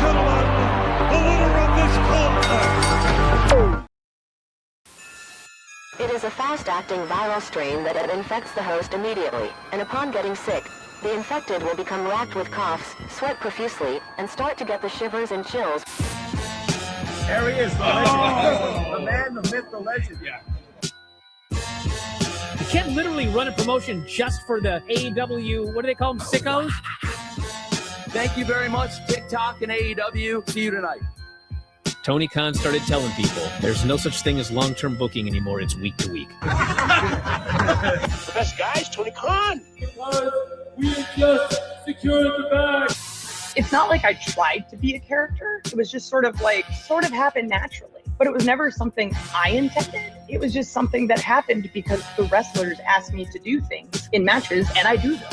gentlemen, the winner of this contest. It is a fast-acting viral strain that infects the host immediately, and upon getting sick, the infected will become racked with coughs, sweat profusely, and start to get the shivers and chills. There he is, the legend. The man, the myth, the legend. Yeah. You can't literally run a promotion just for the AEW, what do they call them, sickos? Thank you very much, TikTok and AEW. See you tonight. Tony Khan started telling people there's no such thing as long-term booking anymore. It's week to week. The best guys, Tony Khan. We just secured the bag. It's not like I tried to be a character. It was just sort of happened naturally. But it was never something I intended. It was just something that happened because the wrestlers asked me to do things in matches, and I do them.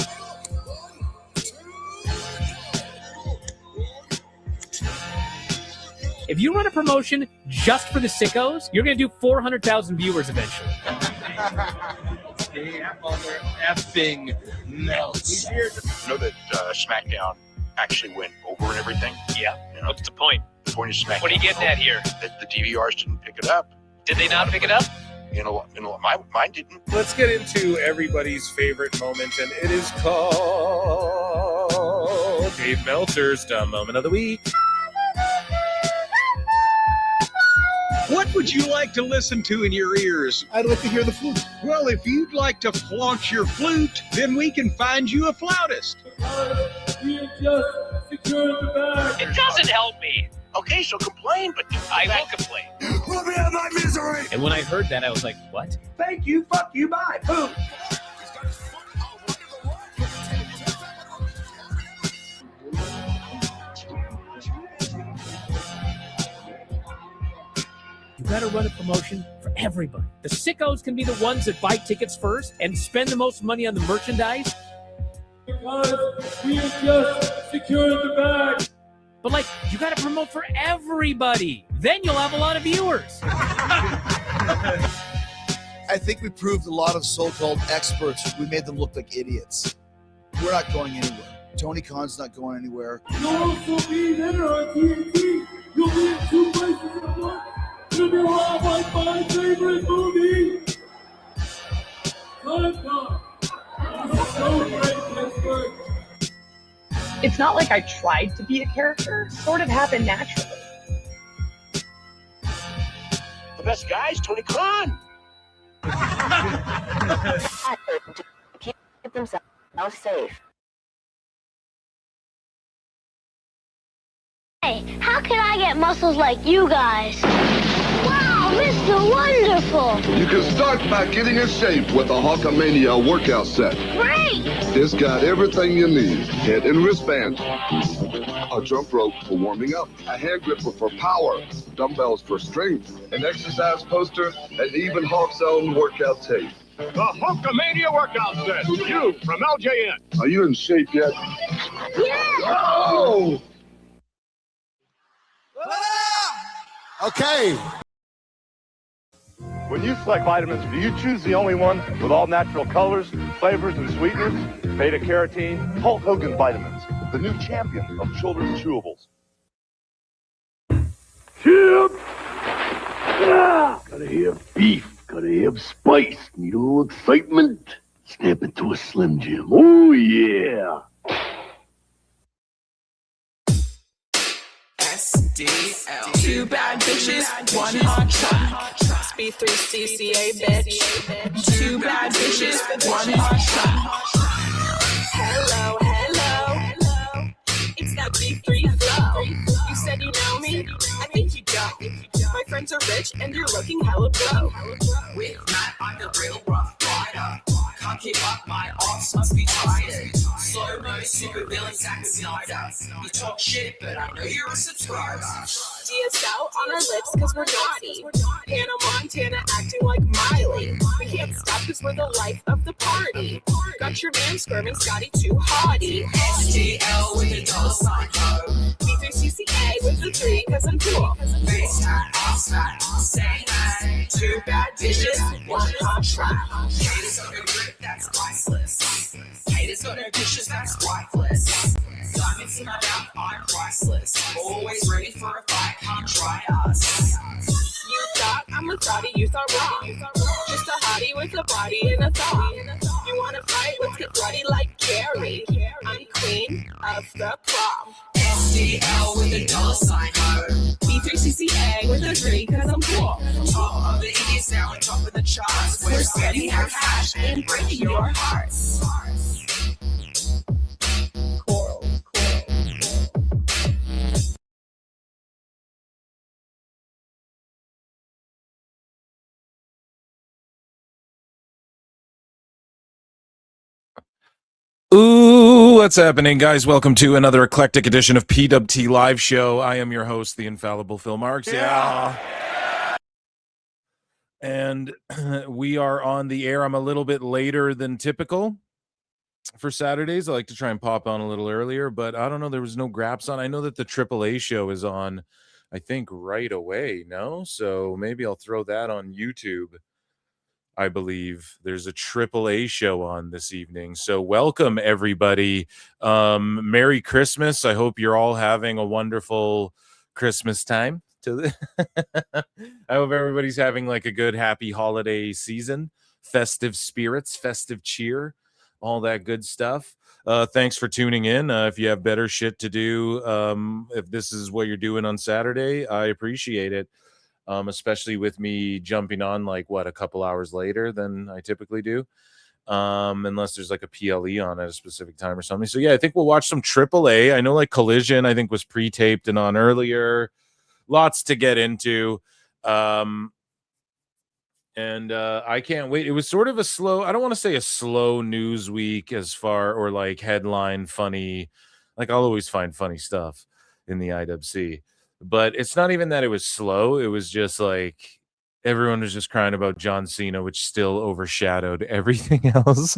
If you run a promotion just for the sickos, you're going to do 400,000 viewers eventually. Mother effing melts. You know that SmackDown actually went over and everything? Yeah. You know, What's the point? the point of SmackDown. What are you getting at here? That the DVRs didn't pick it up. Did they not pick it up? Mine didn't. Let's get into everybody's favorite moment, and it is called Dave Meltzer's Dumb Moment of the Week. What would you like to listen to in your ears? I'd like to hear the flute. Well, if you'd like to flaunt your flute, then we can find you a flautist. We just secured the bag. It doesn't help me. Okay, so complain, but I will complain. Let me out of my misery! And when I heard that, I was like, what? Thank you, fuck you, bye. Boom. You got to run a promotion for everybody. The sickos can be the ones that buy tickets first and spend the most money on the merchandise. Because we just secured the bag. But, like, you got to promote for everybody. Then you'll have a lot of viewers. I think we proved a lot of so-called experts. We made them look like idiots. We're not going anywhere. Tony Khan's not going anywhere. You'll also be there on TNT. You'll be in 2 places at once. It'll be a lot like my favorite movie. Time. So great, Pittsburgh. It's not like I tried to be a character. It sort of happened naturally. the best guys, Tony Khan. Keep themselves safe. Hey, how can I get muscles like you guys? Wow, Mr. Wonderful! You can start by getting in shape with a Hulkamania workout set. Great! It's got everything you need. Head and wristband, a jump rope for warming up, a hand gripper for power, dumbbells for strength, an exercise poster, and even Hulk's own workout tape. The Hulkamania workout set. You from LJN. Are you in shape yet? Yeah! Oh! Okay. When you select vitamins, do you choose the only one with all natural colors, flavors, and sweeteners? Beta-carotene, Hulk Hogan vitamins, the new champion of children's chewables. Chips! Yeah! Gotta have beef, gotta have spice. Need a little excitement? Snap it to a Slim Jim. Oh, yeah! SDL. Two bad bitches, one hot track. B3CCA, bitch. Two bad bitches, one hot track. Hello, hello. It's that B3 flow. You said you know me? I think you don't. My friends are rich and you're looking hella broke. With Matt, I'm the real rough rider. Can't keep up, my arms must be tired. Slow-mo, super villain, Zack Snyder. You talk shit, but I know you're a subscriber. DSL on our lips cause we're naughty. Hannah Montana acting like Miley. We can't stop cause we're the life of the party. Got your man squirming Scotty too haughty. SDL with a $sign code. B3CCA with the 3 cause I'm cool. Face hat, ass fat, say that. Two bad bitches, one hot trap. Haters on a grip, that's priceless. Haters on their dishes, that's worthless. Diamonds in my up, I'm priceless. Always ready for a fight, come try us. You thought I'm a thotty, you thought wrong. Just a hottie with a body and a thong. You wanna fight? Let's get bloody like Gary. I'm queen of the prom. SDL with a $sign ho. B3CCA with a 3 cause I'm cool. Top of the Indies now on top of the charts. We're spending our cash and breaking your hearts. Ooh, what's happening, guys? Welcome to another eclectic edition of PWT Live Show. I am your host, the infallible Phil Marks. Yeah. And we are on the air. I'm a little bit later than typical for Saturdays. I like to try and pop on a little earlier, but I don't know. There was no Graps on. I know that the AAA show is on, I think, right away. No? So maybe I'll throw that on YouTube. I believe there's a AAA show on this evening. So welcome, everybody. Merry Christmas. I hope you're all having a wonderful Christmas time. I hope everybody's having like a good, happy holiday season, festive spirits, festive cheer, all that good stuff. Thanks for tuning in. If you have better shit to do, if this is what you're doing on Saturday, I appreciate it. Especially with me jumping on like a couple hours later than I typically do, unless there's like a PLE on at a specific time or something. So yeah, I think we'll watch some AAA. I know like Collision, I think, was pre-taped and on earlier. Lots to get into, and I can't wait. It was sort of a slow, I don't want to say a slow news week as far, or like headline funny, like I'll always find funny stuff in the IWC. But it's not even that it was slow. It was just like everyone was just crying about John Cena, which still overshadowed everything else.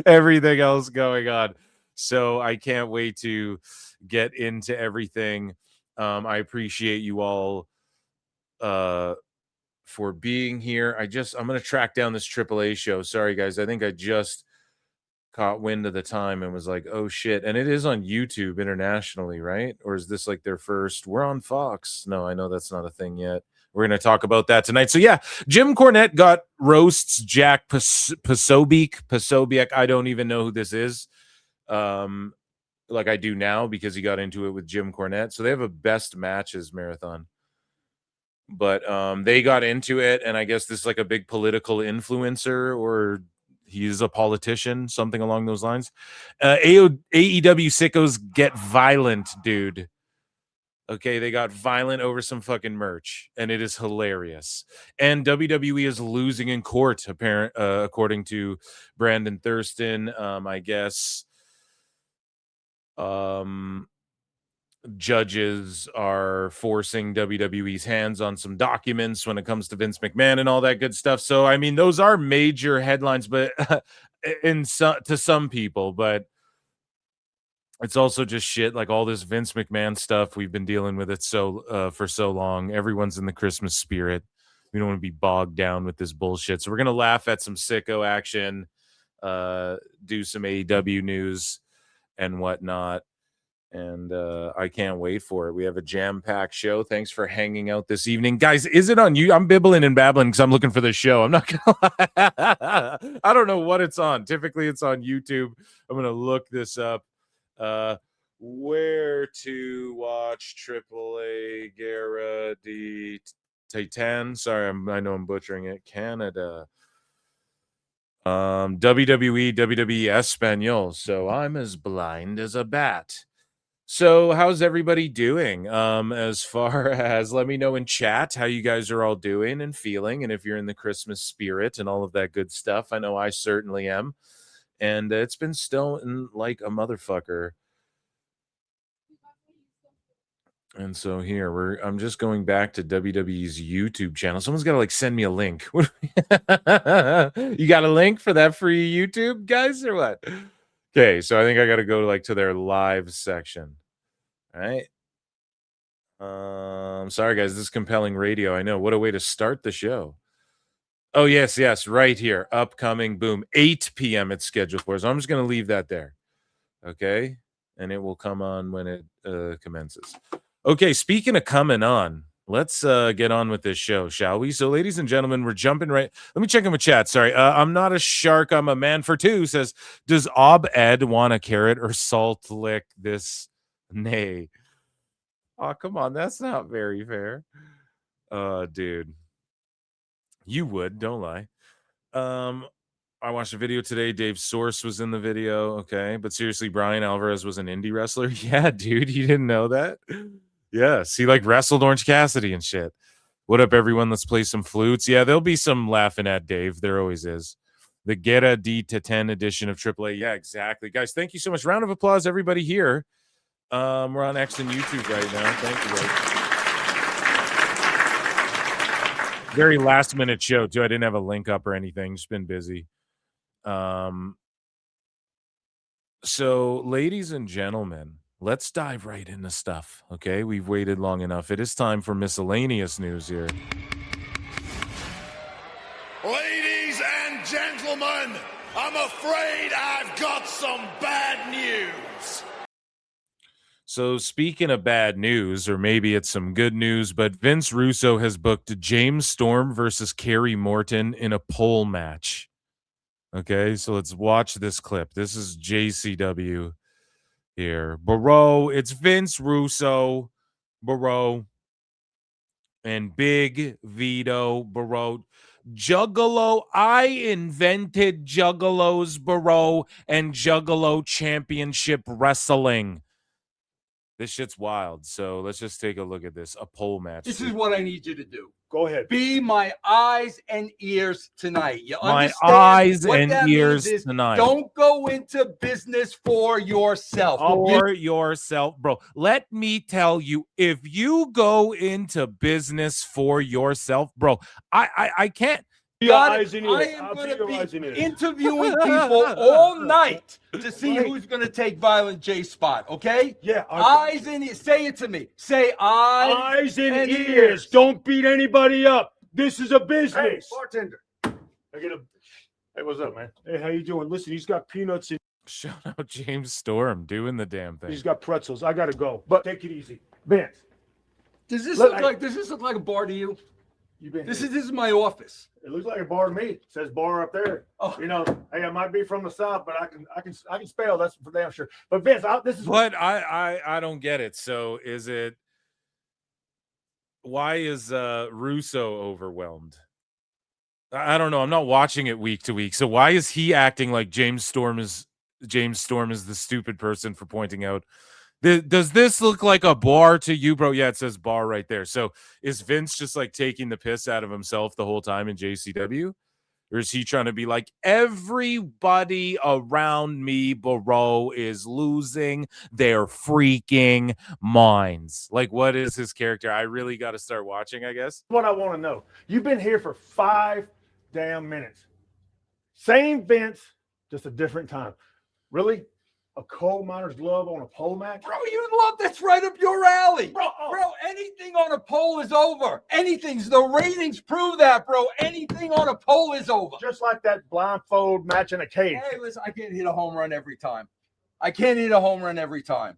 Everything else going on. So I can't wait to get into everything. I appreciate you all for being here. I'm going to track down this AAA show. Sorry, guys. I think I just caught wind of the time and was like, oh shit. And it is on YouTube internationally, right? Or is this like their first? We're on Fox. No, I know that's not a thing yet. We're going to talk about that tonight. So yeah, Jim Cornette got roasts Jack Posobiec. I don't even know who this is. Like I do now because he got into it with Jim Cornette. So they have a best matches marathon. But they got into it, and I guess this is like a big political influencer, or he's a politician, something along those lines. AEW Sickos get violent, dude. Okay, they got violent over some fucking merch, and it is hilarious. And WWE is losing in court, according to Brandon Thurston. I guess judges are forcing WWE's hands on some documents when it comes to Vince McMahon and all that good stuff. So, I mean, those are major headlines, but to some people, but it's also just shit. Like all this Vince McMahon stuff, we've been dealing with it for so long. Everyone's in the Christmas spirit. We don't want to be bogged down with this bullshit. So we're going to laugh at some sicko action, do some AEW news and whatnot. And I can't wait for it. We have a jam-packed show. Thanks for hanging out this evening. Guys, is it on you? I'm bibbling and babbling because I'm looking for the show. I'm not going to lie. I don't know what it's on. Typically, it's on YouTube. I'm going to look this up. Where to watch AAA Guerra de Titan. Sorry, I know I'm butchering it. Canada. WWE Espanol. So I'm as blind as a bat. So how's everybody doing? As far as, let me know in chat how you guys are all doing and feeling, and if you're in the Christmas spirit and all of that good stuff. I know I certainly am. And it's been snowing like a motherfucker. And so here I'm just going back to WWE's YouTube channel. Someone's got to send me a link. You got a link for that free YouTube, guys, or what? Okay, so I think I got to go to their live section. All right. Sorry, guys. This is compelling radio. I know. What a way to start the show. Oh, yes. Right here. Upcoming. Boom. 8 p.m. it's scheduled for. So I'm just going to leave that there. Okay. and it will come on when it commences. Okay, speaking of coming on, let's get on with this show, shall we? So, ladies and gentlemen, we're jumping right. Let me check in with chat. Sorry, I'm not a shark. I'm a man for two. Says, does Ob-Ed want a carrot or salt lick this? Nay. Oh, come on. That's not very fair. Dude. You would, don't lie. I watched a video today. Dave Source was in the video. Okay. But seriously, Brian Alvarez was an indie wrestler. Yeah, dude. You didn't know that? Yes. He like wrestled Orange Cassidy and shit. What up, everyone? Let's play some flutes. Yeah, there'll be some laughing at Dave. There always is. The Guerra D to 10 edition of AAA. Yeah, exactly. Guys, thank you so much. Round of applause, everybody here. We're on X and YouTube right now. Thank you, guys. Very last minute show, too. I didn't have a link up or anything. Just been busy. So, ladies and gentlemen, let's dive right into stuff. Okay, we've waited long enough. It is time for miscellaneous news here. Ladies and gentlemen, I'm afraid I've got some bad news. So speaking of bad news, or maybe it's some good news, but Vince Russo has booked James Storm versus Kerry Morton in a pole match. Okay, so let's watch this clip. This is JCW here. Bro, it's Vince Russo, bro, and Big Vito, bro. Juggalo, I invented Juggalos, bro, and Juggalo Championship Wrestling. This shit's wild. So let's just take a look at this. A pole match. This is what I need you to do. Go ahead. Be my eyes and ears tonight. You my understand eyes what and that ears means is tonight. Don't go into business for yourself. Yourself, bro. Let me tell you, if you go into business for yourself, bro, I can't. I am going to be interviewing people all night to see who's going to take Violent J's spot, okay? Yeah. Eyes and ears. Say it to me. Say eyes and ears. Don't beat anybody up. This is a business. Hey, bartender. Hey, what's up, man? Hey, how you doing? Listen, he's got peanuts in. Shout out James Storm doing the damn thing. He's got pretzels. I got to go. But take it easy. Vince. Does this look like a bar to you? This is my office. It looks like a bar to me. It says bar up there. Oh. You know, hey, I might be from the South, but I can spell. That's for damn sure. But Vince, this is what I don't get it. So is it? Why is Russo overwhelmed? I don't know. I'm not watching it week to week. So why is he acting like James Storm is the stupid person for pointing out? Does this look like a bar to you, bro? Yeah, it says bar right there. So is Vince just like taking the piss out of himself the whole time in JCW? Or is he trying to be like, everybody around me, bro, is losing their freaking minds? Like, what is his character? I really got to start watching, I guess. What I want to know. You've been here for 5 damn minutes. Same Vince, just a different time. Really? A coal miner's glove on a pole match? Bro, you love that's right up your alley. Bro, anything on a pole is over. Anything's the ratings prove that, bro. Anything on a pole is over. Just like that blindfold match in a cage. Hey, listen, I can't hit a home run every time.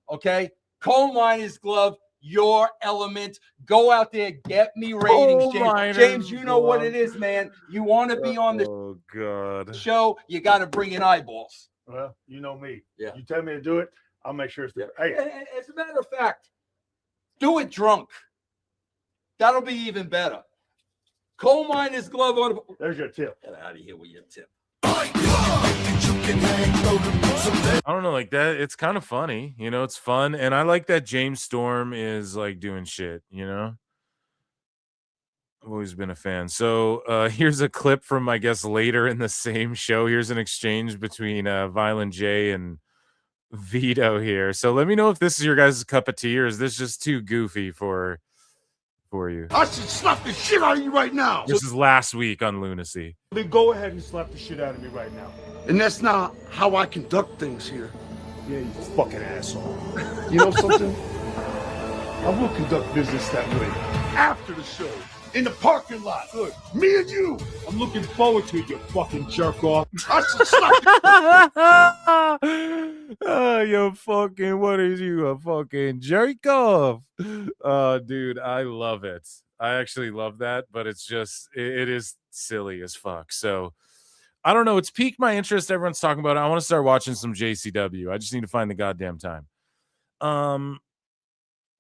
Okay? Coal miner's glove, your element. Go out there, get me ratings, James. James, you know what it is, man. You want to be on the show, you got to bring in eyeballs. Well, you know me. Yeah. You tell me to do it, I'll make sure it's there. Hey. And as a matter of fact, do it drunk. That'll be even better. Coal miner's glove on. There's your tip. Get out of here with your tip. I don't know, like that. It's kind of funny, you know. It's fun, and I like that James Storm is like doing shit, you know. I've always been a fan. So here's a clip from, I guess, later in the same show. Here's an exchange between Violent J and Vito here. So let me know if this is your guys' cup of tea, or is this just too goofy for you? I should slap the shit out of you right now. This is last week on Lunacy. Then go ahead and slap the shit out of me right now. And that's not how I conduct things here. Yeah, you fucking asshole. You know something? I will conduct business that way after the show. in the parking lot. Good. Me and you. I'm looking forward to it, you fucking jerk off. Oh, you fucking, what is you, a fucking jerk off? Oh, dude, I love it. I actually love that, but it's just, it is silly as fuck. So, I don't know. It's piqued my interest. Everyone's talking about it. I want to start watching some JCW. I just need to find the goddamn time.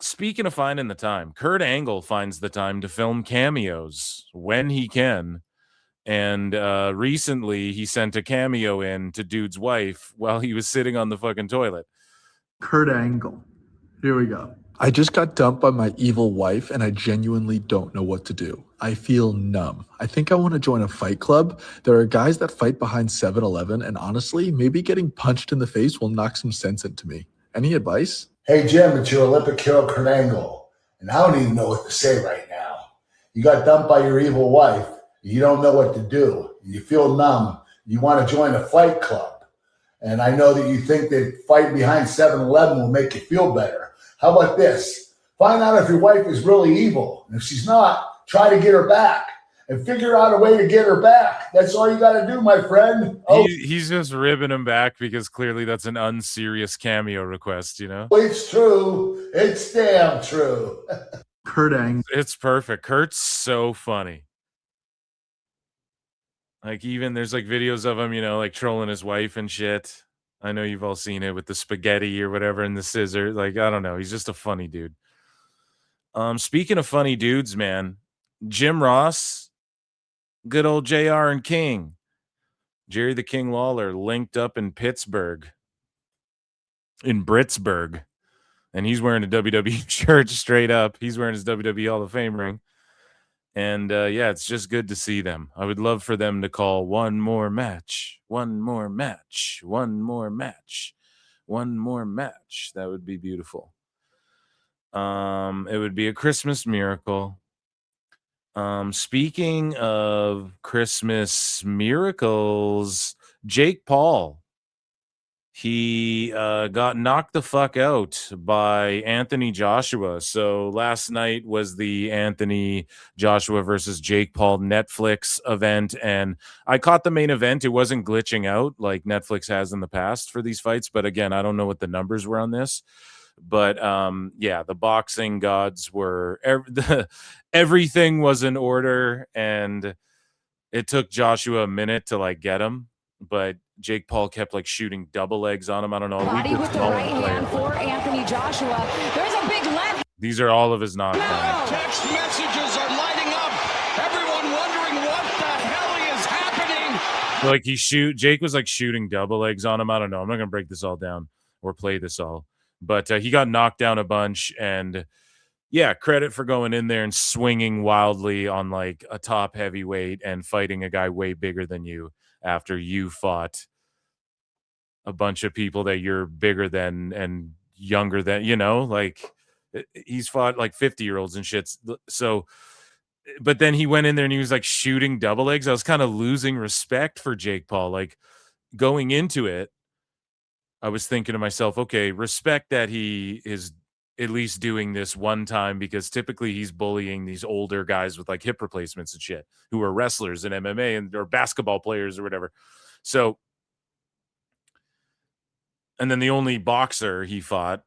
Speaking of finding the time, Kurt Angle finds the time to film cameos when he can. And recently he sent a cameo in to Dude's wife while he was sitting on the fucking toilet. Kurt Angle. Here we go. I just got dumped by my evil wife and I genuinely don't know what to do. I feel numb. I think I want to join a fight club. There are guys that fight behind 7-Eleven and honestly, maybe getting punched in the face will knock some sense into me. Any advice? Hey, Jim, it's your Olympic hero, Kurt Angle. And I don't even know what to say right now. You got dumped by your evil wife. You don't know what to do. You feel numb. You want to join a fight club. And I know that you think that fighting behind 7-Eleven will make you feel better. How about this? Find out if your wife is really evil. And if she's not, try to get her back. And figure out a way to get her back. That's all you got to do, my friend. Oh, He's just ribbing him back because clearly that's an unserious cameo request, you know? it's true. It's damn true. Kurt Angle. It's perfect. Kurt's so funny. Like, even there's like videos of him, you know, like trolling his wife and shit. I know you've all seen it with the spaghetti or whatever and the scissor. Like, I don't know. He's just a funny dude. Speaking of funny dudes, man, Jim Ross, good old JR and King, Jerry the King Lawler linked up in Pittsburgh, in Britsburg, and he's wearing a WWE shirt straight up. He's wearing his WWE Hall of Fame ring. And yeah, it's just good to see them. I would love for them to call one more match, one more match, one more match, one more match. That would be beautiful. It would be a Christmas miracle. Speaking of Christmas miracles, Jake Paul, he got knocked the fuck out by Anthony Joshua. So last night was the Anthony Joshua versus Jake Paul Netflix event, and I caught the main event. It wasn't glitching out like Netflix has in the past for these fights, but again, I don't know what the numbers were on this. But yeah, the boxing gods were everything was in order, and it took Joshua a minute to like get him, but Jake Paul kept like shooting double legs on him. I don't know. Body with the right hand for Anthony Joshua. There's a big left. These are all of his knockdowns. Text messages are lighting up. Everyone wondering what the hell is happening. Like Jake was like shooting double legs on him. I don't know. I'm not gonna break this all down or play this all, but he got knocked down a bunch, and yeah, credit for going in there and swinging wildly on like a top heavyweight and fighting a guy way bigger than you after you fought a bunch of people that you're bigger than and younger than, you know, like he's fought like 50-year-olds and shit. So, but then he went in there and he was like shooting double legs. I was kind of losing respect for Jake Paul. Like going into it, I was thinking to myself, okay, respect that he is at least doing this one time, because typically he's bullying these older guys with like hip replacements and shit who are wrestlers in MMA and or basketball players or whatever. So, and then the only boxer he fought,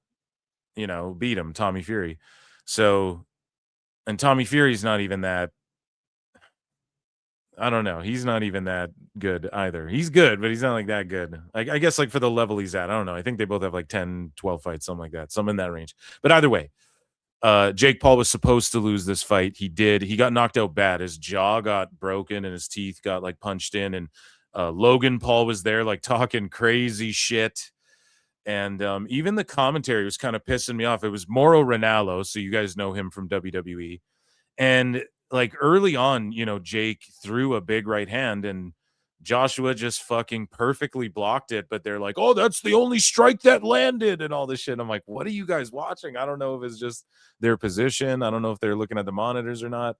you know, beat him, Tommy Fury. So, and Tommy Fury's not even that, I don't know. He's not even that good either. He's good, but he's not like that good. I guess like for the level he's at, I don't know. I think they both have like 10, 12 fights, something like that. Something in that range. But either way, Jake Paul was supposed to lose this fight. He did. He got knocked out bad. His jaw got broken and his teeth got like punched in. And Logan Paul was there like talking crazy shit. And even the commentary was kind of pissing me off. It was Mauro Ranallo, so you guys know him from WWE. And like early on, you know, Jake threw a big right hand and Joshua just fucking perfectly blocked it. But they're like, oh, that's the only strike that landed and all this shit. I'm like, what are you guys watching? I don't know if it's just their position. I don't know if they're looking at the monitors or not.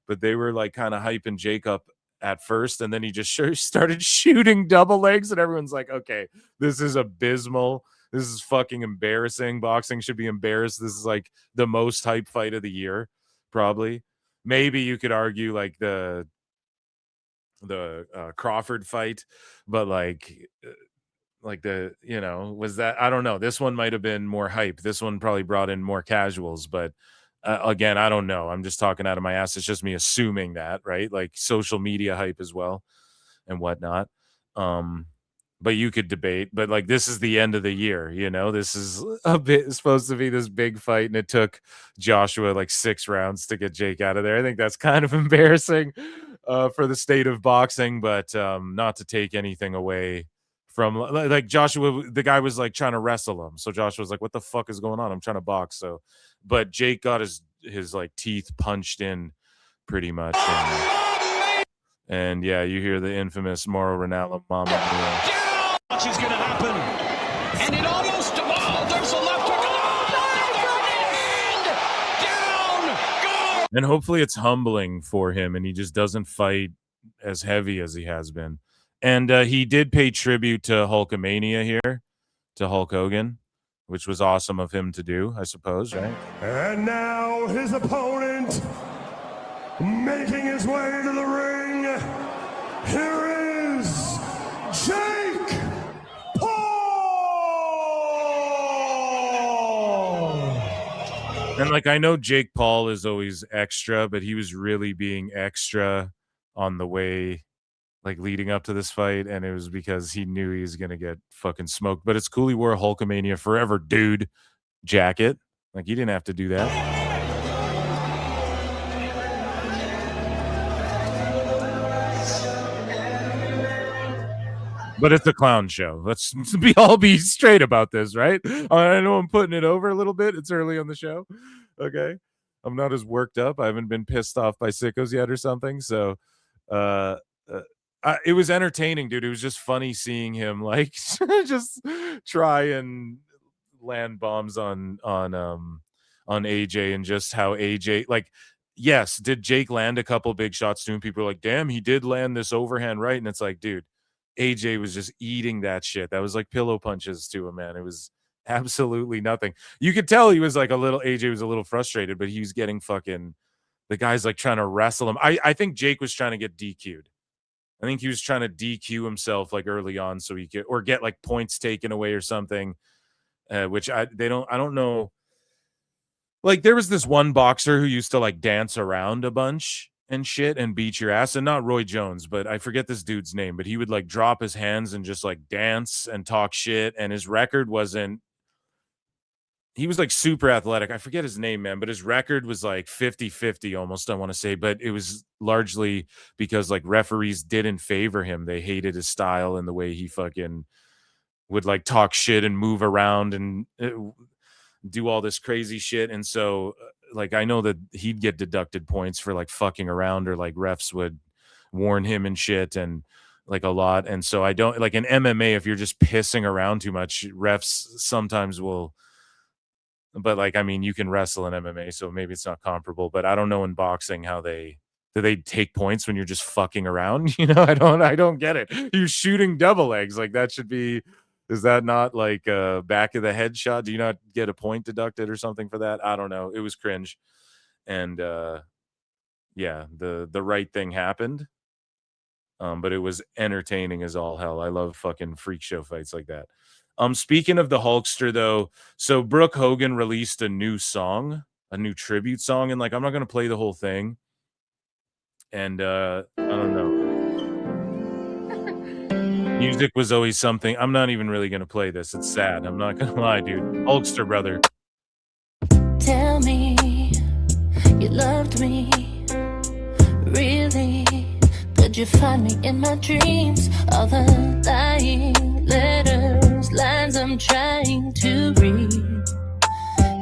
But they were like kind of hyping Jake up at first. And then he just started shooting double legs. And everyone's like, okay, this is abysmal. This is fucking embarrassing. Boxing should be embarrassed. This is like the most hype fight of the year, probably. maybe you could argue like the Crawford fight, but like the, you know, was that, I don't know. This one might have been more hype. This one probably brought in more casuals, but again, I don't know. I'm just talking out of my ass. It's just me assuming that, right? Like social media hype as well and whatnot. But you could debate, but like this is the end of the year, you know, this is a bit supposed to be this big fight, and it took Joshua like 6 rounds to get Jake out of there. I think that's kind of embarrassing for the state of boxing, but not to take anything away from like Joshua. The guy was like trying to wrestle him, so Joshua was like, what the fuck is going on? I'm trying to box. So but Jake got his like teeth punched in pretty much, and yeah, you hear the infamous Mauro Ranallo Mama Mia. Much is going to happen, and it almost, oh, there's a left hook, down, go. And hopefully it's humbling for him, and he just doesn't fight as heavy as he has been. And he did pay tribute to Hulkamania here, to Hulk Hogan, which was awesome of him to do, I suppose, right? And now his opponent, making his way to the ring, here is Jake Paul! And like, I know Jake Paul is always extra, but he was really being extra on the way, like leading up to this fight, and it was because he knew he was gonna get fucking smoked. But it's cool he wore a Hulkamania Forever Dude jacket. Like, he didn't have to do that. But it's a clown show. Let's all be straight about this, right? I know I'm putting it over a little bit. It's early on the show. Okay. I'm not as worked up. I haven't been pissed off by Sickos yet or something. So it was entertaining, dude. It was just funny seeing him like just try and land bombs on AJ, and just how AJ, like, yes, did Jake land a couple big shots to him? People are like, damn, he did land this overhand right. And it's like, dude, AJ was just eating that shit. That was like pillow punches to him, man. It was absolutely nothing. You could tell he was like AJ was a little frustrated, but he was getting fucking, the guy's like trying to wrestle him. I think Jake was trying to get DQ'd. I think he was trying to DQ himself like early on so he could, or get like points taken away or something, which I don't know. Like, there was this one boxer who used to like dance around a bunch and shit and beat your ass, and not Roy Jones, but I forget this dude's name, but he would like drop his hands and just like dance and talk shit, and his record wasn't, he was like super athletic. I forget his name, man, but his record was like 50-50 almost, I want to say, but it was largely because like referees didn't favor him. They hated his style and the way he fucking would like talk shit and move around and do all this crazy shit. And so like, I know that he'd get deducted points for like fucking around, or like refs would warn him and shit, and like a lot. And so I don't like, in MMA, if you're just pissing around too much, refs sometimes will, but like, I mean, you can wrestle in MMA, so maybe it's not comparable, but I don't know in boxing how do they take points when you're just fucking around? You know, I don't get it. You're shooting double legs. Like, that should be, is that not like a back of the head shot? Do you not get a point deducted or something for that? I don't know. It was cringe. And yeah, the right thing happened. But it was entertaining as all hell. I love fucking freak show fights like that. Speaking of the Hulkster though, so Brooke Hogan released a new song, a new tribute song, and like, I'm not gonna play the whole thing. And I don't know. Music was always something. I'm not even really gonna play this. It's sad. I'm not gonna lie, dude. Hulkster, brother. Tell me you loved me, really? Could you find me in my dreams? All the lying letters, lines I'm trying to read.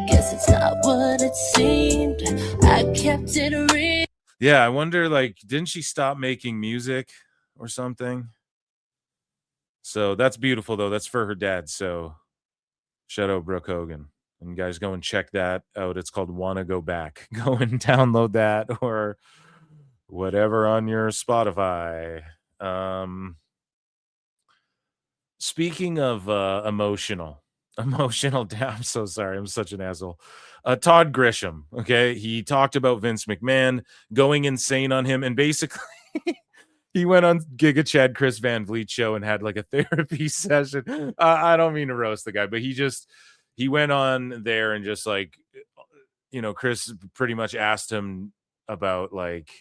Guess it's not what it seemed. I kept it real. Yeah, I wonder, like, didn't she stop making music or something? So that's beautiful, though. That's for her dad. So shout out Brooke Hogan. And you guys go and check that out. It's called Wanna Go Back. Go and download that or whatever on your Spotify. Speaking of emotional, Emotional damn. I'm so sorry. I'm such an asshole. Todd Grisham. Okay. He talked about Vince McMahon going insane on him. And basically he went on Giga Chad Chris Van Vliet show and had like a therapy session. I don't mean to roast the guy, but he went on there and just like, Chris pretty much asked him about like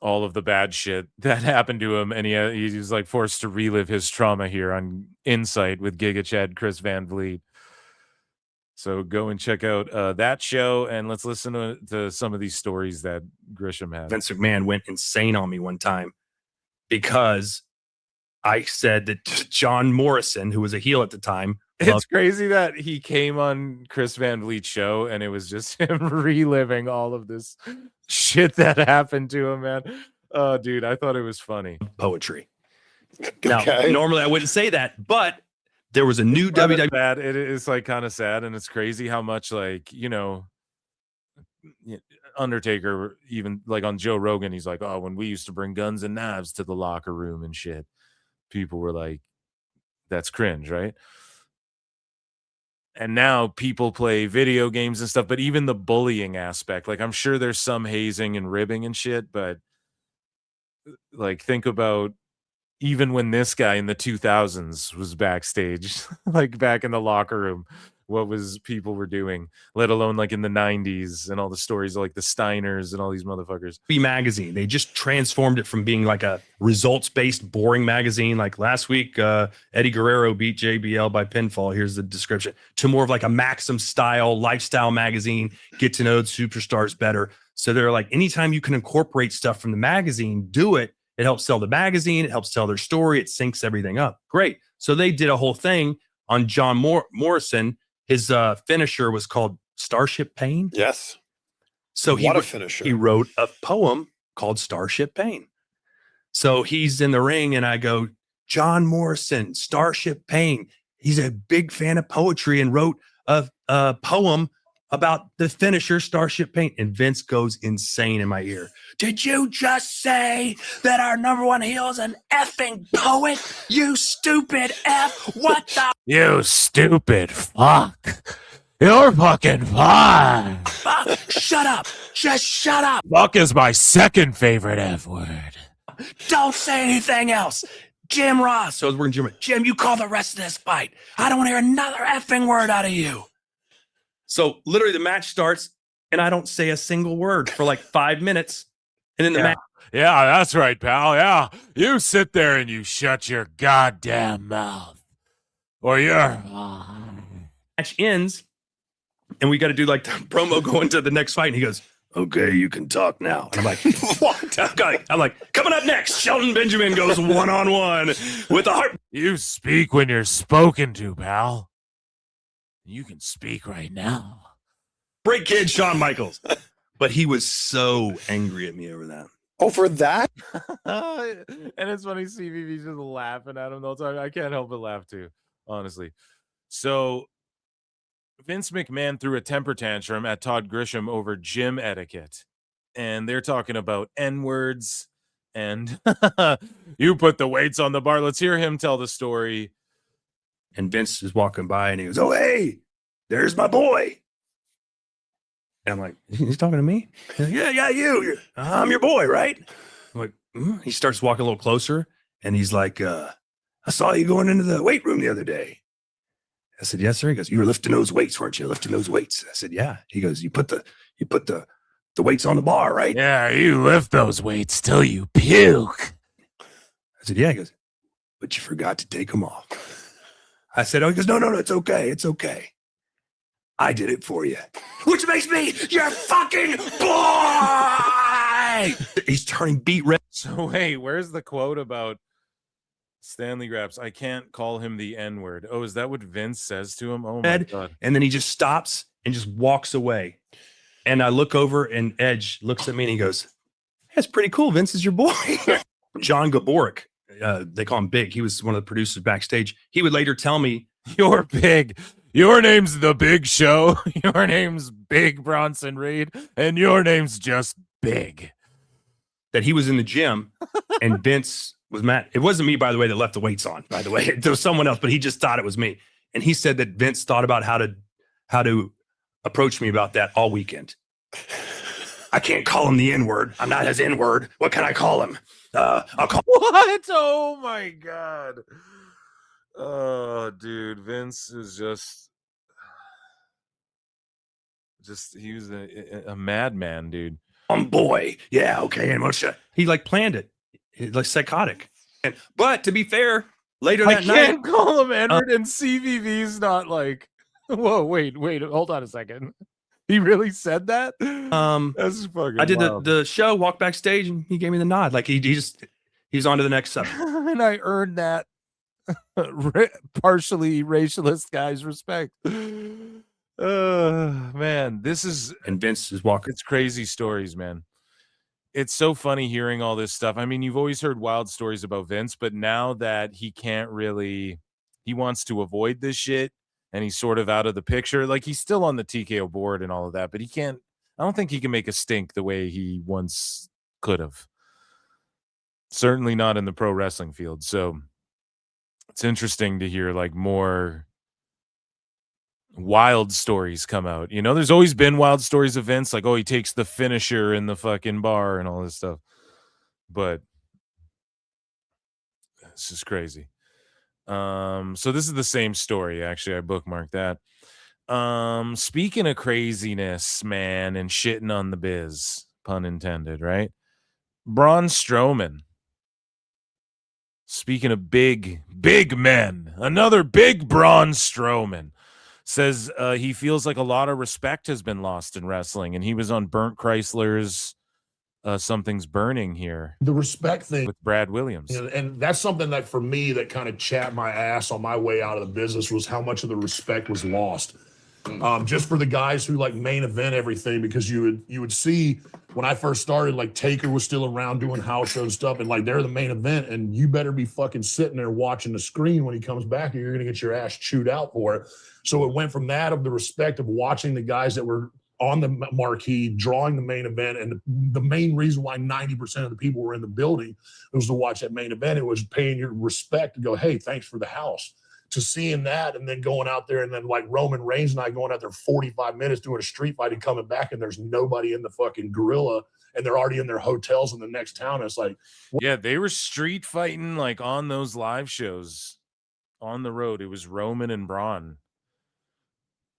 all of the bad shit that happened to him, and he was like forced to relive his trauma here on Insight with Giga Chad Chris Van Vliet. So go and check out that show, and let's listen to some of these stories that Grisham had. Vince McMahon went insane on me one time because I said that John Morrison, who was a heel at the time, it's crazy that he came on Chris Van Vliet's show and it was just him reliving all of this shit that happened to him, man. Oh, dude, I thought it was funny. Poetry. Now, normally I wouldn't say that, but there was a new WWE. It is like kind of sad, and it's crazy how much like, Undertaker, even like on Joe Rogan, he's like, oh, when we used to bring guns and knives to the locker room and shit, people were like, that's cringe, right? And now people play video games and stuff, but even the bullying aspect, like I'm sure there's some hazing and ribbing and shit, but like think about even when this guy in the 2000s was backstage, like back in the locker room, what was people were doing, let alone like in the 90s and all the stories like the Steiners and all these motherfuckers. Magazine, they just transformed it from being like a results-based boring magazine like last week Eddie Guerrero beat JBL by pinfall, here's the description, to more of like a Maxim style lifestyle magazine, get to know the superstars better. So they're like, anytime you can incorporate stuff from the magazine, do it. It helps sell the magazine, it helps tell their story, it syncs everything up. Great. So they did a whole thing on John Morrison. His finisher was called Starship Pain. Yes. So what a finisher. He wrote a poem called Starship Pain. So he's in the ring and I go, John Morrison, Starship Pain. He's a big fan of poetry and wrote a poem about the finisher Starship Pain. And Vince goes insane in my ear. Did you just say that our number one heel is an effing poet? You stupid F. What the? You stupid fuck. You're fucking fine. Shut up. Just shut up. Fuck is my second favorite F word. Don't say anything else. Jim Ross. So I was working Jim, you call the rest of this fight. I don't want to hear another effing word out of you. So literally the match starts and I don't say a single word for like 5 minutes. And then the match. Yeah, that's right, pal. Yeah. You sit there and you shut your goddamn mouth. Or you're... Match ends and we got to do like the promo going to the next fight. And he goes, okay, you can talk now. And I'm like, what? I'm like, coming up next, Shelton Benjamin goes one-on-one with a heart. You speak when you're spoken to, pal. You can speak right now. Break kid Shawn Michaels. But he was so angry at me over that. Oh, for that? And it's funny, CVV's just laughing at him the whole time. I can't help but laugh too, honestly. So Vince McMahon threw a temper tantrum at Todd Grisham over gym etiquette. And they're talking about N-words and you put the weights on the bar. Let's hear him tell the story. And Vince is walking by and he goes, oh, hey, there's my boy. And I'm like, he's talking to me? He's like, yeah, you. I'm your boy, right? I'm like, He starts walking a little closer and he's like, I saw you going into the weight room the other day. I said, yes, sir. He goes, you were lifting those weights, weren't you? Lifting those weights. I said, yeah. He goes, you put the weights on the bar, right? Yeah, you lift those weights till you puke. I said, yeah. He goes, but you forgot to take them off. I said, oh, he goes, no, it's okay. It's okay. I did it for you. Which makes me your fucking boy. He's turning beat red. So wait, where's the quote about Stanley Graps? I can't call him the N-word. Oh, is that what Vince says to him? Oh my God. And then he just stops and just walks away. And I look over and Edge looks at me and he goes, that's pretty cool. Vince is your boy. John Gaborik. They call him Big. He was one of the producers backstage. He would later tell me, you're Big. Your name's The Big Show. Your name's Big Bronson Reed. And your name's just Big. That he was in the gym and Vince was Matt. It wasn't me, by the way, that left the weights on, by the way. There was someone else, but he just thought it was me. And he said that Vince thought about how to approach me about that all weekend. I can't call him the N-word. I'm not his N-word. What can I call him? I'll call What? Oh my God. Oh, dude, Vince is just he was a madman, dude. Boy. Yeah, okay. And he like planned it. He's like psychotic. But to be fair, later that night, I can't call him N-word, and CVV's not like, whoa, wait, hold on a second. He really said that? That's fucking I did wild. the show, walked backstage, and he gave me the nod. Like he's on to the next subject. And I earned that partially racialist guy's respect. Man, this is, and Vince is walking. It's crazy stories, man. It's so funny hearing all this stuff. I mean, you've always heard wild stories about Vince, but now that he wants to avoid this shit, and he's sort of out of the picture. Like, he's still on the TKO board and all of that, but I don't think he can make a stink the way he once could have. Certainly not in the pro wrestling field. So it's interesting to hear like more wild stories come out. You know, there's always been wild stories of Vince, like, oh, he takes the finisher in the fucking bar and all this stuff. But it's just crazy. So this is the same story. Actually, I bookmarked that. Speaking of craziness, man, and shitting on the biz, pun intended, right? Braun Strowman. Speaking of big men, another big Braun Strowman says he feels like a lot of respect has been lost in wrestling, and he was on Burnt Chrysler's Something's Burning here. The respect thing with Brad Williams. And that's something that for me that kind of chapped my ass on my way out of the business was how much of the respect was lost. Just for the guys who like main event everything, because you would see when I first started, like Taker was still around doing house show stuff, and like they're the main event, and you better be fucking sitting there watching the screen when he comes back, or you're gonna get your ass chewed out for it. So it went from that of the respect of watching the guys that were on the marquee, drawing the main event, and the main reason why 90% of the people were in the building was to watch that main event. It was paying your respect to go, hey, thanks for the house. To seeing that, and then going out there, and then like Roman Reigns and I going out there 45 minutes doing a street fight and coming back, and there's nobody in the fucking gorilla, and they're already in their hotels in the next town. And it's like, yeah, they were street fighting like on those live shows on the road. It was Roman and Braun.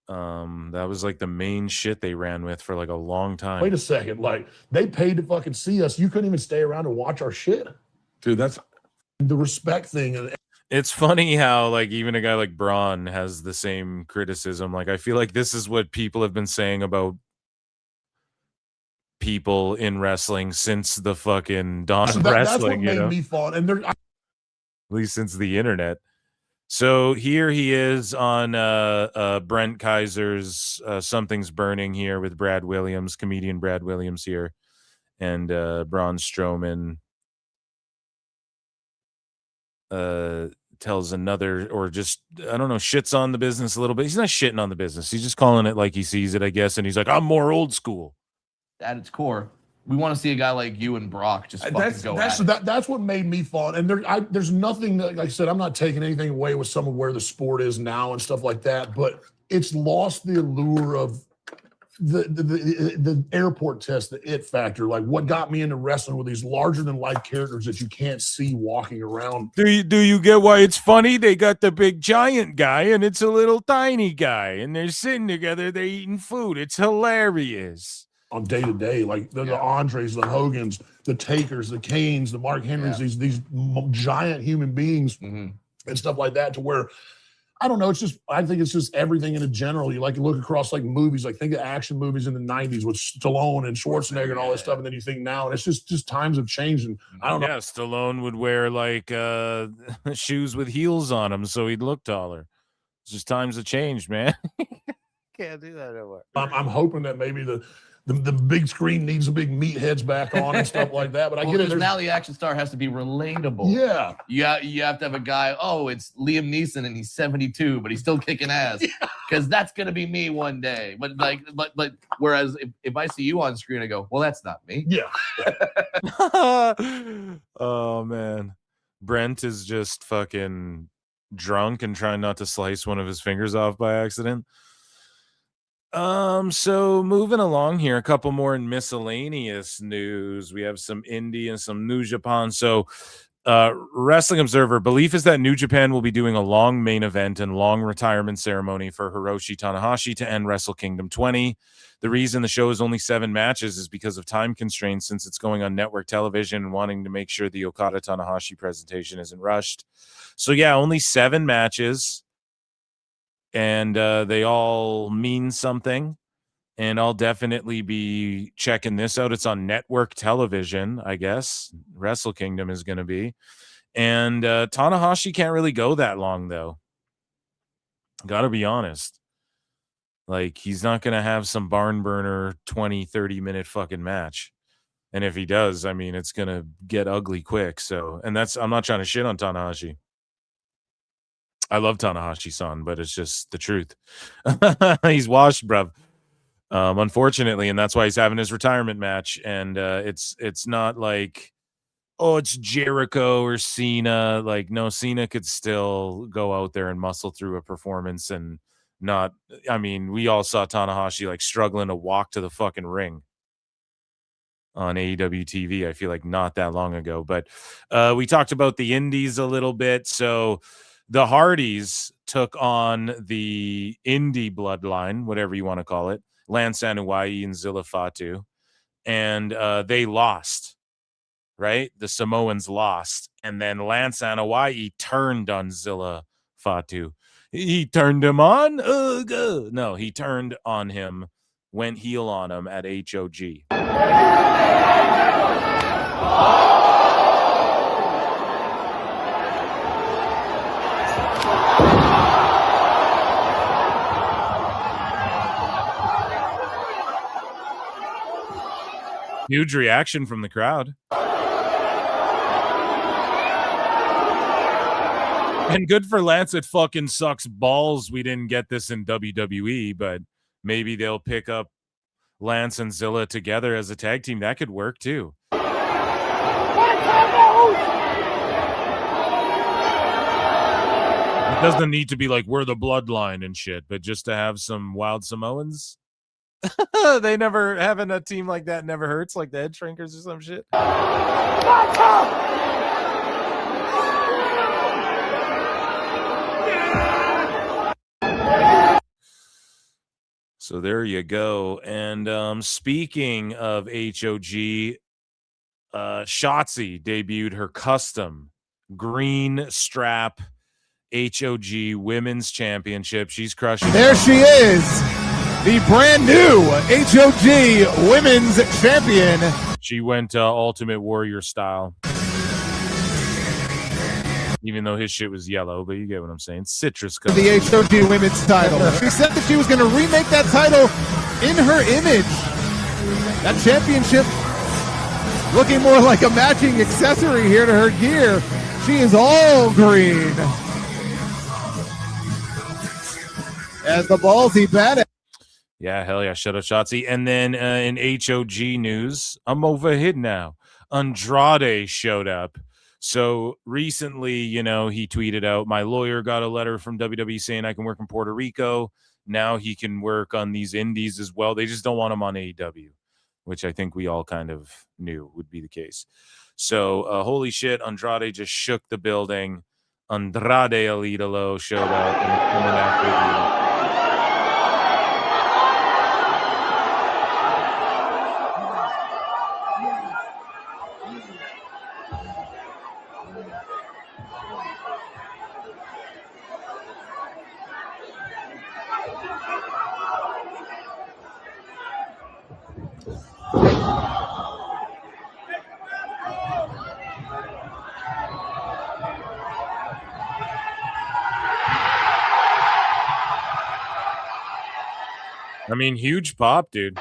That was like the main shit they ran with for like a long time. Wait a second, like they paid to fucking see us. You couldn't even stay around and watch our shit, dude. That's the respect thing. It's funny how like even a guy like Braun has the same criticism. Like I feel like this is what people have been saying about people in wrestling since the fucking dawn of wrestling. That's what made me fun, and at least since the internet. So here he is on Brent Kaiser's Something's Burning here with Brad Williams, comedian Brad Williams here, and Braun Strowman tells another, or just, I don't know, shits on the business a little bit. He's not shitting on the business. He's just calling it like he sees it, I guess. And he's like, I'm more old school. At its core, we want to see a guy like you and Brock just fucking go at it. That's what made me fun. And there's nothing that, like I said, I'm not taking anything away with some of where the sport is now and stuff like that, but it's lost the allure of the airport test, the it factor. Like what got me into wrestling with these larger than life characters that you can't see walking around. Do you get why it's funny? They got the big giant guy and it's a little tiny guy, and they're sitting together, they're eating food. It's hilarious. On day to day, like the Andres, the Hogans, the Takers, the Canes, the Mark Henrys, these giant human beings and stuff like that, to where I don't know. It's just, I think it's just everything in a general. You like to look across like movies, like think of action movies in the 90s with Stallone and Schwarzenegger and all this stuff. And then you think now, and it's just times have changed. And I don't know. Yeah, Stallone would wear like shoes with heels on them so he'd look taller. It's just times have changed, man. Can't do that anymore. I'm hoping that maybe the big screen needs the big meatheads back on and stuff like that. But I get it. Now the action star has to be relatable. Yeah. You have to have a guy, oh, it's Liam Neeson and he's 72, but he's still kicking ass. Because that's gonna be me one day. But but whereas if I see you on screen, I go, well, that's not me. Yeah. Oh man. Brent is just fucking drunk and trying not to slice one of his fingers off by accident. So moving along here, a couple more in miscellaneous news. We have some indie and some New Japan. So Wrestling Observer, belief is that New Japan will be doing a long main event and long retirement ceremony for Hiroshi Tanahashi to end Wrestle Kingdom 20. The reason the show is only 7 matches is because of time constraints, since it's going on network television and wanting to make sure the Okada Tanahashi presentation isn't rushed. So yeah, only 7 matches, and they all mean something. And I'll definitely be checking this out. It's on network television, I guess. Wrestle Kingdom is going to be. And Tanahashi can't really go that long, though. Got to be honest. Like, he's not going to have some barn burner 20, 30-minute fucking match. And if he does, I mean, it's going to get ugly quick. So, and that's, I'm not trying to shit on Tanahashi. I love Tanahashi-san, but it's just the truth. He's washed, bruv. Unfortunately, and that's why he's having his retirement match. And it's not like, oh, it's Jericho or Cena. Like, no, Cena could still go out there and muscle through a performance and not. I mean, we all saw Tanahashi like struggling to walk to the fucking ring on AEW TV. I feel like not that long ago. But we talked about the indies a little bit. So the Hardys took on the indie bloodline, whatever you want to call it. Lance Anoa'i and Zilla Fatu, and they lost, right? The Samoans lost, and then Lance Anoa'i turned on Zilla Fatu. He turned him on? No, he turned on him, went heel on him at HOG. Huge reaction from the crowd. And good for Lance. It fucking sucks balls we didn't get this in WWE, but maybe they'll pick up Lance and Zilla together as a tag team. That could work too. It doesn't need to be like we're the bloodline and shit, but just to have some wild Samoans. They never, having a team like that never hurts, like the Head Shrinkers or some shit. So there you go. And speaking of HOG, Shotzi debuted her custom green strap HOG Women's Championship. She's crushing. There she is. The brand new HOG Women's Champion. She went Ultimate Warrior style. Even though his shit was yellow, but you get what I'm saying. Citrus color. The HOG Women's title. She said that she was going to remake that title in her image. That championship looking more like a matching accessory here to her gear. She is all green. As the ballsy badass. Yeah, hell yeah. Shout out Shotzi. And then in HOG news, I'm over here now. Andrade showed up. So recently, you know, he tweeted out, my lawyer got a letter from WWE saying I can work in Puerto Rico. Now he can work on these indies as well. They just don't want him on AEW, which I think we all kind of knew would be the case. So holy shit, Andrade just shook the building. Andrade El Idolo showed up and it's coming after you. I mean, huge pop, dude.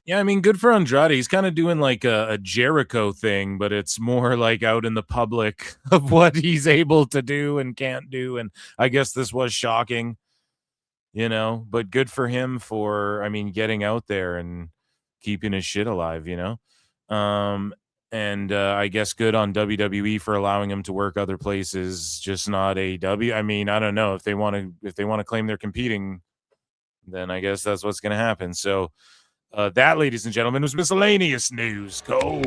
Yeah, I mean, good for Andrade. He's kind of doing like a Jericho thing, but it's more like out in the public of what he's able to do and can't do. And I guess this was shocking, you know, but good for him for, I mean, getting out there and keeping his shit alive, you know. And I guess good on WWE for allowing him to work other places, just not AEW. I mean, I don't know if they want to claim they're competing, then I guess that's what's going to happen. So that, ladies and gentlemen, was miscellaneous news. Go.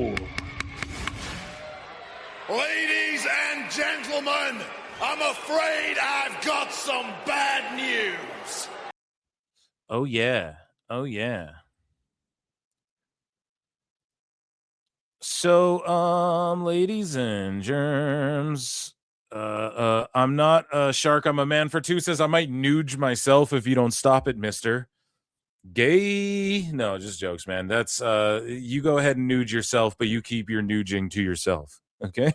Ladies and gentlemen, I'm afraid I've got some bad news. Oh, yeah. Oh, yeah. So, ladies and germs, I'm not a shark. I'm a man for two. Says I might nooge myself if you don't stop it, mister. Gay? No, just jokes, man. That's you go ahead and nooge yourself, but you keep your nooging to yourself. Okay.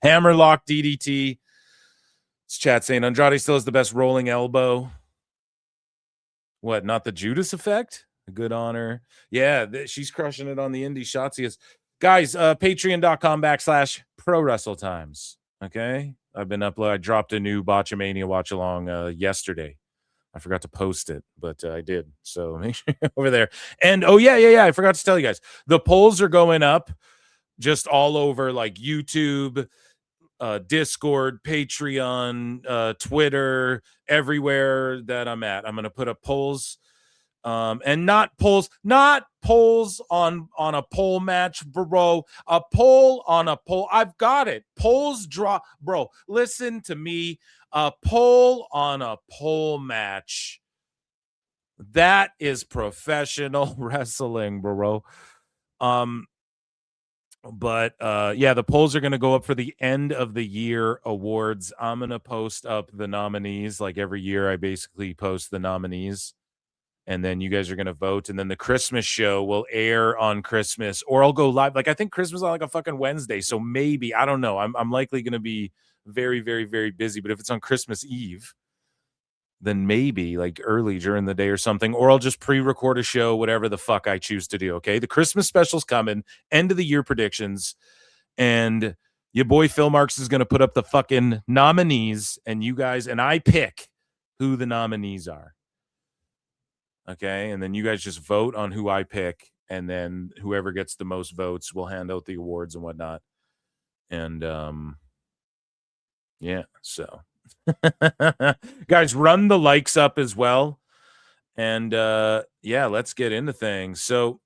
Hammerlock DDT. It's chat saying Andrade still has the best rolling elbow. What? Not the Judas effect? A good honor. Yeah, she's crushing it on the indie shots. Guys, patreon.com/pro wrestle times. Okay. I've been uploading. I dropped a new Botchamania watch along yesterday. I forgot to post it, but I did. So make sure you're over there. And yeah. I forgot to tell you guys. The polls are going up just all over like YouTube, Discord, Patreon, Twitter, everywhere that I'm at. I'm going to put up polls. And not polls on a pole match, bro. A poll on a poll. I've got it. Polls draw, bro. Listen to me. A poll on a pole match. That is professional wrestling, bro. But yeah, the polls are going to go up for the end of the year awards. I'm going to post up the nominees. Like every year, I basically post the nominees. And then you guys are going to vote. And then the Christmas show will air on Christmas, or I'll go live. Like, I think Christmas on like a fucking Wednesday. So maybe, I don't know. I'm likely going to be very, very, very busy. But if it's on Christmas Eve, then maybe like early during the day or something, or I'll just pre-record a show, whatever the fuck I choose to do. Okay. The Christmas special's coming, end of the year predictions. And your boy Phil Marks is going to put up the fucking nominees, and you guys, and I pick who the nominees are. Okay, and then you guys just vote on who I pick, and then whoever gets the most votes will hand out the awards and whatnot. And yeah, so guys, run the likes up as well. And yeah, let's get into things. So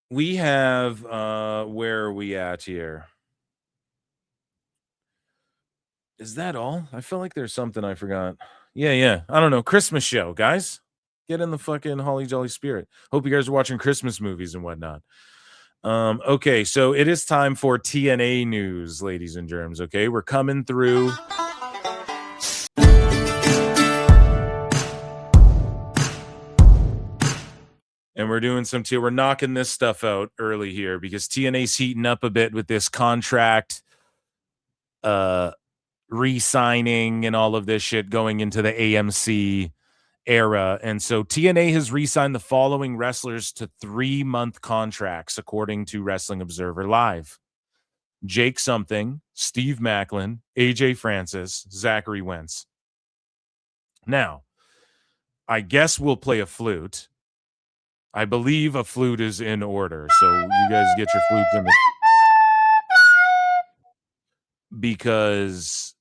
we have where are we at here? Is that all? I feel like there's something I forgot. Yeah. I don't know. Christmas show, guys. Get in the fucking holly jolly spirit. Hope you guys are watching Christmas movies and whatnot. Okay, so it is time for TNA news, ladies and germs. Okay, we're coming through. And we're doing we're knocking this stuff out early here because TNA's heating up a bit with this contract re-signing and all of this shit going into the AMC era. And so TNA has re-signed the following wrestlers to 3-month contracts, according to Wrestling Observer Live: Jake Something, Steve Macklin, AJ Francis, Zachary Wentz. Now, I guess we'll play a flute. I believe a flute is in order, so you guys get your flutes in the... Because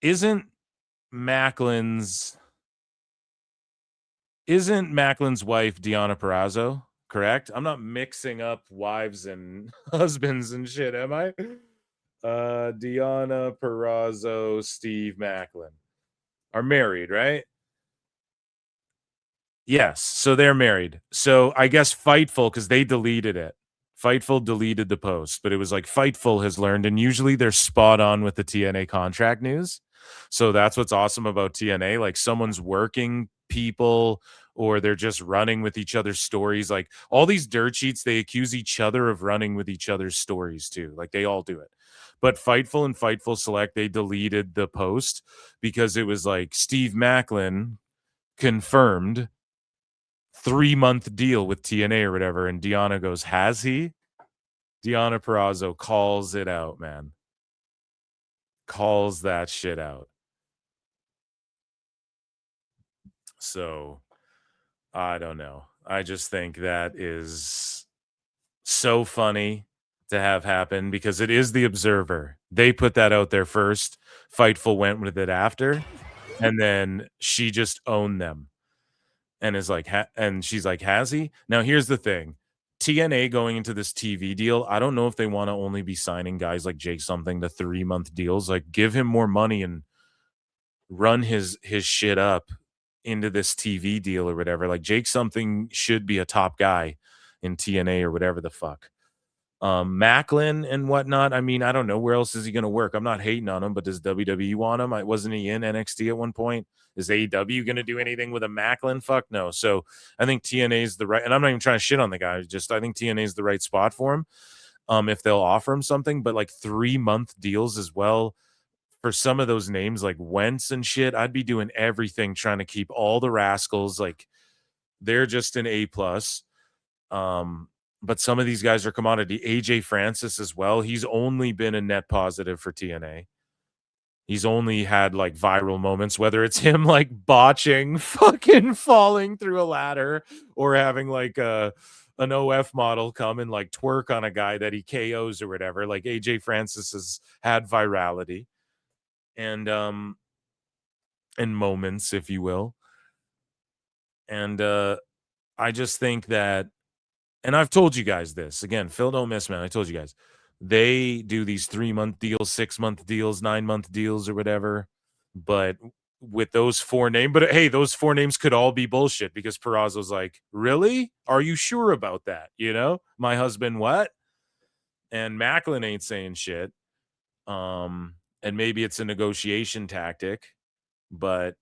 isn't Macklin's wife Deonna Purrazzo, correct? I'm not mixing up wives and husbands and shit, am I? Deonna Purrazzo, Steve Macklin are married, right? Yes, so they're married. So I guess Fightful, because they deleted it. Fightful deleted the post, but it was like Fightful has learned, and usually they're spot on with the TNA contract news. So that's what's awesome about TNA. Like, someone's working people or they're just running with each other's stories. Like all these dirt sheets, they accuse each other of running with each other's stories too. Like they all do it. But Fightful and Fightful Select, they deleted the post because it was like Steve Macklin confirmed 3-month deal with TNA or whatever. And Deanna goes, has he? Deanna Purrazzo calls it out, man. Calls that shit out. So I don't know. I just think that is so funny to have happen because it is the Observer. They put that out there first. Fightful went with it after, and then she just owned them and is like, and she's like, has he? Now here's the thing. TNA going into this TV deal, I don't know if they want to only be signing guys like Jake Something to 3-month deals. Like give him more money and run his shit up into this TV deal or whatever. Like Jake Something should be a top guy in TNA or whatever the fuck. Macklin and whatnot. I mean, I don't know where else is he going to work. I'm not hating on him, but does WWE want him? Wasn't he in NXT at one point? Is AEW going to do anything with a Macklin? Fuck no. So I think TNA is the right, and I'm not even trying to shit on the guy. Just I think TNA is the right spot for him. If they'll offer him something, but like 3-month deals as well. For some of those names like Wentz and shit, I'd be doing everything trying to keep all the rascals. Like they're just an A+. But some of these guys are commodity. AJ Francis as well. He's only been a net positive for TNA. He's only had like viral moments, whether it's him like botching, fucking falling through a ladder, or having like an OF model come and like twerk on a guy that he KOs or whatever. Like AJ Francis has had virality and moments, if you will. And I just think that, and I've told you guys this again, Phil don't miss, man. I told you guys they do these 3-month deals, 6-month deals, 9-month deals or whatever. But with those 4 names, but hey, those 4 names could all be bullshit because Purrazzo's like, really? Are you sure about that? You know, my husband, what? And Macklin ain't saying shit. And maybe it's a negotiation tactic, but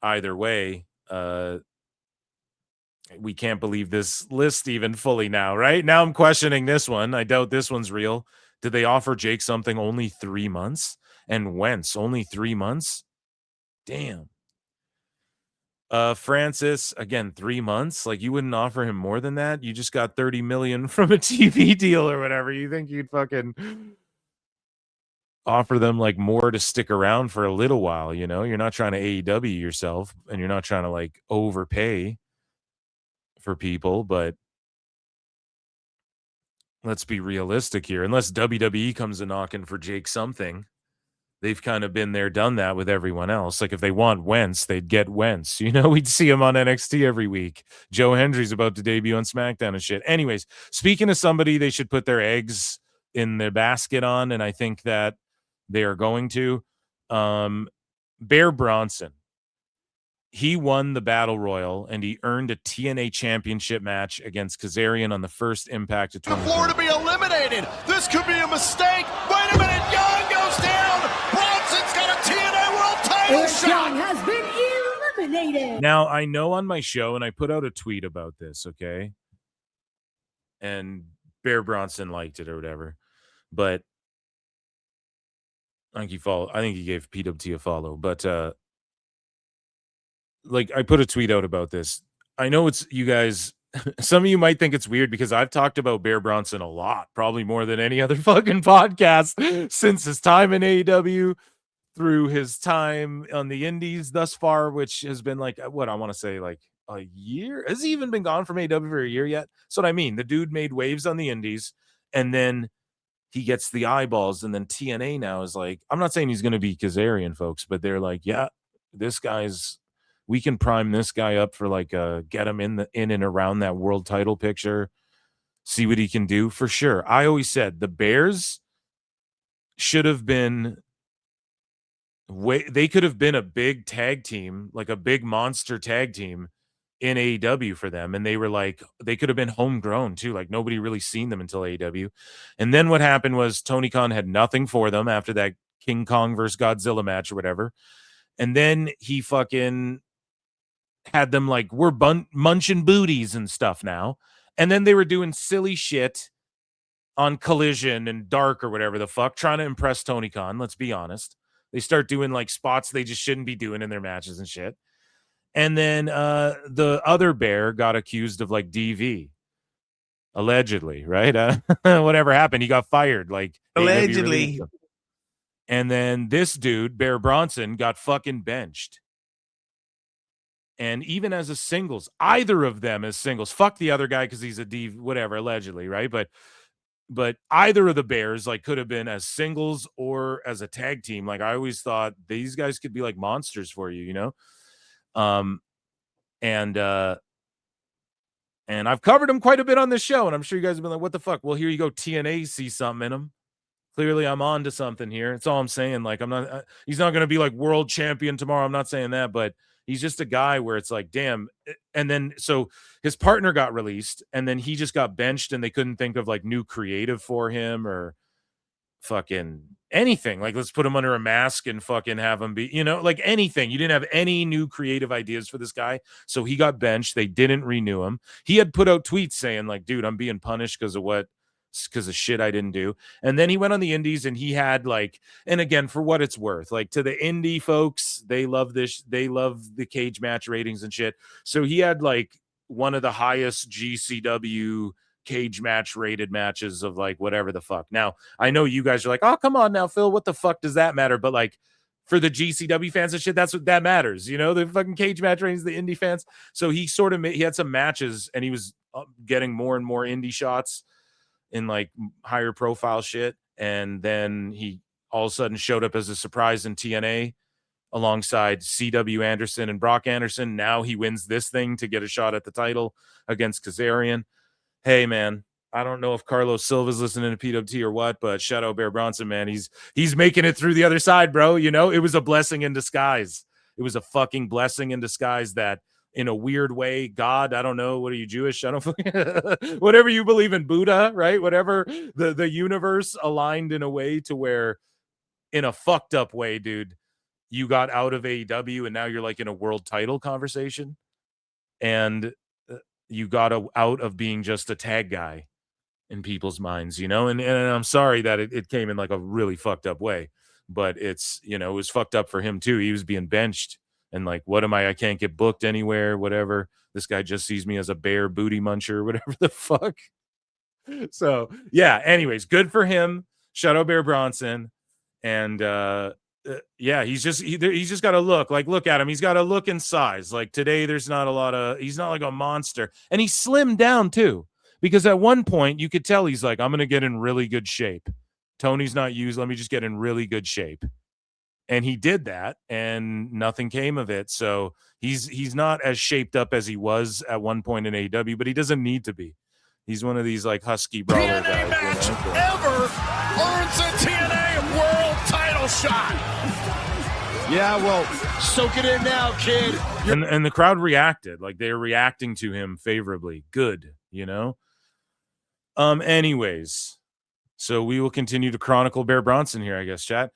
either way, we can't believe this list even fully now, right? Now I'm questioning this one. I doubt this one's real. Did they offer Jake Something only 3 months and Wentz only 3 months? Damn. Francis, again, 3 months. Like you wouldn't offer him more than that. You just got 30 million from a TV deal or whatever. You think you'd fucking offer them like more to stick around for a little while, you know? You're not trying to AEW yourself and you're not trying to like overpay for people, but let's be realistic here. Unless WWE comes a knocking for Jake Something, they've kind of been there, done that with everyone else. Like if they want Wentz, they'd get Wentz. You know, we'd see him on NXT every week. Joe Hendry's about to debut on SmackDown and shit. Anyways, speaking of somebody they should put their eggs in their basket on, and I think that they are going to, Bear Bronson. He won the Battle Royal, and he earned a TNA Championship match against Kazarian on the first Impact of 2020. The floor to be eliminated. This could be a mistake. Wait a minute. Young goes down. Bronson's got a TNA World title shot. has been eliminated. Now, I know on my show, and I put out a tweet about this, okay? And Bear Bronson liked it or whatever. But I think he gave PWT a follow. But like I put a tweet out about this. I know it's you guys, some of you might think it's weird because I've talked about Bear Bronson a lot, probably more than any other fucking podcast since his time in AEW through his time on the indies thus far, which has been like, what I want to say, like a year. Has he even been gone from AEW for a year yet? That's what I mean. The dude made waves on the indies and then he gets the eyeballs, and then TNA now is like, I'm not saying he's going to be Kazarian, folks, but they're like, yeah, this guy's, we can prime this guy up for like get him in and around that world title picture, see what he can do for sure. I always said the Bears should have been they could have been a big tag team, like a big monster tag team in AEW for them. And they were like, they could have been homegrown too. Like nobody really seen them until AEW. And then what happened was Tony Khan had nothing for them after that King Kong versus Godzilla match or whatever. And then he fucking had them like, we're munching booties and stuff now. And then they were doing silly shit on Collision and Dark or whatever the fuck, trying to impress Tony Khan. Let's be honest. They start doing like spots they just shouldn't be doing in their matches and shit. And then the other bear got accused of like DV. Allegedly, right? Whatever happened, he got fired. Like allegedly. And then this dude, Bear Bronson, got fucking benched. And even as a singles, either of them as singles, fuck the other guy because he's a DV, whatever, allegedly, right? But either of the Bears like could have been as singles or as a tag team. Like I always thought these guys could be like monsters for you, you know? And I've covered them quite a bit on this show, and I'm sure you guys have been like, what the fuck? Well, here you go. TNA sees something in them. Clearly, I'm on to something here. That's all I'm saying. Like, I'm not, he's not going to be like world champion tomorrow. I'm not saying that, but he's just a guy where it's like, damn. And then, so his partner got released, and then he just got benched, and they couldn't think of like new creative for him or fucking anything. Like, let's put him under a mask and fucking have him be, you know, like anything. You didn't have any new creative ideas for this guy. So he got benched. They didn't renew him. He had put out tweets saying like, dude, I'm being punished because of shit I didn't do. And then he went on the indies and he had like, and again, for what it's worth, like to the indie folks, they love this. They love the cage match ratings and shit. So he had like one of the highest GCW cage match rated matches of like whatever the fuck. Now I know you guys are like, oh come on now Phil, what the fuck does that matter? But like for the GCW fans and shit, that's what that matters, you know, the fucking cage match ratings, the indie fans. So he sort of he had some matches and he was getting more and more indie shots in like higher profile shit, and then he all of a sudden showed up as a surprise in TNA alongside CW Anderson and Brock Anderson. Now he wins this thing to get a shot at the title against Kazarian. Hey man, I don't know if Carlos Silva's listening to PWT or what, but shout out Bear Bronson, man. He's making it through the other side, bro. You know, it was a blessing in disguise. It was a fucking blessing in disguise that in a weird way, God, I don't know, what are you, Jewish? I don't whatever you believe in, Buddha, right? Whatever, the universe aligned in a way to where in a fucked up way, dude, you got out of AEW and now you're like in a world title conversation. And you got out of being just a tag guy in people's minds, you know? And I'm sorry that it came in like a really fucked up way, but it's, you know, it was fucked up for him too. He was being benched and like, what am I can't get booked anywhere, whatever. This guy just sees me as a bear booty muncher, whatever the fuck. So yeah, anyways, good for him. Shout out Bear Bronson. And yeah, he's just got to look at him. He's got to look in size. Like today, there's not a lot of, he's not like a monster, and he slimmed down too, because at one point you could tell he's like, I'm going to get in really good shape. Tony's not used. Let me just get in really good shape. And he did that and nothing came of it. So he's not as shaped up as he was at one point in AEW, but he doesn't need to be. He's one of these like husky brawler guys. Match ever earns a TNA world title shot. Yeah, well, soak it in now, kid. And the crowd reacted. Like they're reacting to him favorably. Good, you know? Anyways, so we will continue to chronicle Bear Bronson here, I guess, chat.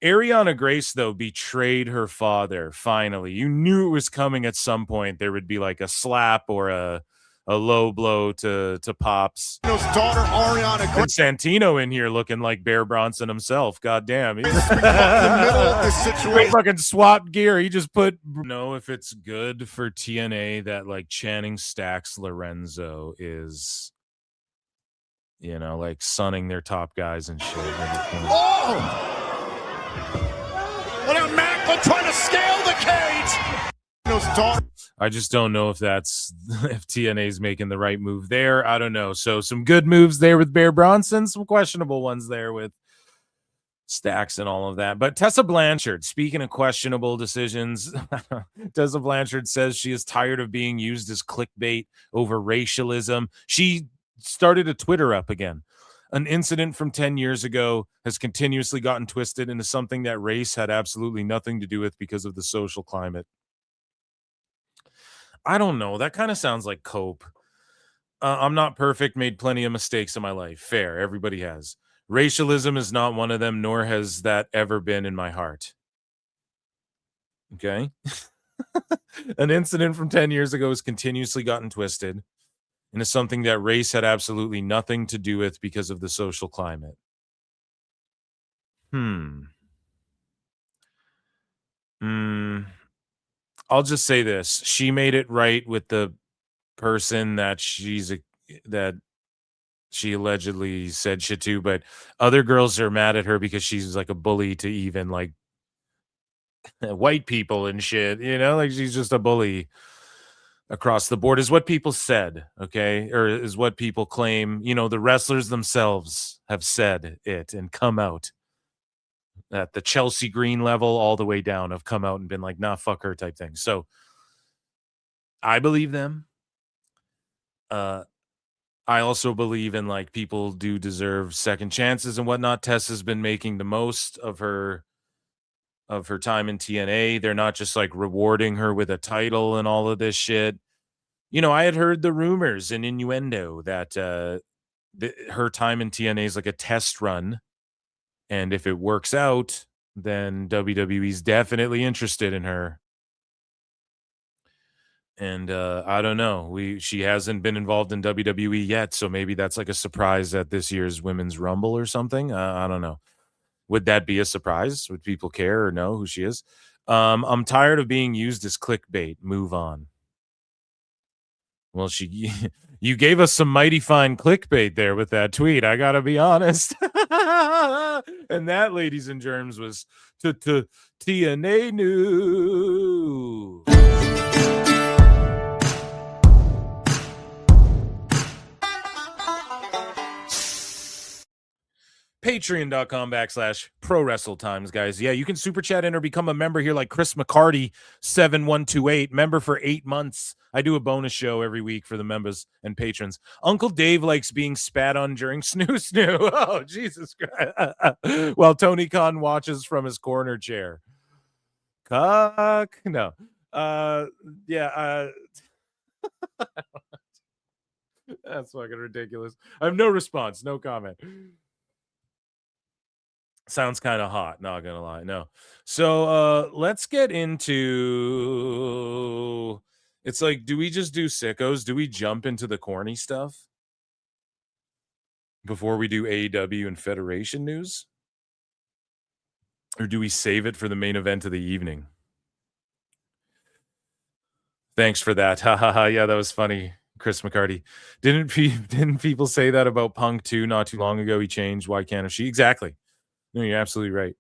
Ariana Grace, though, betrayed her father, finally. You knew it was coming at some point. There would be like a slap or a low blow to Pops. Daughter Ariana Grace. And Santino in here looking like Bear Bronson himself. God damn. He's in the middle of this situation. Fucking swap gear. He just put, know if it's good for TNA that like Channing Stacks Lorenzo is, you know, like sunning their top guys and shit. Oh! Look at Macklin trying to scale the cage. I just don't know if if TNA's making the right move there. I don't know. So some good moves there with Bear Bronson, some questionable ones there with Stacks and all of that. But Tessa Blanchard, speaking of questionable decisions, Tessa Blanchard says she is tired of being used as clickbait over racialism. She started a Twitter up again. An incident from 10 years ago has continuously gotten twisted into something that race had absolutely nothing to do with because of the social climate. I don't know. That kind of sounds like cope. I'm not perfect, made plenty of mistakes in my life. Fair. Everybody has. Racialism is not one of them, nor has that ever been in my heart. Okay. An incident from 10 years ago has continuously gotten twisted into something that race had absolutely nothing to do with because of the social climate. I'll just say this. She made it right with the person that that she allegedly said shit to, but other girls are mad at her because she's like a bully to even like white people and shit, you know, like she's just a bully across the board is what people said, okay? Or is what people claim, you know, the wrestlers themselves have said it and come out at the Chelsea Green level all the way down, have come out and been like, nah, fuck her type thing. So I believe them. I also believe in like people do deserve second chances and whatnot. Tessa's been making the most of her time in TNA. They're not just like rewarding her with a title and all of this shit. You know, I had heard the rumors and innuendo that her time in TNA is like a test run. And if it works out, then WWE's definitely interested in her. And I don't know. She hasn't been involved in WWE yet, so maybe that's like a surprise at this year's Women's Rumble or something. I don't know. Would that be a surprise? Would people care or know who she is? I'm tired of being used as clickbait. Move on. Well, you gave us some mighty fine clickbait there with that tweet. I gotta be honest. And that, ladies and germs, was TNA news. Patreon.com/ProWrestleTimes, guys. Yeah, you can super chat in or become a member here like Chris McCarty 7128, member for 8 months. I do a bonus show every week for the members and patrons. Uncle Dave likes being spat on during Snoo Snoo. Oh, Jesus Christ. While Tony Khan watches from his corner chair. Cock. No. Yeah. That's fucking ridiculous. I have no response, no comment. Sounds kind of hot, not gonna lie. No. So let's get into, it's like, do we just do sickos? Do we jump into the corny stuff before we do AEW and Federation news? Or do we save it for the main event of the evening? Thanks for that. Ha ha ha. Yeah, that was funny, Chris McCarty. Didn't people say that about Punk too not too long ago? He changed. Why can't she? Exactly. No, you're absolutely right.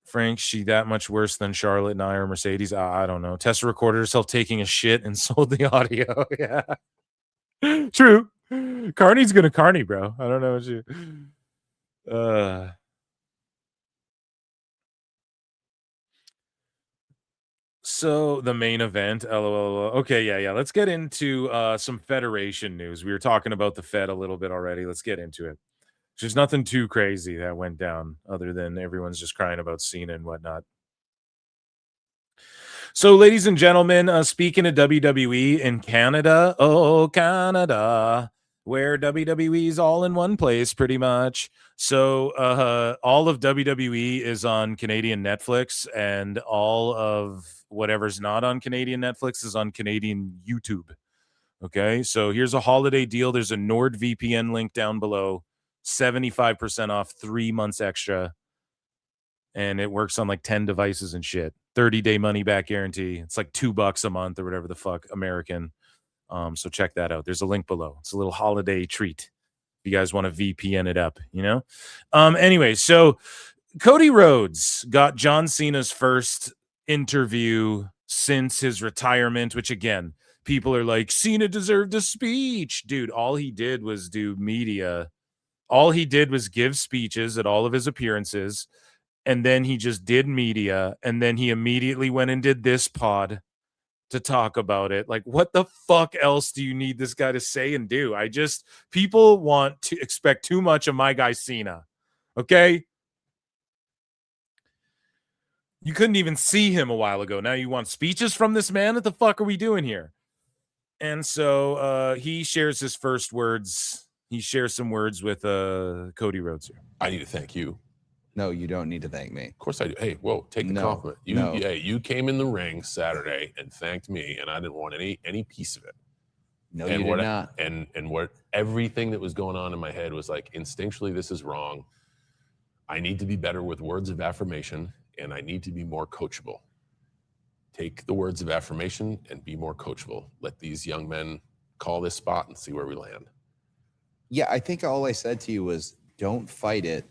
Frank, she that much worse than Charlotte and I or Mercedes? I don't know. Tessa recorded herself taking a shit and sold the audio. Yeah. True. Carney's gonna Carney, bro. I don't know what you. So the main event, LOL. Okay, yeah. Let's get into some Federation news. We were talking about the Fed a little bit already. Let's get into it. There's nothing too crazy that went down other than everyone's just crying about Cena and whatnot. So, ladies and gentlemen, speaking of WWE in Canada, Canada, where WWE's all in one place pretty much. So all of WWE is on Canadian Netflix, and all of whatever's not on Canadian Netflix is on Canadian YouTube. Okay, so here's a holiday deal. There's a NordVPN link down below. 75% off, 3 months extra, and it works on like 10 devices and shit. 30-day money back guarantee. It's like $2 a month or whatever the fuck, American. So check that out. There's a link below. It's a little holiday treat if you guys want to VPN it up, you know. Anyway, so Cody Rhodes got John Cena's first interview since his retirement, which again, people are like, Cena deserved a speech. Dude, all he did was do media. All he did was give speeches at all of his appearances, and then he just did media, and then he immediately went and did this pod to talk about it. Like, what the fuck else do you need this guy to say and do? People want to expect too much of my guy Cena, okay? You couldn't even see him a while ago. Now you want speeches from this man? What the fuck are we doing here? And so he shares his first words. He shares some words with Cody Rhodes here. I need to thank you. No, you don't need to thank me. Of course I do. Hey, whoa, take the compliment. You came in the ring Saturday and thanked me, and I didn't want any piece of it. No, you did not. And what everything that was going on in my head was like, instinctually, this is wrong. I need to be better with words of affirmation, and I need to be more coachable. Take the words of affirmation and be more coachable. Let these young men call this spot and see where we land. Yeah, I think all I said to you was, don't fight it.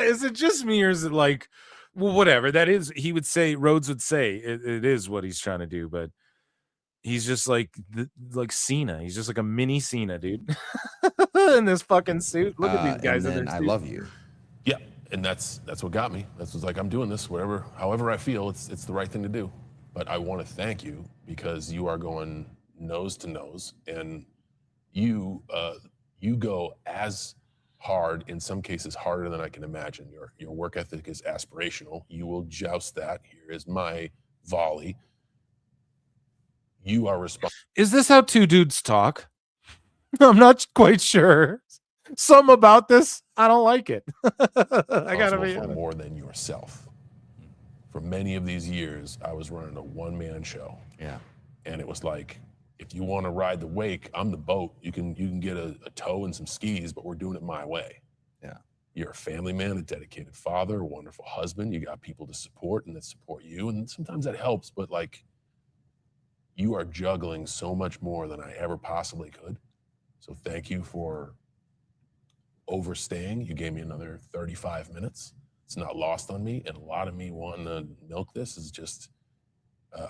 Is it just me, or is it like, well, whatever that is? He would say, Rhodes would say, it is what he's trying to do, but he's just like Cena. He's just like a mini Cena, dude, in this fucking suit. Look at these guys in their suits. I love you. Yeah, and that's what got me. That's what's like, I'm doing this, however I feel, it's the right thing to do. But I want to thank you because you are going nose to nose, and you go as hard, in some cases harder than I can imagine. Your work ethic is aspirational. You will joust that. Here is my volley. You are responsible. Is this how two dudes talk? I'm not quite sure. Some about this, I don't like it. I gotta be for more than yourself. For many of these years, I was running a one-man show. Yeah. And it was like, if you want to ride the wake, I'm the boat. You can get a tow and some skis, but we're doing it my way. Yeah. You're a family man, a dedicated father, a wonderful husband. You got people to support and that support you. And sometimes that helps, but like, you are juggling so much more than I ever possibly could. So thank you for overstaying. You gave me another 35 minutes. It's not lost on me. And a lot of me wanting to milk this is just,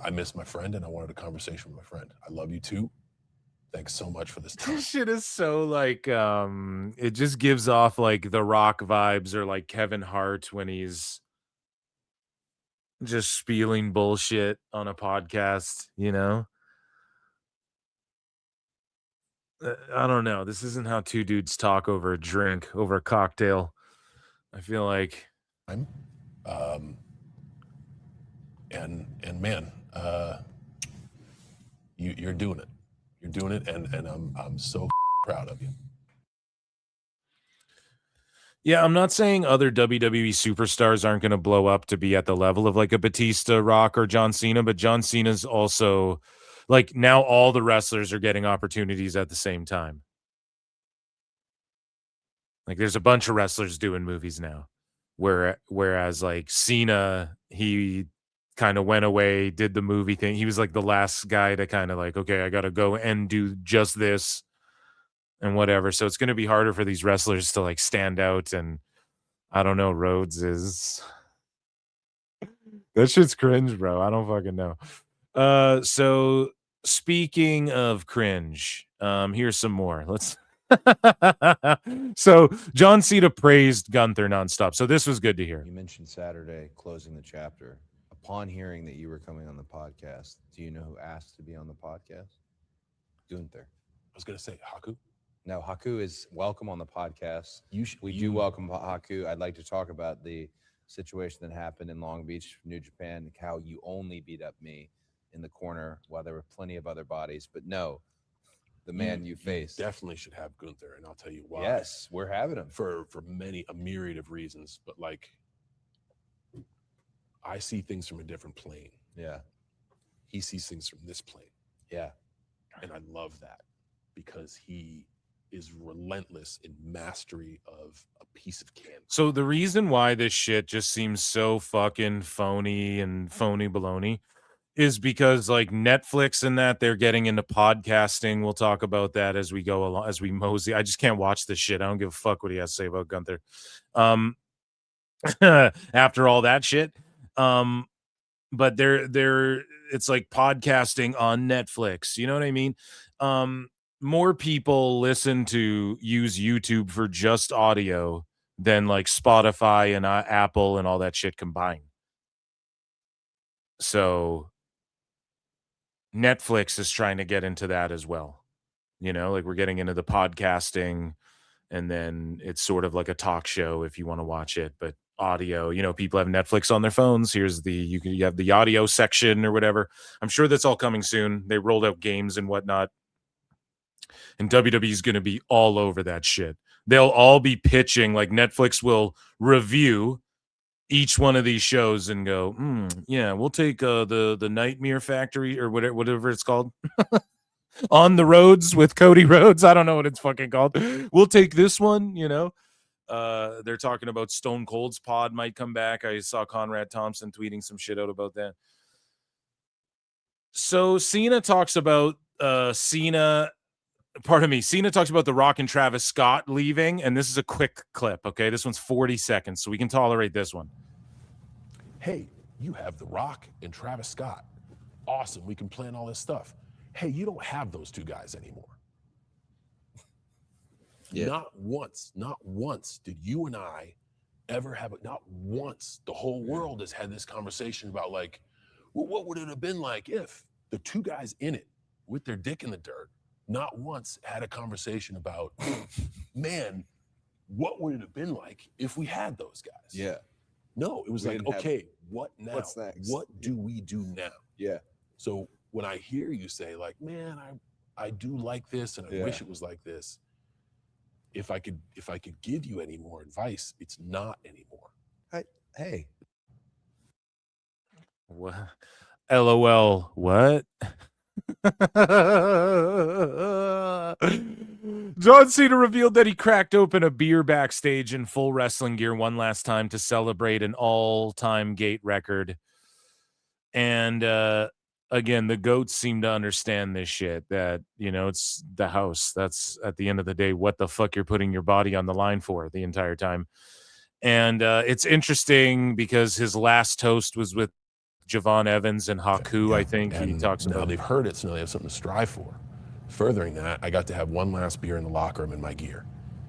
I miss my friend and I wanted a conversation with my friend. I love you too. Thanks so much for this time. This shit is so like, it just gives off like The Rock vibes, or like Kevin Hart when he's just spieling bullshit on a podcast, you know? I don't know. This isn't how two dudes talk over a drink, over a cocktail. I feel like and man, you're doing it. You're doing it, and I'm so proud of you. Yeah, I'm not saying other WWE superstars aren't going to blow up to be at the level of like a Batista, Rock, or John Cena, but John Cena's also like, now all the wrestlers are getting opportunities at the same time. Like, there's a bunch of wrestlers doing movies now, whereas like Cena, he kind of went away, did the movie thing. He was like the last guy to kind of like, okay, I got to go and do just this and whatever. So it's going to be harder for these wrestlers to like stand out. And I don't know, Rhodes is, that shit's cringe, bro. I don't fucking know. So speaking of cringe, here's some more. Let's so John Cena praised Gunther nonstop. So this was good to hear. You mentioned Saturday closing the chapter. Upon hearing that you were coming on the podcast, do you know who asked to be on the podcast? Gunther. I was going to say Haku. No, Haku is welcome on the podcast. We do welcome Haku. I'd like to talk about the situation that happened in Long Beach, New Japan, how you only beat up me in the corner while there were plenty of other bodies. But no, the man you faced. Definitely should have Gunther, and I'll tell you why. Yes, we're having him. For a myriad of reasons, but like, I see things from a different plane. Yeah. He sees things from this plane. Yeah. And I love that because he is relentless in mastery of a piece of canvas. So the reason why this shit just seems so fucking phony and phony baloney is because like Netflix and that, they're getting into podcasting. We'll talk about that as we go along, as we mosey. I just can't watch this shit. I don't give a fuck what he has to say about Gunther. After all that shit. But they're it's like podcasting on Netflix. You know what I mean? More people use YouTube for just audio than like Spotify and Apple and all that shit combined. So Netflix is trying to get into that as well. You know, like we're getting into the podcasting, and then it's sort of like a talk show if you want to watch it, but audio, you know, people have Netflix on their phones. You have the audio section or whatever. I'm sure that's all coming soon. They rolled out games and whatnot, and WWE is going to be all over that shit. they'll all be pitching, like Netflix will review each one of these shows and go, yeah, we'll take the Nightmare Factory or whatever it's called. On the Roads with Cody Rhodes. I don't know what it's fucking called. We'll take this one, you know. They're talking about Stone Cold's pod might come back. I saw Conrad Thompson tweeting some shit out about that. So Cena talks about Cena talks about The Rock and Travis Scott leaving, and this is a quick clip, okay? This one's 40 seconds, so we can tolerate this one. Hey, you have The Rock and Travis Scott. Awesome, we can plan all this stuff. Hey, you don't have those two guys anymore. Yeah. Not once did you and I ever have it. Not once. The whole world has had this conversation about like, well, what would it have been like if the two guys in it with their dick in the dirt, not once had a conversation about, man, what would it have been like if we had those guys? Yeah. No, it was like, okay, what now? What's next? What do we do now? Yeah. So when I hear you say like, man, I do like this and I wish it was like this. If I could give you any more advice, it's not anymore. Hey. What? LOL. What? John Cena revealed that he cracked open a beer backstage in full wrestling gear one last time to celebrate an all-time gate record. And again, the goats seem to understand this shit, that, you know, it's the house. That's at the end of the day what the fuck you're putting your body on the line for the entire time. And it's interesting because his last toast was with Javon Evans and Haku, I think. And he talks now about. They've heard it, so now they have something to strive for. Furthering that, I got to have one last beer in the locker room in my gear,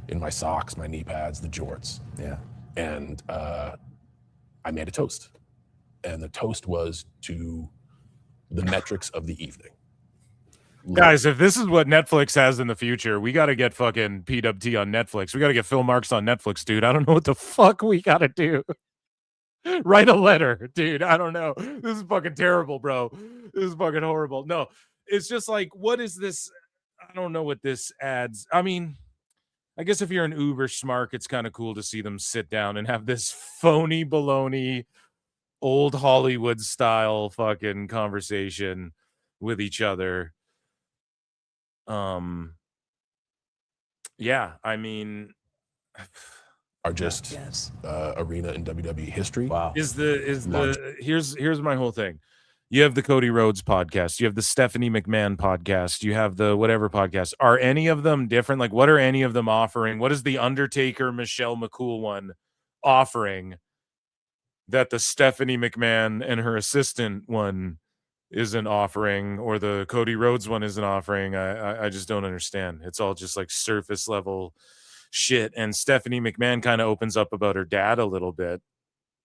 in my socks, my knee pads, the jorts. Yeah. And I made a toast. And the toast was to the metrics of the evening. Guys, if this is what Netflix has in the future, we got to get fucking PWT on Netflix. We got to get Phil Marks on Netflix, dude. I don't know what the fuck we got to do. Write a letter, dude. I don't know. This is fucking terrible, bro. This is fucking horrible. No, it's just like, what is this? I don't know what this adds. I mean, I guess if you're an uber smart, it's kind of cool to see them sit down and have this phony baloney, old Hollywood style fucking conversation with each other. Yeah, I mean, are just arena in WWE history. Wow. Here's my whole thing. You have the Cody Rhodes podcast, you have the Stephanie McMahon podcast, you have the whatever podcast. Are any of them different? Like, what are any of them offering? What is the Undertaker Michelle McCool one offering that the Stephanie McMahon and her assistant one isn't offering, or the Cody Rhodes one isn't offering? I just don't understand. It's all just like surface level shit. And Stephanie McMahon kind of opens up about her dad a little bit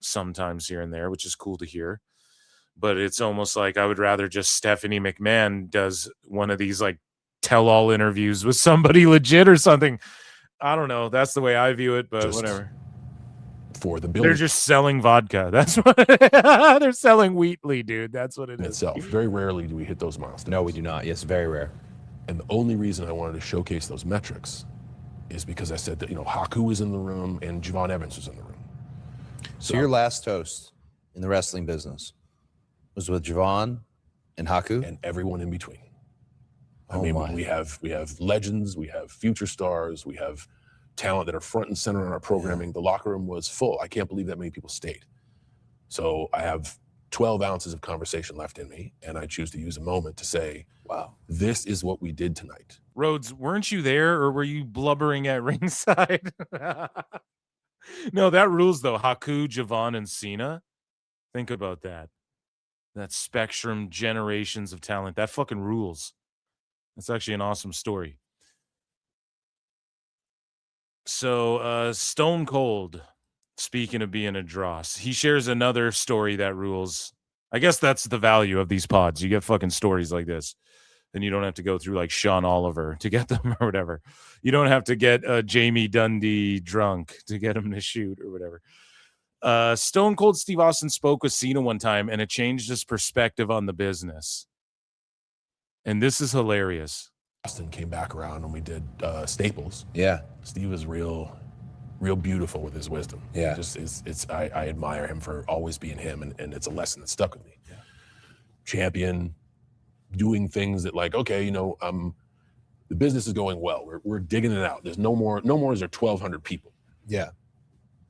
sometimes here and there, which is cool to hear. But it's almost like I would rather just Stephanie McMahon does one of these like tell-all interviews with somebody legit or something. I don't know. That's the way I view it, but just whatever. For the building. They're just selling vodka. That's what they're selling Wheatley, dude. That's what it is. Itself. Very rarely do we hit those milestones. No, we do not. Yes, very rare. And the only reason I wanted to showcase those metrics is because I said that, you know, Haku was in the room and Javon Evans was in the room. So your last toast in the wrestling business was with Javon and Haku? And everyone in between. I mean, we have legends, we have future stars, we have talent that are front and center in our programming. The locker room was full. I can't believe that many people stayed. So I have 12 ounces of conversation left in me, and I choose to use a moment to say, wow, this is what we did tonight. Rhodes, weren't you there, or were you blubbering at ringside? No, that rules, though. Haku, Javon, and Cena. Think about that. That spectrum, generations of talent. That fucking rules. That's actually an awesome story. So, Stone Cold, speaking of being a dross, he shares another story that rules. I guess that's the value of these pods. You get fucking stories like this. And you don't have to go through like Sean Oliver to get them or whatever. You don't have to get Jamie Dundee drunk to get him to shoot or whatever. Stone Cold Steve Austin spoke with Cena one time, and it changed his perspective on the business. And this is hilarious. Austin came back around and we did Staples. Yeah. Steve is real beautiful with his wisdom. Yeah. I admire him for always being him, and it's a lesson that stuck with me. Yeah. Champion, doing things that like, okay, the business is going well. We're digging it out. There's no more is there 1,200 people. Yeah.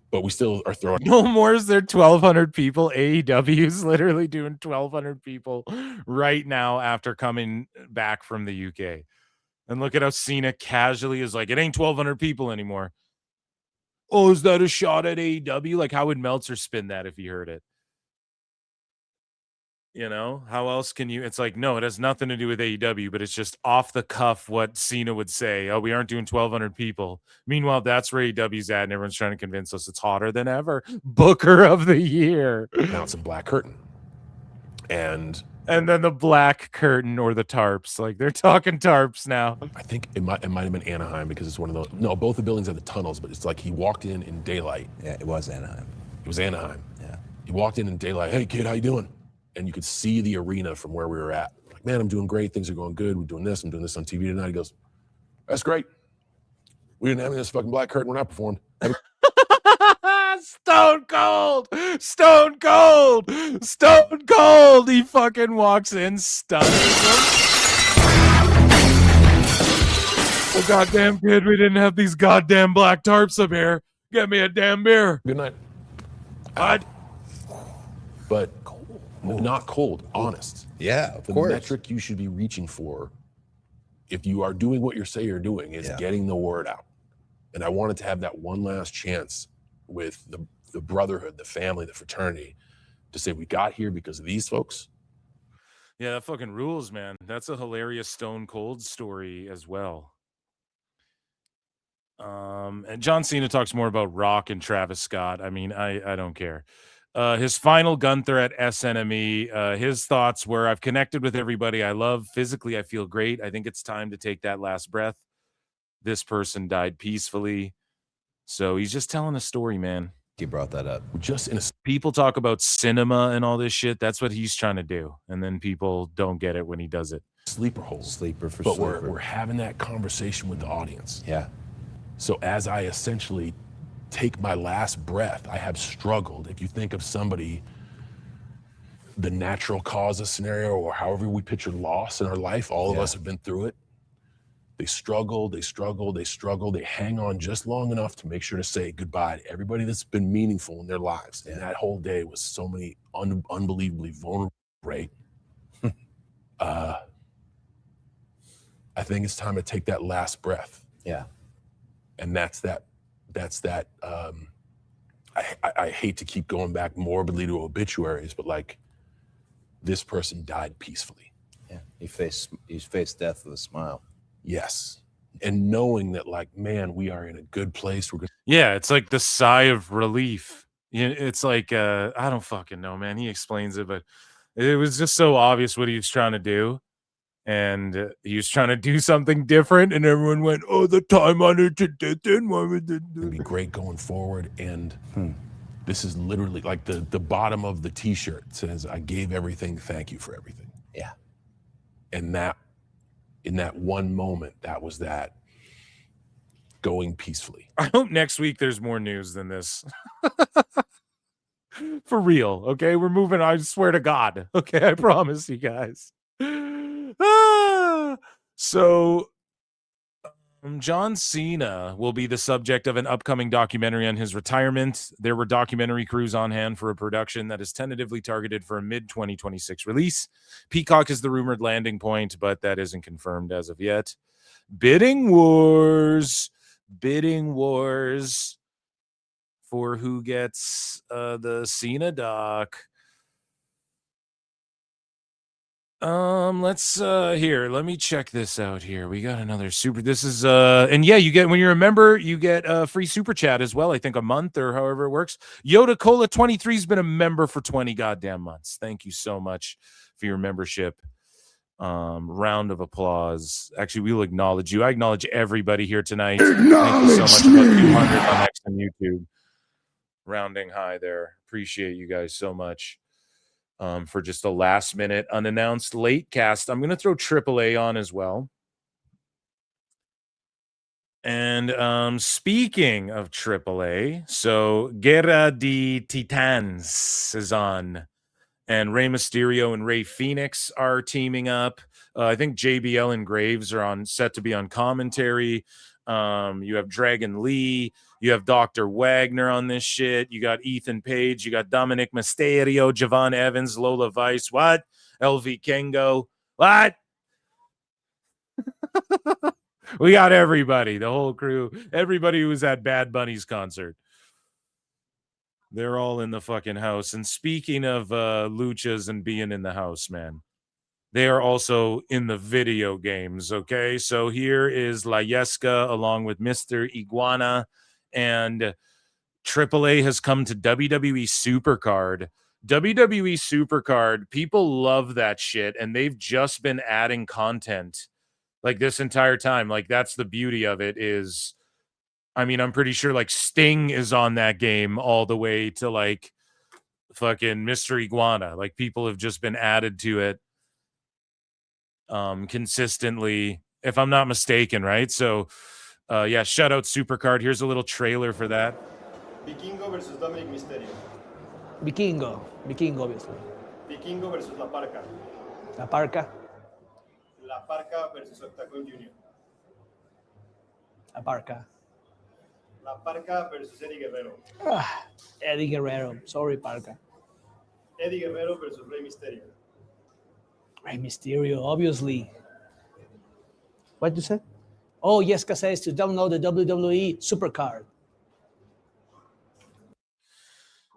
But we still are throwing. No more is there 1,200 people. AEW is literally doing 1,200 people right now after coming back from the UK. And look at how Cena casually is like, it ain't 1,200 people anymore. Oh, is that a shot at AEW? Like, how would Meltzer spin that if he heard it? How else can you? It's like, no, it has nothing to do with AEW, but it's just off the cuff what Cena would say. Oh, we aren't doing 1,200 people. Meanwhile, that's where AEW's at, and everyone's trying to convince us it's hotter than ever. Booker of the year. Now it's a black curtain. And then the black curtain or the tarps. Like, they're talking tarps now. I think it might have been Anaheim because it's one of those. No, both the buildings have the tunnels, but it's like he walked in daylight. Yeah, it was Anaheim. It was Anaheim. Yeah. He walked in daylight. Hey, kid, how you doing? And you could see the arena from where we were at. Like, man, I'm doing great. Things are going good. We're doing this. I'm doing this on TV tonight. He goes, that's great. We didn't have any of this fucking black curtain when I performed. Stone Cold. Stone Cold. Stone Cold. He fucking walks in, stunners him. Oh, goddamn kid, we didn't have these goddamn black tarps up here. Get me a damn beer. Good night. But not cold, honest. Yeah, of the course. metric you should be reaching for, if you are doing what you say you're doing, is getting the word out. And I wanted to have that one last chance with the brotherhood, the family, the fraternity, to say we got here because of these folks. Yeah, that fucking rules, man. That's a hilarious Stone Cold story as well. And John Cena talks more about Rock and Travis Scott. I mean, I don't care. His final Gunther at SNME, his thoughts were, I've connected with everybody I love. Physically, I feel great. I think it's time to take that last breath. This person died peacefully. So he's just telling a story, man. He brought that up. Just in a people talk about cinema and all this shit. That's what he's trying to do. And then people don't get it when he does it. Sleeper hole. Sleeper for but sleeper. We're having that conversation with the audience. Yeah. So as I essentially take my last breath, I have struggled. If you think of somebody, the natural causes scenario, or however we picture loss in our life, all of us have been through it. They struggle, they struggle, they struggle. They hang on just long enough to make sure to say goodbye to everybody that's been meaningful in their lives. And that whole day was so many unbelievably vulnerable, right? I think it's time to take that last breath. Yeah. And that's that. I hate to keep going back morbidly to obituaries, but like, this person died peacefully. Yeah. He faced death with a smile. Yes. And knowing that, like, man, we are in a good place. We're good. Yeah, it's like the sigh of relief. It's like, I don't fucking know, man. He explains it, but it was just so obvious what he was trying to do. And he was trying to do something different. And everyone went, oh, the time on it. It'd be great going forward. And this is literally like the bottom of the t-shirt says, I gave everything. Thank you for everything. Yeah. And that, in that one moment, that was that going peacefully. I hope next week there's more news than this. For real, okay? We're moving. I swear to God, okay? I promise you guys. So, John Cena will be the subject of an upcoming documentary on his retirement. There were documentary crews on hand for a production that is tentatively targeted for a mid-2026 release. Peacock is the rumored landing point, but that isn't confirmed as of yet. Bidding wars for who gets the Cena doc. Let's here, let me check this out here. We got another super. This is and yeah, you get, when you're a member, you get a free super chat as well. I think a month or however it works. Yoda Cola 23 has been a member for 20 goddamn months. Thank you so much for your membership. Round of applause. Actually, we will acknowledge you. I acknowledge everybody here tonight. Thank you so much. About 200 on X on YouTube. Rounding high there. Appreciate you guys so much. For just a last minute unannounced late cast. I'm going to throw AAA on as well. And speaking of AAA, so Guerra de Titans is on, and Rey Mysterio and Rey Fenix are teaming up. I think JBL and Graves are set to be on commentary. You have Dragon Lee, you have Dr. Wagner on this shit. You got Ethan Page, you got Dominic Mysterio, Javon Evans, Lola Vice, what? LV Kengo, what? We got everybody, the whole crew, everybody who was at Bad Bunny's concert. They're all in the fucking house. And speaking of luchas and being in the house, man, they are also in the video games, okay? So here is La Yesca along with Mr. Iguana, and AAA has come to WWE Supercard. WWE Supercard, people love that shit, and they've just been adding content like this entire time. Like, that's the beauty of it is, I mean, I'm pretty sure like Sting is on that game all the way to like fucking Mr. Iguana. Like, people have just been added to it consistently, if I'm not mistaken, right? So yeah, shout out Supercard. Here's a little trailer for that. Vikingo versus Dominic Mysterio. Vikingo, obviously. Vikingo versus La Parca. La Parca. La Parca versus Octagon Junior. La Parca. La Parca versus Eddie Guerrero. Eddie Guerrero. Sorry, Parca. Eddie Guerrero versus Rey Mysterio. Rey Mysterio, obviously. What you said? Oh, Yesca says to download the WWE Supercard.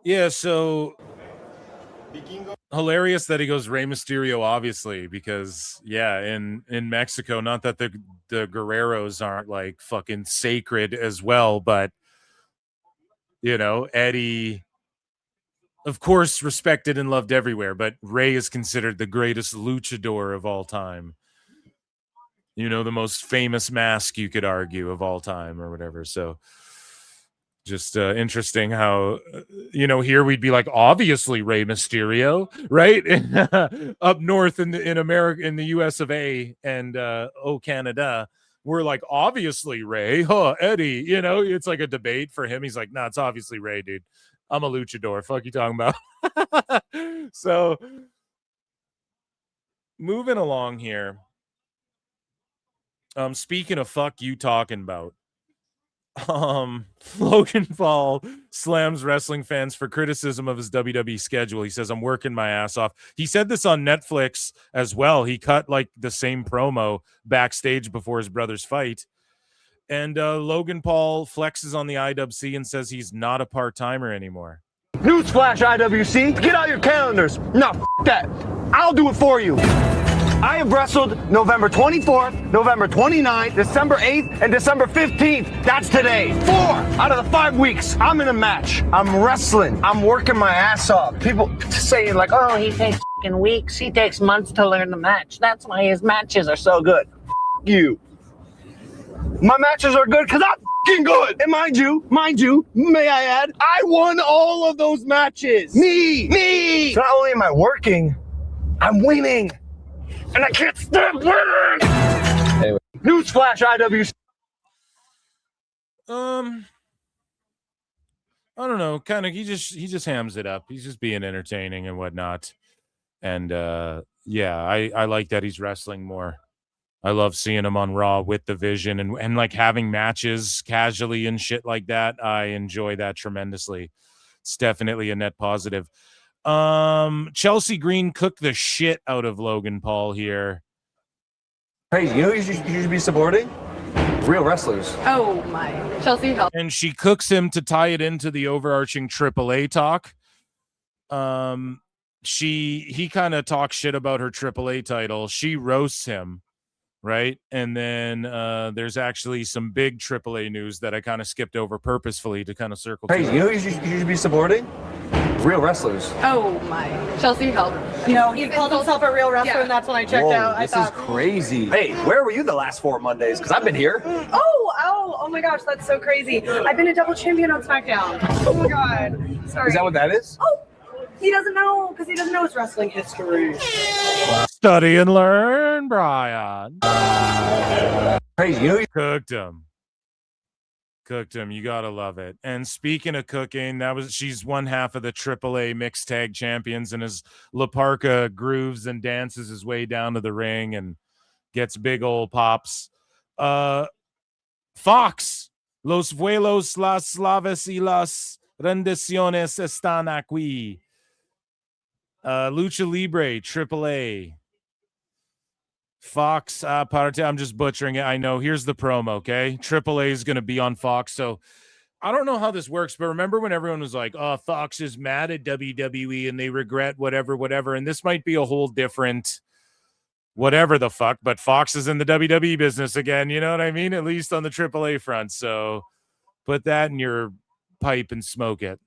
Yeah, so hilarious that he goes Rey Mysterio, obviously, because yeah, in Mexico, not that the Guerreros aren't like fucking sacred as well, but you know, Eddie, of course, respected and loved everywhere, but Rey is considered the greatest luchador of all time. You know, the most famous mask, you could argue, of all time or whatever. So just interesting how, you know, here we'd be like, obviously Rey Mysterio, right? Up north in America, in the US of A and Canada, we're like, obviously Rey, Eddie, you know, it's like a debate for him. He's like, nah, it's obviously Rey, dude. I'm a luchador. Fuck you talking about? So moving along here. Speaking of fuck you talking about, Logan Paul slams wrestling fans for criticism of his WWE schedule. He says, I'm working my ass off. He said this on Netflix as well. He cut like the same promo backstage before his brother's fight. And Logan Paul flexes on the IWC and says he's not a part-timer anymore. Newsflash, IWC. Get out your calendars. No, that. I'll do it for you. I have wrestled November 24th, November 29th, December 8th, and December 15th. That's today. 4 out of the 5 weeks, I'm in a match. I'm wrestling. I'm working my ass off. People saying like, oh, he takes fucking weeks. He takes months to learn the match. That's why his matches are so good. You. My matches are good because I'm fucking good. And mind you, may I add, I won all of those matches. Me. So not only am I working, I'm winning. And I can't stop winning. Anyway. Newsflash, IWC. I don't know. Kind of, he just hams it up. He's just being entertaining and whatnot. And yeah, I like that he's wrestling more. I love seeing him on Raw with the Vision and like having matches casually and shit like that. I enjoy that tremendously. It's definitely a net positive. Chelsea Green cooked the shit out of Logan Paul here. Hey, you know who you should be supporting? Real wrestlers. Oh my. Chelsea help. And she cooks him to tie it into the overarching AAA talk. He kind of talks shit about her AAA title. She roasts him, right? And then there's actually some big AAA news that I kind of skipped over purposefully to kind of circle. Hey, you know who you should be supporting? Real wrestlers. Oh my. Chelsea help. You know, he called himself a real wrestler, and that's when I checked out. This is crazy. Hey, where were you the last 4 Mondays? Because I've been here. Oh my gosh, that's so crazy. I've been a double champion on SmackDown. Oh my God. Sorry. Is that what that is? Oh, he doesn't know, because he doesn't know his wrestling history. Study and learn, Brian. Hey, you cooked him. Cooked him. You gotta love it. And speaking of cooking, she's one half of the AAA mixed tag champions, and as La Parka grooves and dances his way down to the ring and gets big old pops. Fox, los vuelos, las slaves y las rendiciones están aquí. Lucha Libre, AAA. Fox, I'm just butchering it. I know. Here's the promo, okay? AAA is going to be on Fox. So I don't know how this works, but remember when everyone was like, oh, Fox is mad at WWE and they regret whatever. And this might be a whole different whatever the fuck, but Fox is in the WWE business again. You know what I mean? At least on the AAA front. So put that in your pipe and smoke it.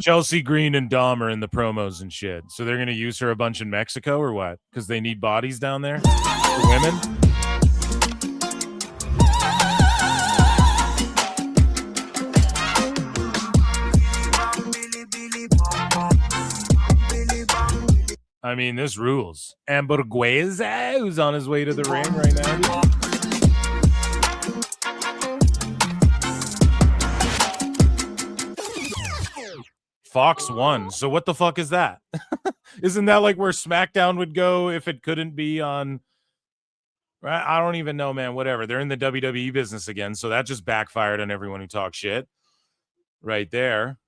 Chelsea Green and Dom are in the promos and shit. So they're going to use her a bunch in Mexico or what? Because they need bodies down there for women? I mean, this rules. Hamburguesa, who's on his way to the ring right now. Fox won. So what the fuck is that? Isn't that like where SmackDown would go if it couldn't be on? Right? I don't even know, man. Whatever. They're in the WWE business again. So that just backfired on everyone who talks shit right there.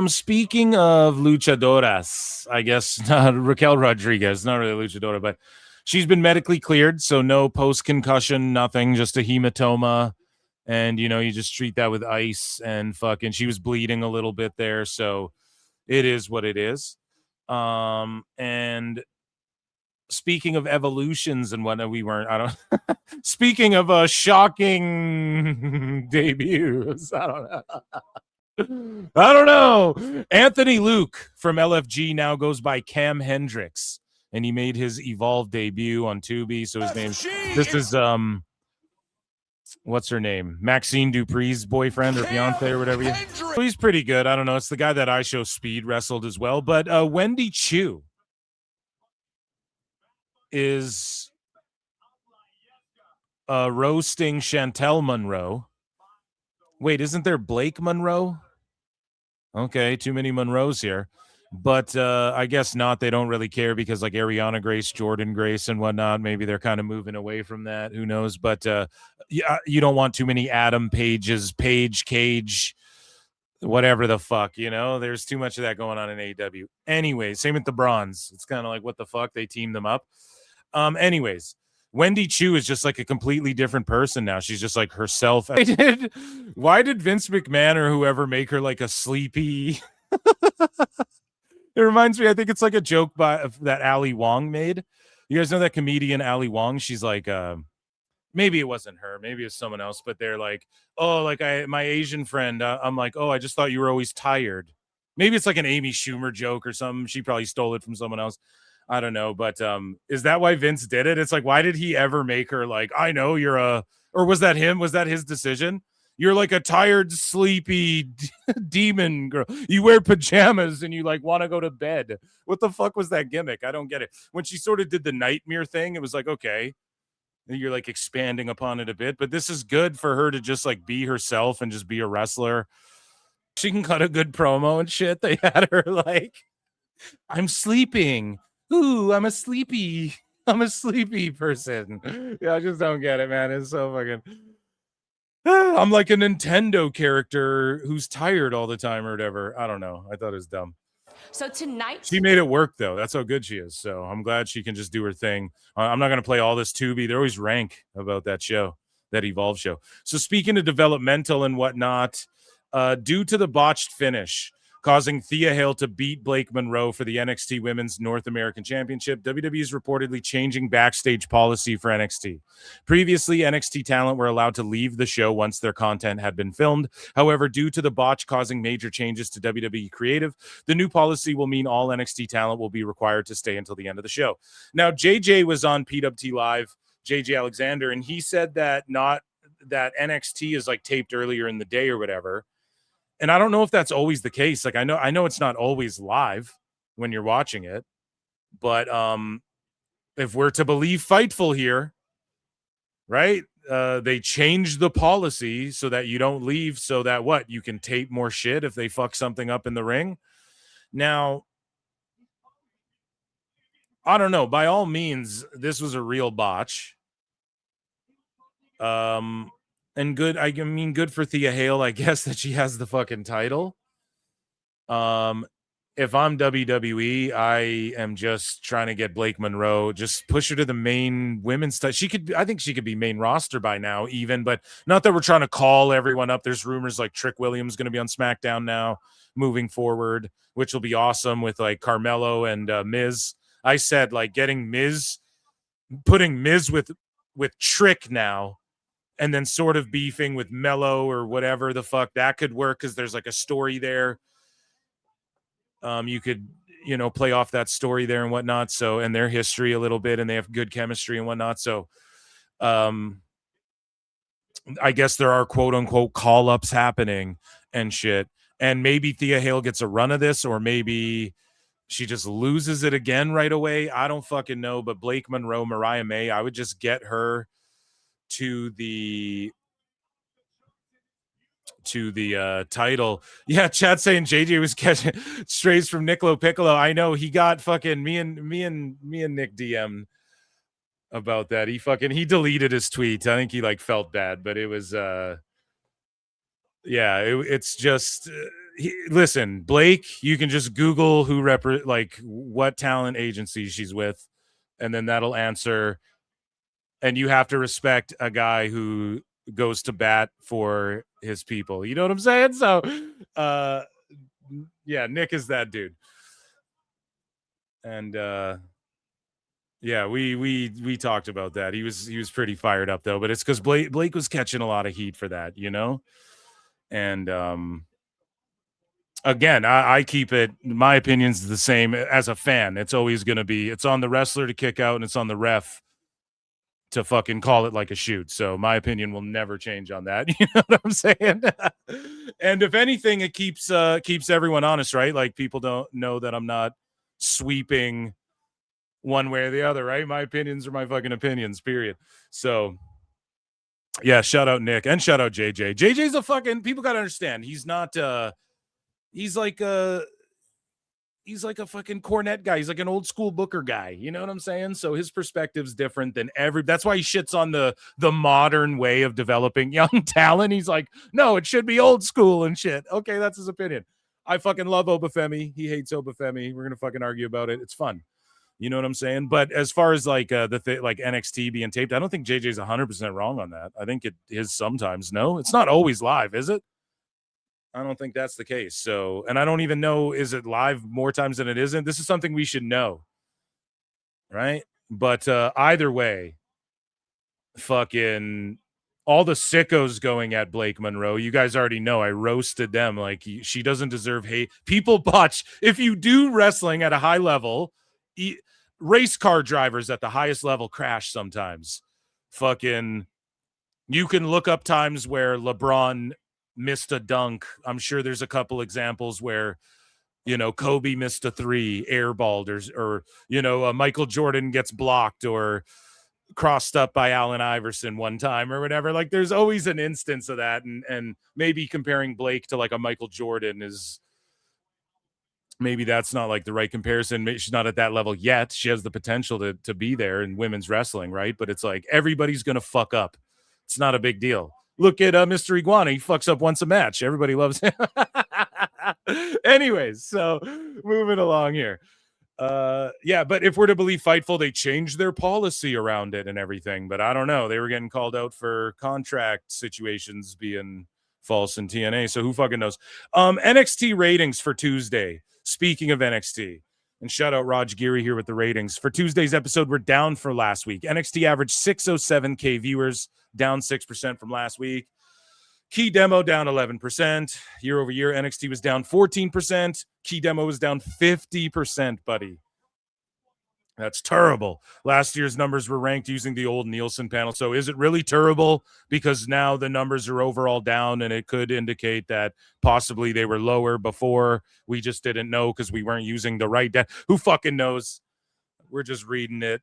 Speaking of luchadoras, I guess Raquel Rodriguez, not really a luchadora, but she's been medically cleared, so no post-concussion, nothing, just a hematoma. And, you know, you just treat that with ice and fucking, she was bleeding a little bit there, so it is what it is. And speaking of evolutions and whatnot, speaking of shocking debuts, I don't know. Anthony Luke from LFG now goes by Cam Hendricks, and he made his Evolve debut on Tubi. So his name, this is what's her name? Maxine Dupree's boyfriend or fiance or whatever. He's pretty good. I don't know. It's the guy that I Show Speed wrestled as well. But Wendy Chu is roasting Chantel Monroe. Wait, isn't there Blake Monroe? Okay, too many Monroes here. But I guess not. They don't really care because like Ariana Grace, Jordan Grace, and whatnot, maybe they're kind of moving away from that. Who knows? But you don't want too many Adam Pages, Paige, Cage, whatever the fuck, you know? There's too much of that going on in AEW. Anyway, same with the Bronze. It's kind of like, what the fuck? They teamed them up. Anyways, Wendy Chu is just like a completely different person now. She's just like herself. Why did Vince McMahon or whoever make her like a sleepy... It reminds me, I think it's like a joke that Ali Wong made. You guys know that comedian Ali Wong? She's like, maybe it wasn't her, maybe it's someone else, but they're like, oh, like my Asian friend, I'm like, oh, I just thought you were always tired. Maybe it's like an Amy Schumer joke or something. She probably stole it from someone else. I don't know, but is that why Vince did it? It's like, why did he ever make her like, I know you're or was that him? Was that his decision? You're like a tired, sleepy demon girl. You wear pajamas and you like want to go to bed. What the fuck was that gimmick? I don't get it. When she sort of did the nightmare thing, it was like, okay, you're like expanding upon it a bit, but this is good for her to just like be herself and just be a wrestler. She can cut a good promo and shit. They had her like, I'm sleeping. Ooh, I'm a sleepy person. Yeah, I just don't get it, man. It's so fucking... I'm like a Nintendo character who's tired all the time or whatever. I don't know. I thought it was dumb. So tonight... She made it work, though. That's how good she is. So I'm glad she can just do her thing. I'm not going to play all this Tubi. They're always rank about that show, that Evolve show. So speaking of developmental and whatnot, due to the botched finish, causing Thea Hale to beat Blake Monroe for the NXT Women's North American Championship, WWE is reportedly changing backstage policy for NXT. Previously, NXT talent were allowed to leave the show once their content had been filmed. However, due to the botch causing major changes to WWE Creative, the new policy will mean all NXT talent will be required to stay until the end of the show. Now, JJ was on PWT Live, JJ Alexander, and he said that that NXT is like taped earlier in the day or whatever. And I don't know if that's always the case. Like I know it's not always live when you're watching it, but if we're to believe Fightful here, right? They changed the policy so that you don't leave, so that what? You can tape more shit if they fuck something up in the ring. Now, I don't know. By all means, this was a real botch. And good. I mean, good for Thea Hale, I guess, that she has the fucking title. If I'm WWE, I am just trying to get Blake Monroe, just push her to the main women's title. I think she could be main roster by now, even, but not that we're trying to call everyone up. There's rumors like Trick Williams going to be on SmackDown now moving forward, which will be awesome with like Carmelo and Miz. I said like getting Miz, putting Miz with Trick now, and then sort of beefing with Mello or whatever the fuck, that could work because there's like a story there. You could, play off that story there and whatnot. So, and their history a little bit, and they have good chemistry and whatnot. So, I guess there are quote unquote call ups happening and shit. And maybe Thea Hale gets a run of this, or maybe she just loses it again right away. I don't fucking know. But Blake Monroe, Mariah May, I would just get her to the title. Yeah, Chad saying JJ was catching strays from Nicolo Piccolo. I know he got fucking me and Nick DM about that. He deleted his tweet. I think he like felt bad, but it was it's just listen, Blake, you can just Google who what talent agency she's with, and then that'll answer. And you have to respect a guy who goes to bat for his people. You know what I'm saying? So, Nick is that dude. And we talked about that. He was pretty fired up though, but it's because Blake was catching a lot of heat for that, And again, I keep it. My opinion's the same as a fan. It's always going to be. It's on the wrestler to kick out, and it's on the ref to fucking call it like a shoot. So my opinion will never change on that. You know what I'm saying? And if anything, it keeps everyone honest, right? Like people don't know that I'm not sweeping one way or the other, right? My opinions are my fucking opinions, period. So yeah, shout out Nick and shout out JJ. JJ's a fucking, people got to understand. He's not, he's like a fucking Cornette guy. He's like an old school Booker guy. You know what I'm saying? So his perspective's different than that's why he shits on the modern way of developing young talent. He's like, no, it should be old school and shit. Okay, that's his opinion. I fucking love Obafemi. He hates Obafemi. We're going to fucking argue about it. It's fun. You know what I'm saying? But as far as like like NXT being taped, I don't think JJ's 100% wrong on that. I think it is sometimes. No, it's not always live, is it? I don't think that's the case. So, and I don't even know, is it live more times than it isn't? This is something we should know. Right? But either way, fucking all the sickos going at Blake Monroe. You guys already know I roasted them. Like she doesn't deserve hate. People botch. If you do wrestling at a high level, race car drivers at the highest level crash sometimes. Fucking, you can look up times where LeBron missed a dunk. I'm sure there's a couple examples where, Kobe missed a three, airballed, or Michael Jordan gets blocked or crossed up by Allen Iverson one time or whatever. Like there's always an instance of that. And maybe comparing Blake to like a Michael Jordan is, maybe that's not like the right comparison. Maybe she's not at that level yet. She has the potential to be there in women's wrestling, right? But it's like everybody's going to fuck up. It's not a big deal. Look at Mr. Iguana. He fucks up once a match. Everybody loves him. Anyways, so moving along here. But if we're to believe Fightful, they changed their policy around it and everything. But I don't know. They were getting called out for contract situations being false in TNA. So who fucking knows? NXT ratings for Tuesday. Speaking of NXT, and shout out Raj Giri here with the ratings. For Tuesday's episode, we're down for last week. NXT averaged 607K viewers, down 6% from last week. Key Demo down 11%. Year over year, NXT was down 14%. Key Demo was down 50%, buddy. That's terrible. Last year's numbers were ranked using the old Nielsen panel. So is it really terrible because now the numbers are overall down and it could indicate that possibly they were lower before? We just didn't know because we weren't using the right data. Who fucking knows? We're just reading it.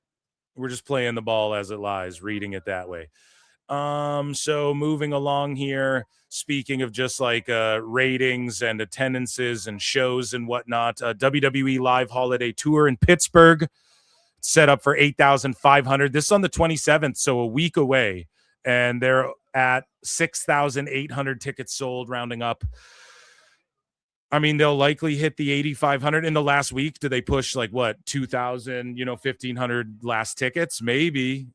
We're just playing the ball as it lies, reading it that way. So moving along here, speaking of just like ratings and attendances and shows and whatnot, WWE Live Holiday Tour in Pittsburgh, set up for 8,500. This is on the 27th, so a week away, and they're at 6,800 tickets sold, rounding up. I mean, they'll likely hit the 8,500 in the last week. Do they push like what, 2,000, 1,500 last tickets? Maybe.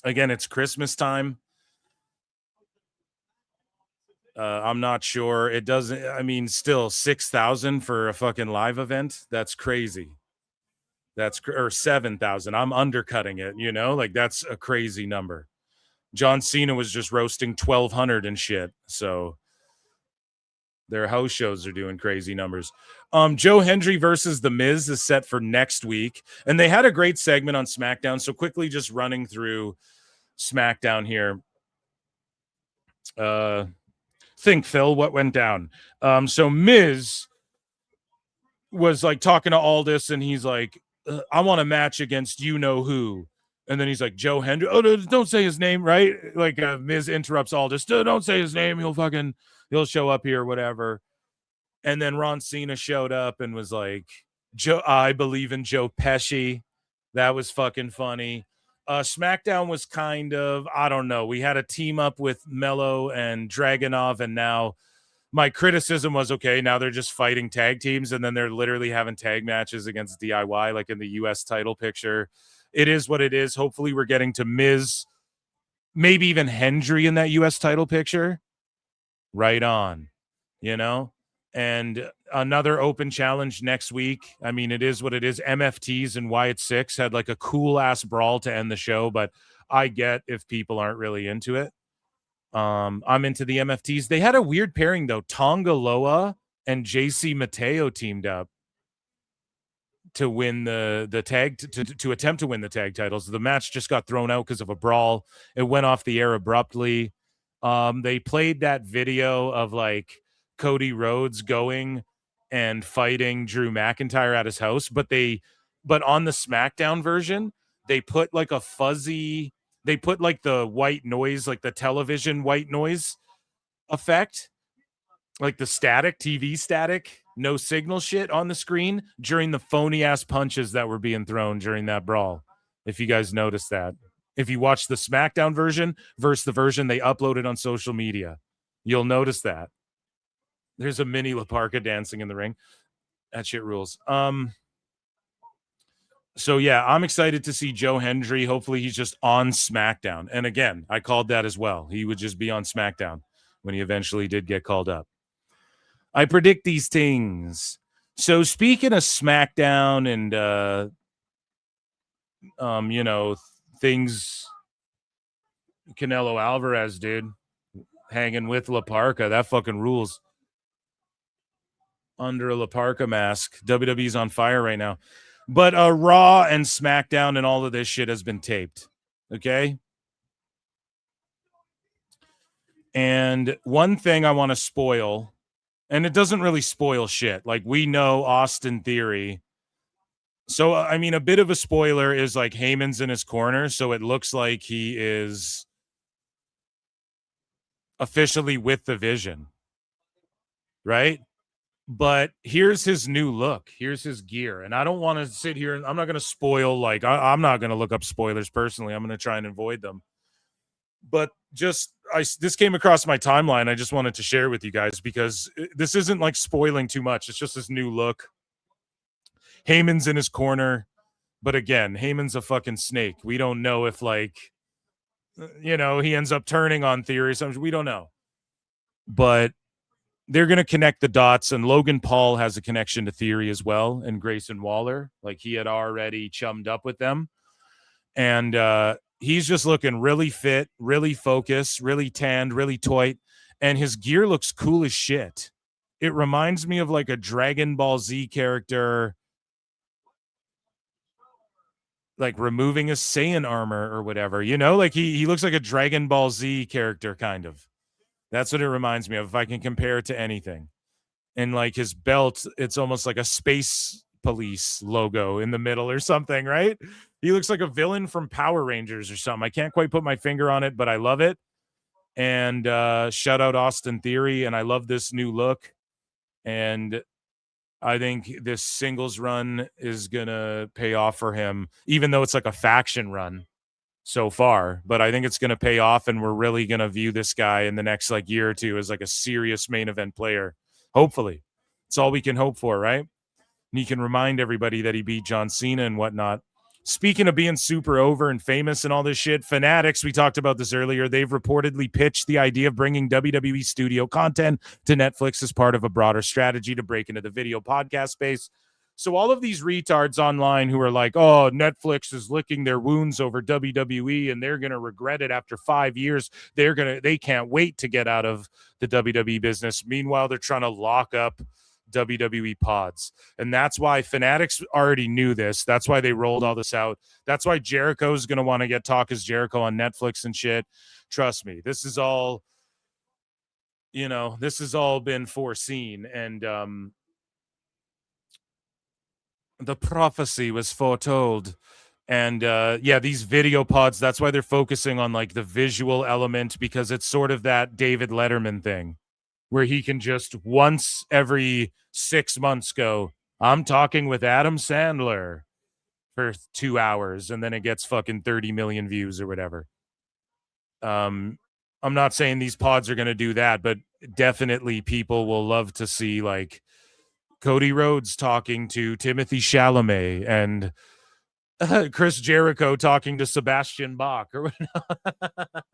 Again, it's Christmas time. I'm not sure. It doesn't, I mean, still 6,000 for a fucking live event. That's crazy. Or 7,000. I'm undercutting it, like that's a crazy number. John Cena was just roasting 1,200 and shit. So their house shows are doing crazy numbers. Joe Hendry versus The Miz is set for next week. And they had a great segment on SmackDown. So quickly just running through SmackDown here. Think, Phil, what went down? So Miz was like talking to Aldis and he's like, I want a match against you-know-who. And then he's like, Joe Hendry. Oh, no, don't say his name, right? Like Miz interrupts Aldis. Don't say his name. He'll show up here, whatever. And then Ron Cena showed up and was like, I believe in Joe Pesci. That was fucking funny. SmackDown was kind of, I don't know. We had a team up with Mello and Dragunov, and now my criticism was, okay, now they're just fighting tag teams, and then they're literally having tag matches against DIY, like in the U.S. title picture. It is what it is. Hopefully we're getting to Miz, maybe even Hendry in that U.S. title picture. Right on, And another open challenge next week. I mean, it is what it is. MFTs and Wyatt Six had like a cool-ass brawl to end the show, but I get if people aren't really into it. I'm into the MFTs. They had a weird pairing though. Tonga Loa and JC Mateo teamed up to win the tag to attempt to win the tag titles. The match just got thrown out because of a brawl. It went off the air abruptly. They played that video of like Cody Rhodes going and fighting Drew McIntyre at his house, but on the SmackDown version, they put like a fuzzy. They put like the white noise, like the television white noise effect, like the static, TV static, no signal shit on the screen during the phony ass punches that were being thrown during that brawl. If you guys noticed that. If you watch the SmackDown version versus the version they uploaded on social media, you'll notice that. There's a mini La Parka dancing in the ring. That shit rules. So, yeah, I'm excited to see Joe Hendry. Hopefully he's just on SmackDown. And again, I called that as well. He would just be on SmackDown when he eventually did get called up. I predict these things. So speaking of SmackDown and, things Canelo Alvarez, dude, hanging with La Parka, that fucking rules. Under a La Parka mask. WWE's on fire right now. But Raw and SmackDown and all of this shit has been taped. Okay? And one thing I want to spoil, and it doesn't really spoil shit. Like, we know Austin Theory. So, I mean, a bit of a spoiler is like Heyman's in his corner. So it looks like he is officially with the Vision. Right? But here's his new look. Here's his gear. And I don't want to sit here and I'm not going to spoil, like, I'm not going to look up spoilers personally. I'm going to try and avoid them. But this came across my timeline. I just wanted to share with you guys because this isn't like spoiling too much. It's just his new look. Heyman's in his corner. But again, Heyman's a fucking snake. We don't know if, like, he ends up turning on Theory. So we don't know. But they're going to connect the dots, and Logan Paul has a connection to Theory as well, and Grayson Waller. Like, he had already chummed up with them. And he's just looking really fit, really focused, really tanned, really tight, and his gear looks cool as shit. It reminds me of like a Dragon Ball Z character. like removing his Saiyan armor or whatever, you know, like he looks like a Dragon Ball Z character kind of. That's what it reminds me of, if I can compare it to anything. And like his belt, it's almost like a space police logo in the middle or something, right? He looks like a villain from Power Rangers or something. I can't quite put my finger on it, but I love it. And shout out Austin Theory, and I love this new look. And I think this singles run is gonna pay off for him, even though it's like a faction run so far. But I think it's gonna pay off, and we're really gonna view this guy in the next like year or two as like a serious main event player. Hopefully, it's all we can hope for, right? And he can remind everybody that he beat John Cena and whatnot. Speaking of being super over and famous and all this shit, Fanatics, we talked about this earlier, they've reportedly pitched the idea of bringing WWE studio content to Netflix as part of a broader strategy to break into the video podcast space. So all of these retards online who are like, oh, Netflix is licking their wounds over WWE and they're going to regret it after 5 years. They can't wait to get out of the WWE business. Meanwhile, they're trying to lock up WWE pods. And that's why Fanatics already knew this. That's why they rolled all this out. That's why Jericho's going to want to get Talk as Jericho on Netflix and shit. Trust me, this is all, you know, this has all been foreseen. And the prophecy was foretold. And yeah, these video pods, that's why they're focusing on like the visual element, because it's sort of that David Letterman thing where he can just once every 6 months go, I'm talking with Adam Sandler for 2 hours, and then it gets fucking 30 million views or whatever. I'm not saying these pods are going to do that, but definitely people will love to see like Cody Rhodes talking to Timothy Chalamet and Chris Jericho talking to Sebastian Bach or whatnot.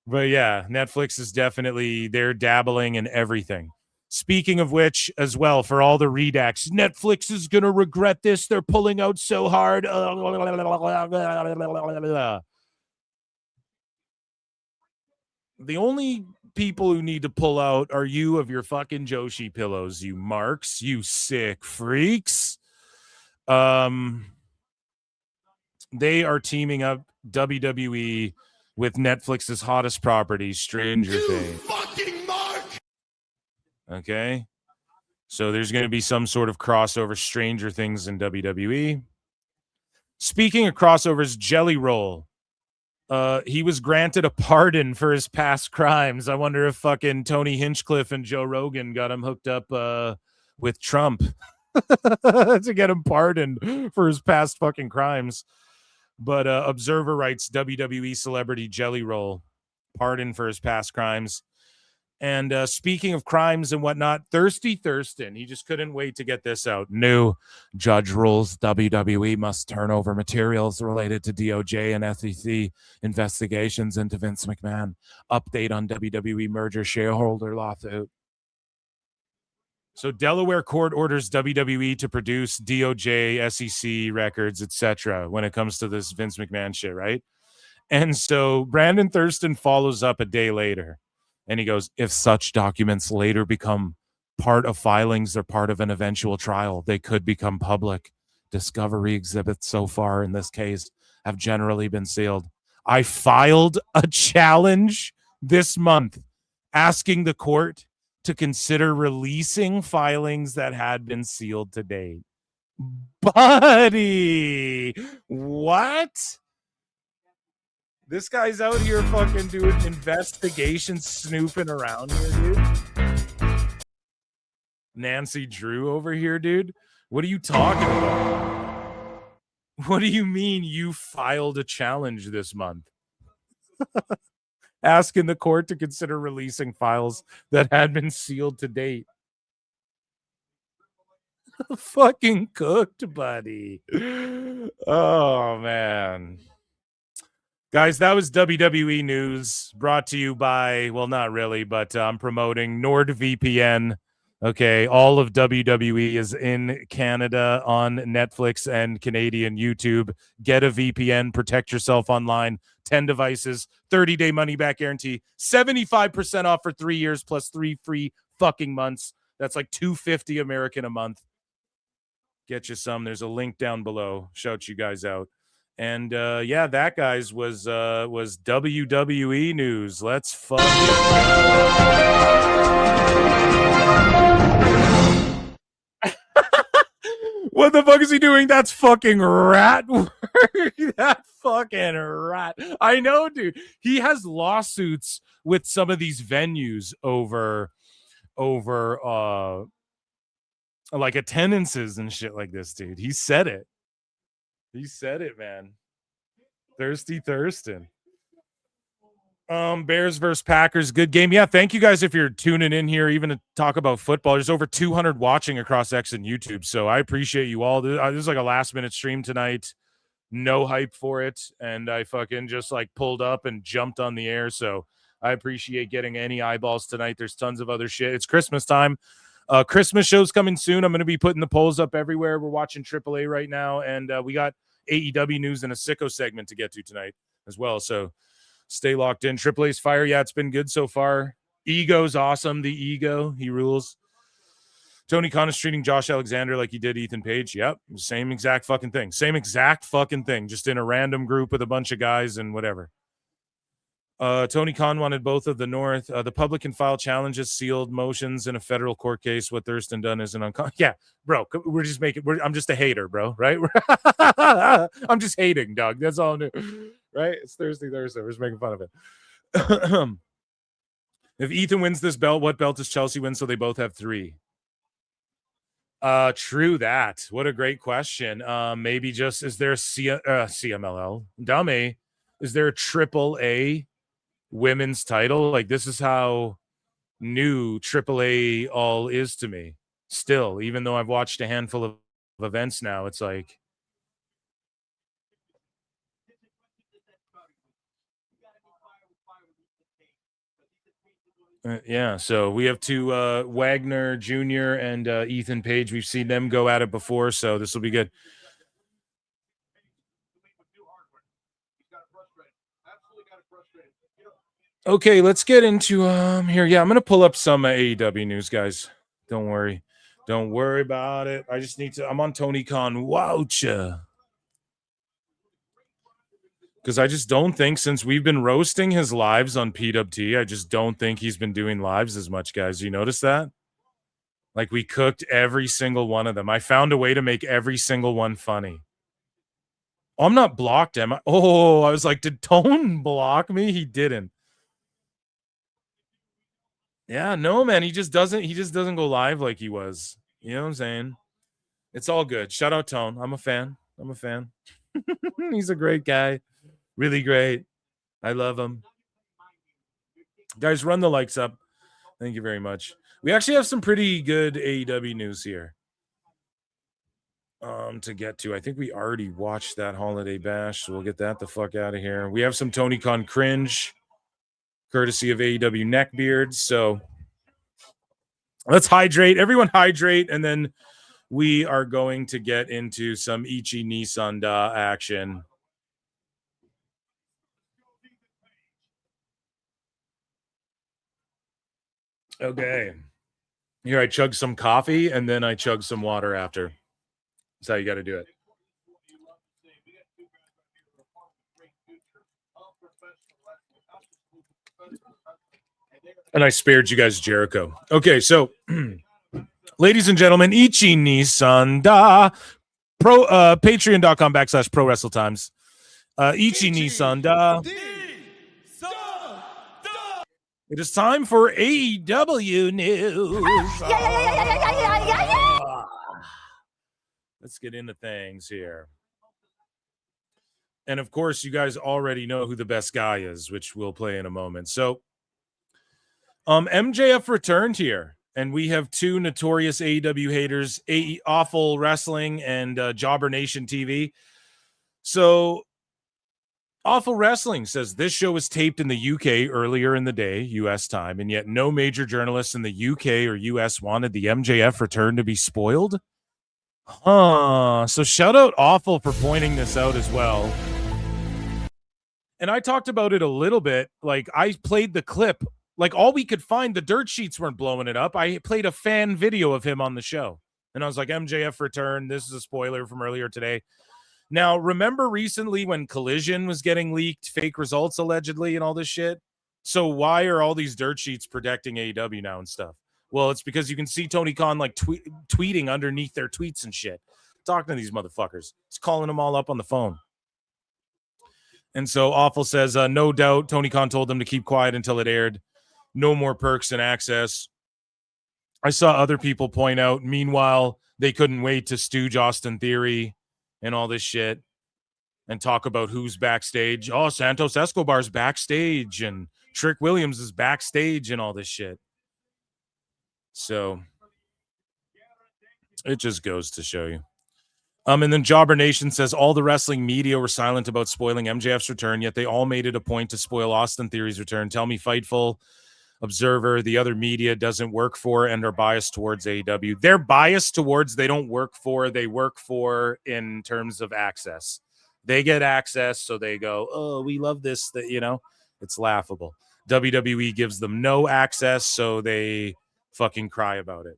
But yeah, Netflix is definitely, they're dabbling in everything. Speaking of which, as well, for all the redacts, Netflix is going to regret this. They're pulling out so hard. The only people who need to pull out are you of your fucking Joshi pillows, you marks, you sick freaks. They are teaming up WWE with Netflix's hottest property, Stranger Things. Fucking Mark! Okay. So there's going to be some sort of crossover Stranger Things in WWE. Speaking of crossovers, Jelly Roll. He was granted a pardon for his past crimes. I wonder if fucking Tony Hinchcliffe and Joe Rogan got him hooked up with Trump to get him pardoned for his past fucking crimes. But Observer writes, WWE celebrity Jelly Roll, pardoned for his past crimes. And speaking of crimes and whatnot, Thirsty Thurston, he just couldn't wait to get this out. New judge rules WWE must turn over materials related to DOJ and SEC investigations into Vince McMahon. Update on WWE merger shareholder lawsuit. So Delaware court orders WWE to produce DOJ, SEC records, etc. when it comes to this Vince McMahon shit, right? And so Brandon Thurston follows up a day later, and he goes, if such documents later become part of filings or part of an eventual trial, they could become public. Discovery exhibits so far in this case have generally been sealed. I filed a challenge this month asking the court to consider releasing filings that had been sealed to date. Buddy, what? This guy's out here fucking doing investigations, snooping around here, dude. Nancy Drew over here, dude. What are you talking about? What do you mean you filed a challenge this month? Asking the court to consider releasing files that had been sealed to date. Fucking cooked, buddy. Oh, man. Guys, that was WWE news brought to you by, well, not really, but I'm promoting NordVPN. Okay, all of WWE is in Canada on Netflix and Canadian YouTube. Get a VPN, protect yourself online. 10 devices, 30-day money-back guarantee, 75% off for 3 years plus 3 free fucking months. That's like $250 American a month. Get you some. There's a link down below. Shout you guys out. And yeah, that guys was WWE news. Let's fucking What the fuck is he doing? That's fucking rat work. That fucking rat. I know, dude. He has lawsuits with some of these venues over like attendances and shit like this, dude. He said it. He said it, man. Thirsty Thurston. Bears versus Packers, good game. Yeah, thank you guys if you're tuning in here, even to talk about football. There's over 200 watching across X and YouTube, so I appreciate you all. This is like a last-minute stream tonight. No hype for it, and I fucking just like pulled up and jumped on the air, so I appreciate getting any eyeballs tonight. There's tons of other shit. It's Christmas time. Christmas show's coming soon. I'm going to be putting the polls up everywhere. We're watching AAA right now, and we got AEW news and a Sicko segment to get to tonight as well, so stay locked in. AAA's fire. Yeah, it's been good so far. Ego's awesome. The Ego, he rules. Tony Khan is treating Josh Alexander like he did Ethan Page. Yep, same exact fucking thing. Same exact fucking thing. Just in a random group with a bunch of guys and whatever. Tony Khan wanted both of the North. The public can file challenges, sealed motions in a federal court case. What Thurston done isn't uncon. Yeah, bro, we're just making. I'm just a hater, bro. Right? I'm just hating, dog. That's all new. Right? It's Thursday. We're just making fun of it. If Ethan wins this belt, what belt does Chelsea win? So they both have 3. True that. What a great question. Maybe just is there a CMLL? Dummy. Is there a AAA women's title? Like, this is how new AAA all is to me. Still, even though I've watched a handful of events now, it's like yeah, so we have 2 Wagner Jr. and Ethan Page. We've seen them go at it before, so this will be good. Okay, let's get into here. Yeah, I'm gonna pull up some AEW news, guys. Don't worry about it. I just need to. I'm on Tony Khan. Wowcha. Because I just don't think, since we've been roasting his lives on PWT, I just don't think he's been doing lives as much, guys. You notice that? Like, we cooked every single one of them. I found a way to make every single one funny. Oh, I'm not blocked, am I? Oh, I was like, did Tone block me? He didn't. Yeah, no, man. He just doesn't go live like he was. You know what I'm saying? It's all good. Shout out Tone. I'm a fan. He's a great guy. Really great. I love him. Guys, run the likes up. Thank you very much. We actually have some pretty good AEW news here to get to. I think we already watched that Holiday Bash, so we'll get that the fuck out of here. We have some Tony Khan cringe, courtesy of AEW Neckbeards. So let's hydrate. Everyone hydrate, and then we are going to get into some Ichi Nissan Da action. Okay. Here, I chug some coffee, and then I chug some water after. That's how you got to do it. And I spared you guys Jericho. Okay, so ladies and gentlemen, Ichi Nissan Da patreon.com/pro wrestle times. Ichi Nissan Da. It is time for AEW news. Let's get into things here. And of course, you guys already know who the best guy is, which we'll play in a moment. So MJF returned here, and we have 2 notorious AEW haters, Awful Wrestling and Jobber Nation TV. So Awful Wrestling says this show was taped in the UK earlier in the day, US time, and yet no major journalists in the UK or US wanted the MJF return to be spoiled. So shout out Awful for pointing this out as well. And I talked about it a little bit. Like, I played the clip. Like, all we could find, the dirt sheets weren't blowing it up. I played a fan video of him on the show. And I was like, MJF return. This is a spoiler from earlier today. Now, remember recently when Collision was getting leaked, fake results allegedly and all this shit? So why are all these dirt sheets protecting AEW now and stuff? Well, it's because you can see Tony Khan like tweeting underneath their tweets and shit. Talking to these motherfuckers. He's calling them all up on the phone. And so Awful says, no doubt Tony Khan told them to keep quiet until it aired. No more perks and access. I saw other people point out, meanwhile, they couldn't wait to stooge Austin Theory and all this shit and talk about who's backstage. Oh, Santos Escobar's backstage and Trick Williams is backstage and all this shit. So it just goes to show you. And then Jobber Nation says all the wrestling media were silent about spoiling MJF's return, yet they all made it a point to spoil Austin Theory's return. Tell me, Fightful, Observer, the other media doesn't work for and are biased towards AEW. They're biased towards, they don't work for, they work for in terms of access. They get access, so they go, oh, we love this, that, you know, it's laughable. WWE gives them no access, so they fucking cry about it.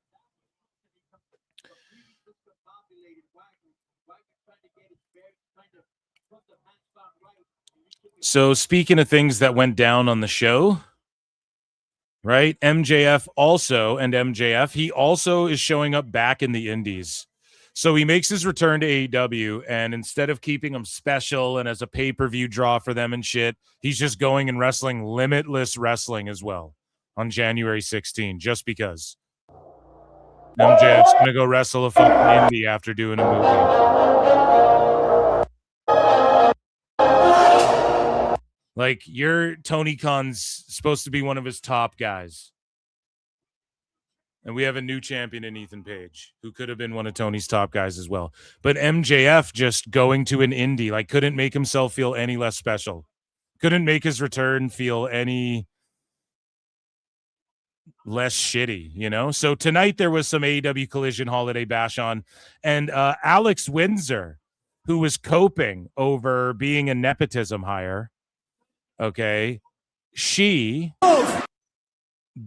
So speaking of things that went down on the show, right? MJF he also is showing up back in the indies. So he makes his return to AEW, and instead of keeping him special and as a pay-per-view draw for them and shit, he's just going and wrestling Limitless Wrestling as well on January 16, just because. MJF's going to go wrestle a fucking indie after doing a movie. Like, you're Tony Khan's supposed to be one of his top guys. And we have a new champion in Ethan Page, who could have been one of Tony's top guys as well. But MJF just going to an indie, like, couldn't make himself feel any less special. Couldn't make his return feel any less shitty, you know? So tonight there was some AEW Collision Holiday Bash on, and Alex Windsor, who was coping over being a nepotism hire, okay, she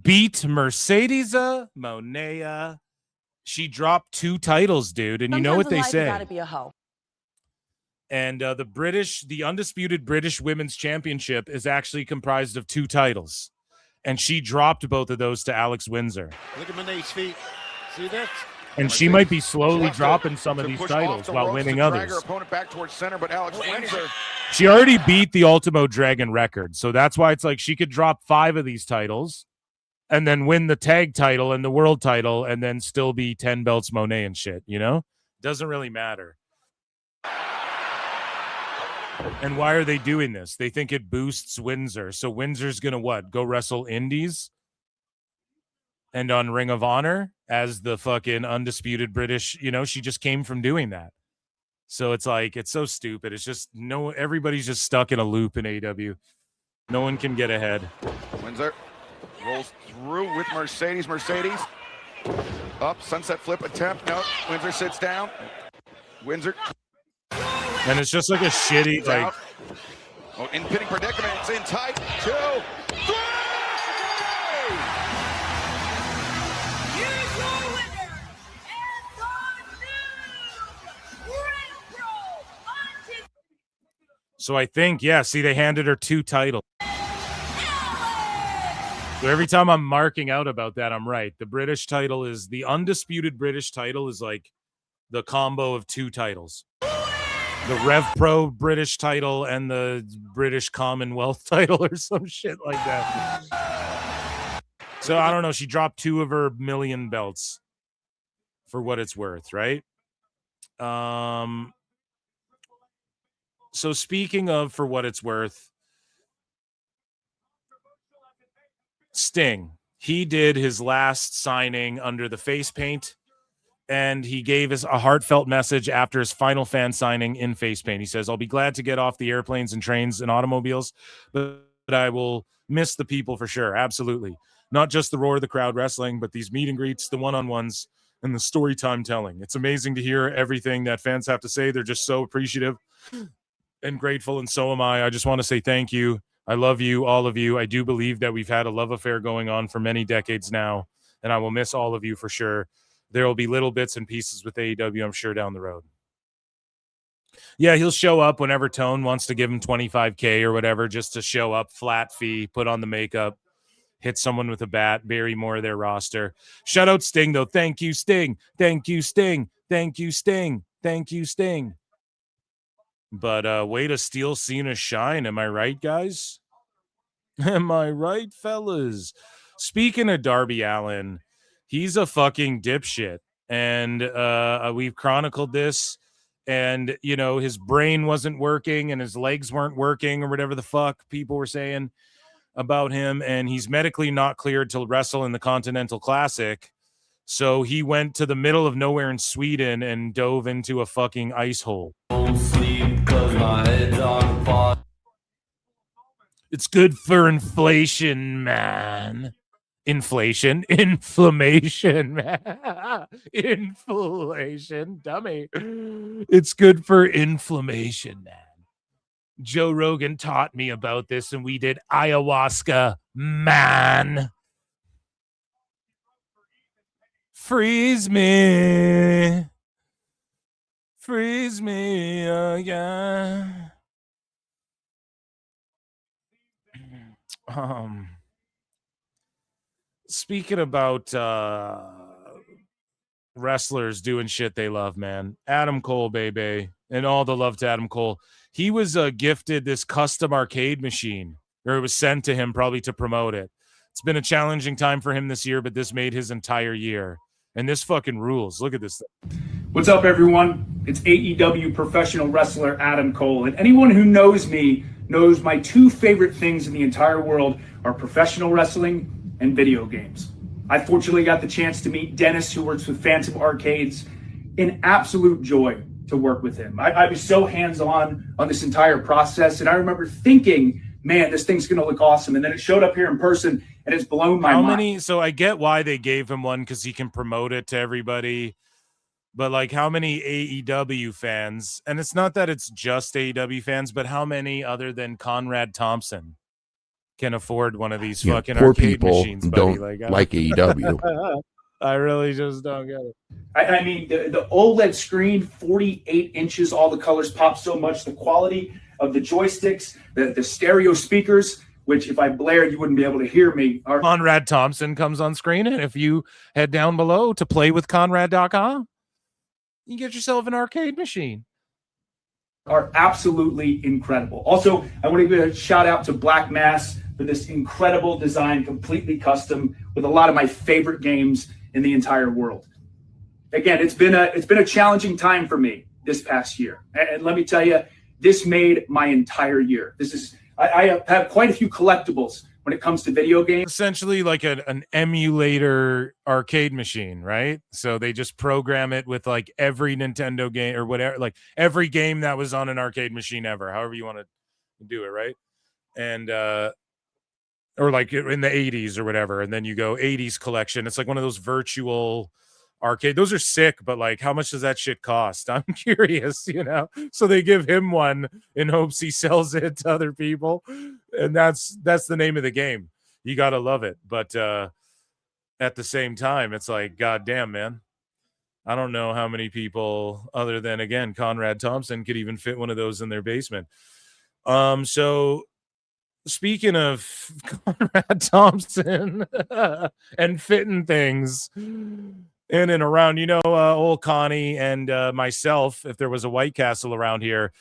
beat Mercedes Monet. She dropped 2 titles, dude, and you know what they say. Gotta be a hoe. And the undisputed British Women's Championship is actually comprised of 2 titles, and she dropped both of those to Alex Windsor. Look at Monet's feet. See this? And she might be slowly dropping some of these titles while winning others. Her opponent back towards center, but Alex Windsor. She already beat the Ultimo Dragon record, so that's why it's like she could drop 5 of these titles and then win the tag title and the world title and then still be 10 belts Monet and shit, you know? Doesn't really matter. And why are they doing this? They think it boosts Windsor. So Windsor's going to what? Go wrestle indies? And on Ring of Honor as the fucking undisputed British, you know, she just came from doing that. So it's like, it's so stupid. It's just everybody's just stuck in a loop in AEW. No one can get ahead. Windsor rolls through with Mercedes. Mercedes up, sunset flip attempt. No, Windsor sits down. Windsor. And it's just like a shitty, like. Oh, in pinning predicament. It's in tight. 2, 3. So I think, yeah, see, they handed her 2 titles. So every time I'm marking out about that, I'm right. The British title is, the undisputed British title is like the combo of 2 titles. The Rev Pro British title and the British Commonwealth title or some shit like that. So I don't know. She dropped 2 of her million belts for what it's worth, right? So speaking of for what it's worth, Sting, he did his last signing under the face paint, and he gave us a heartfelt message after his final fan signing in face paint. He says, I'll be glad to get off the airplanes and trains and automobiles, but I will miss the people for sure. Absolutely. Not just the roar of the crowd wrestling, but these meet and greets, the one-on-ones, and the story time telling. It's amazing to hear everything that fans have to say. They're just so appreciative and grateful, and so am I. I just want to say thank you. I love you, all of you. I do believe that we've had a love affair going on for many decades now, and I will miss all of you for sure. there will be little bits and pieces with AEW, I'm sure, down the road. Yeah, he'll show up whenever Tone wants to give him $25K or whatever, just to show up, flat fee, put on the makeup, hit someone with a bat, bury more of their roster. Shout out Sting, though. Thank you, Sting. Thank you, Sting. Thank you, Sting. Thank you, Sting. But way to steal Cena's shine. Am I right, guys? Am I right, fellas? Speaking of Darby Allin, he's a fucking dipshit. And we've chronicled this. And, you know, his brain wasn't working and his legs weren't working or whatever the fuck people were saying about him. And he's medically not cleared to wrestle in the Continental Classic. So he went to the middle of nowhere in Sweden and dove into a fucking ice hole. It's good for inflation, man. Inflation, inflammation, man. Inflation, dummy. It's good for inflammation, man. Joe Rogan taught me about this, and we did ayahuasca, man. Freeze me. Freeze me again. Speaking about wrestlers doing shit they love, man. Adam Cole, baby, and all the love to Adam Cole. He was gifted this custom arcade machine, or it was sent to him probably to promote it. It's been a challenging time for him this year, but this made his entire year. And this fucking rules. Look at this. What's up, everyone? It's AEW professional wrestler Adam Cole. And anyone who knows me knows my two favorite things in the entire world are professional wrestling and video games. I fortunately got the chance to meet Dennis, who works with Phantom Arcades. An absolute joy to work with him. I was so hands-on on this entire process, and I remember thinking, man, this thing's going to look awesome. And then it showed up here in person, and it's blown my mind. So I get why they gave him one, because he can promote it to everybody. But like, how many AEW fans, and it's not that it's just AEW fans, but how many other than Conrad Thompson can afford one of these fucking poor arcade people machines, buddy? don't like AEW. I really just don't get it. I mean, the OLED screen, 48 inches, all the colors pop so much. The quality of the joysticks, the stereo speakers, which if I blared, you wouldn't be able to hear me. Conrad Thompson comes on screen, and if you head down below to playwithconrad.com, you get yourself an arcade machine. Are absolutely incredible. Also, I want to give a shout out to Black Mass for this incredible design, completely custom, with a lot of my favorite games in the entire world. Again, it's been a challenging time for me this past year, and let me tell you, this made my entire year. I have quite a few collectibles when it comes to video games. Essentially like an emulator arcade machine, right? So they just program it with like every Nintendo game or whatever, like every game that was on an arcade machine ever, however you want to do it, right? And or like in the 80s or whatever, and then you go 80s collection. It's like one of those virtual arcade. Those are sick, but like, how much does that shit cost? I'm curious, you know? So they give him one in hopes he sells it to other people. And that's the name of the game. You got to love it. But at the same time, it's like, goddamn, man. I don't know how many people other than, again, Conrad Thompson could even fit one of those in their basement. So speaking of Conrad Thompson and fitting things in and around, you know, old Connie and myself, if there was a White Castle around here,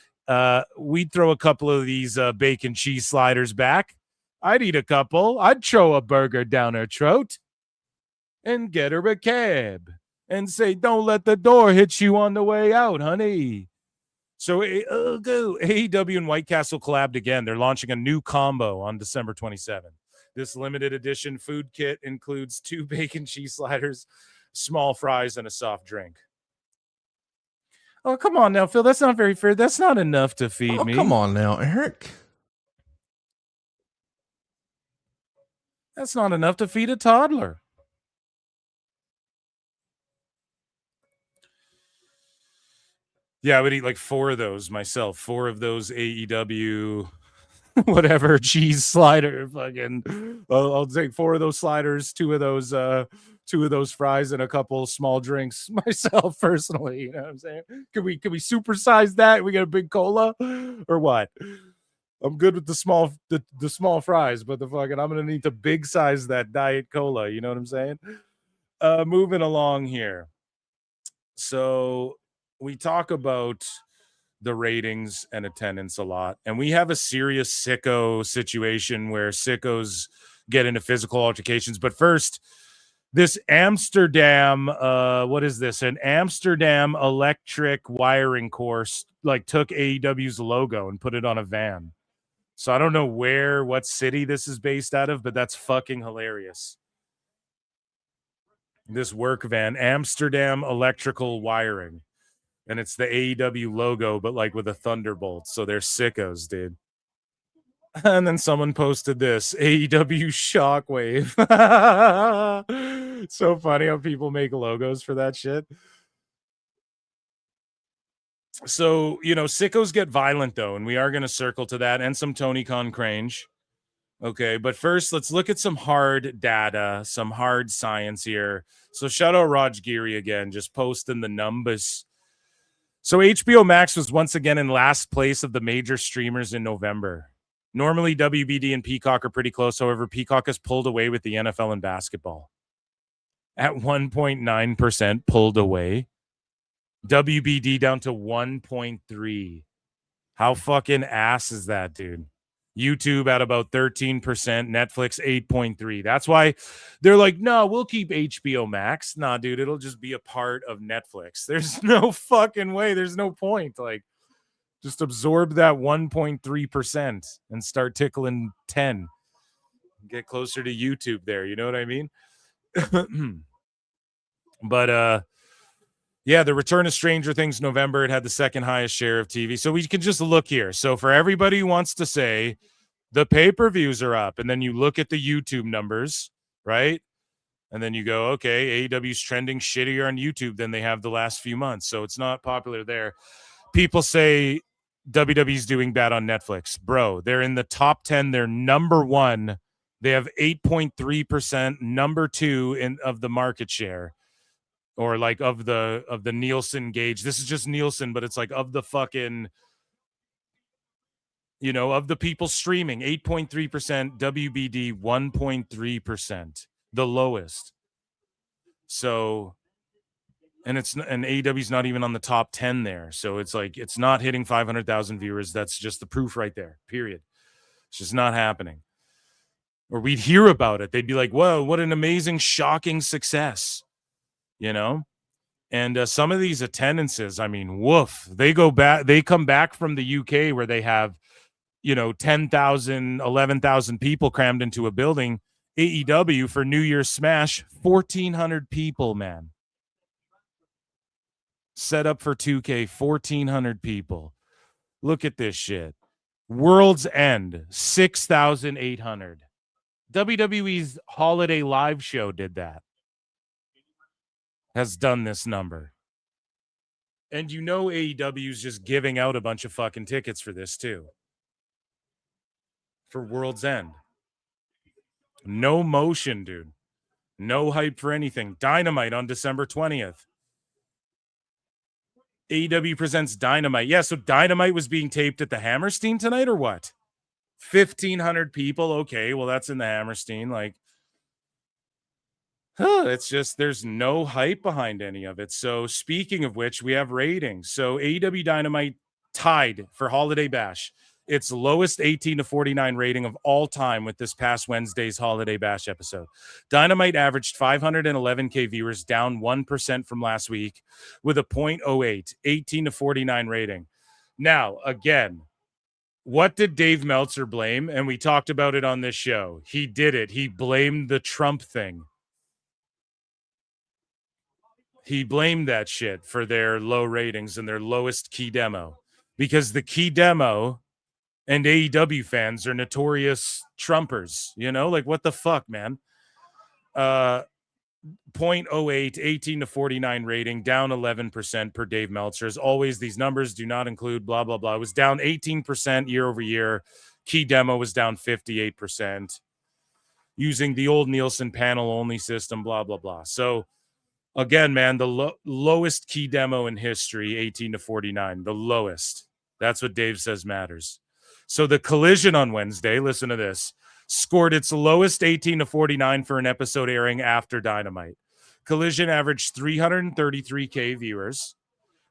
we'd throw a couple of these bacon cheese sliders back. I'd eat a couple. I'd throw a burger down her throat and get her a cab and say, don't let the door hit you on the way out, honey. So AEW and White Castle collabed again. They're launching a new combo on December 27th. This limited edition food kit includes 2 bacon cheese sliders, small fries, and a soft drink. Oh, come on now, Phil. That's not very fair. That's not enough to feed me. Come on now, Eric. That's not enough to feed a toddler. Yeah, I would eat like 4 of those myself. 4 of those AEW whatever cheese slider. Fucking, I'll take 4 of those sliders, 2 of those fries, and a couple small drinks myself personally. You know what I'm saying? Can we supersize that? We get a big cola or what? I'm good with the small fries, but I'm gonna need to big size that Diet Cola. You know what I'm saying? Moving along here. So we talk about the ratings and attendance a lot, and we have a serious sicko situation where sickos get into physical altercations. But first, this Amsterdam, what is this? An Amsterdam electric wiring course took AEW's logo and put it on a van. So I don't know what city this is based out of, but that's fucking hilarious. This work van, Amsterdam electrical wiring. And it's the AEW logo, but with a thunderbolt. So they're sickos, dude. And then someone posted this, AEW Shockwave. So funny how people make logos for that shit. So, sickos get violent, though, and we are going to circle to that and some Tony Khan Crange. Okay, but first, let's look at some hard data, some hard science here. So shout out Raj Giri again, just posting the numbers. So HBO Max was once again in last place of the major streamers in November. Normally, WBD and Peacock are pretty close. However, Peacock has pulled away with the NFL and basketball. At 1.9% pulled away. WBD down to 1.3. How fucking ass is that, dude? YouTube at about 13%, Netflix 8.3. That's why they're like, no, we'll keep HBO Max. Nah, dude, it'll just be a part of Netflix. There's no fucking way. There's no point. Just absorb that 1.3% and start tickling 10. Get closer to YouTube there. You know what I mean? But, yeah, the return of Stranger Things November, it had the second highest share of TV. So we can just look here. So for everybody who wants to say the pay-per-views are up, and then you look at the YouTube numbers, right? And then you go, okay, AEW's trending shittier on YouTube than they have the last few months. So it's not popular there. People say WWE's doing bad on Netflix. Bro, they're in the top 10. They're number 1. They have 8.3%, number 2 of the market share. Or of the Nielsen gauge. This is just Nielsen, but it's of the fucking, of the people streaming, 8.3%, WBD 1.3%, the lowest. So, and AEW's not even on the top 10 there. So it's not hitting 500,000 viewers. That's just the proof right there, period. It's just not happening. Or we'd hear about it. They'd be like, whoa, what an amazing, shocking success. And some of these attendances, I mean, woof, they come back from the UK where they have, 10,000, 11,000 people crammed into a building. AEW for New Year's Smash, 1,400 people, man. Set up for 2K, 1,400 people. Look at this shit. World's End, 6,800. WWE's Holiday Live show did that. Has done this number. And AEW's just giving out a bunch of fucking tickets for this too. For World's End. No motion, dude. No hype for anything. Dynamite on December 20th. AEW presents Dynamite. Yeah, so Dynamite was being taped at the Hammerstein tonight or what? 1,500 people. Okay, well, that's in the Hammerstein. It's just there's no hype behind any of it. So speaking of which, we have ratings. So AEW Dynamite tied for Holiday Bash. Its lowest 18 to 49 rating of all time with this past Wednesday's Holiday Bash episode. Dynamite averaged 511K viewers, down 1% from last week with a 0.08, 18 to 49 rating. Now, again, what did Dave Meltzer blame? And we talked about it on this show. He did it. He blamed the Trump thing. He blamed that shit for their low ratings and their lowest key demo because the key demo and AEW fans are notorious Trumpers, what the fuck, man? 0.08, 18 to 49 rating, down 11% per Dave Meltzer. As always, these numbers do not include blah, blah, blah. It was down 18% year over year. Key demo was down 58%. Using the old Nielsen panel only system, blah, blah, blah. So again, man, the lowest key demo in history, 18 to 49, the lowest. That's what Dave says matters. So the Collision on Wednesday, listen to this, scored its lowest 18 to 49 for an episode airing after Dynamite. Collision averaged 333K viewers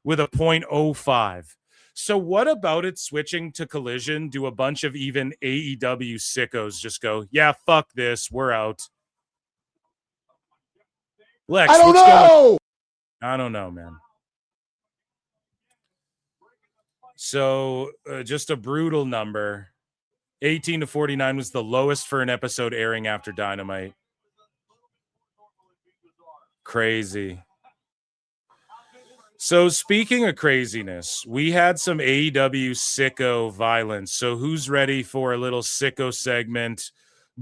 with a 0.05. So what about it switching to Collision? Do a bunch of even AEW sickos just go, yeah, fuck this, we're out? Lex, I don't know. I don't know, man. So just a brutal number. 18 to 49 was the lowest for an episode airing after Dynamite. Crazy. So speaking of craziness, we had some AEW sicko violence. So who's ready for a little sicko segment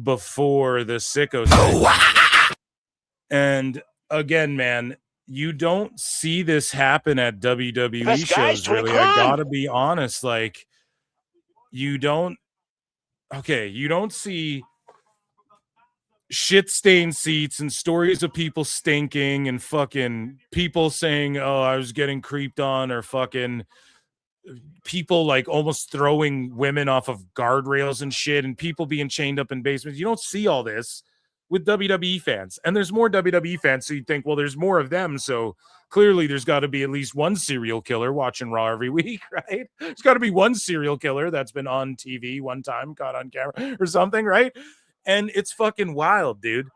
before the sicko segment? And again, man, you don't see this happen at WWE shows, really. I gotta be honest. Like, you don't see shit-stained seats and stories of people stinking and fucking people saying, oh, I was getting creeped on, or fucking people like almost throwing women off of guardrails and shit, and people being chained up in basements. You don't see all this with WWE fans. And there's more WWE fans, so you think, well, there's more of them, so clearly there's got to be at least one serial killer watching Raw every week, right? There's got to be one serial killer that's been on TV one time, caught on camera or something, right? And it's fucking wild, dude.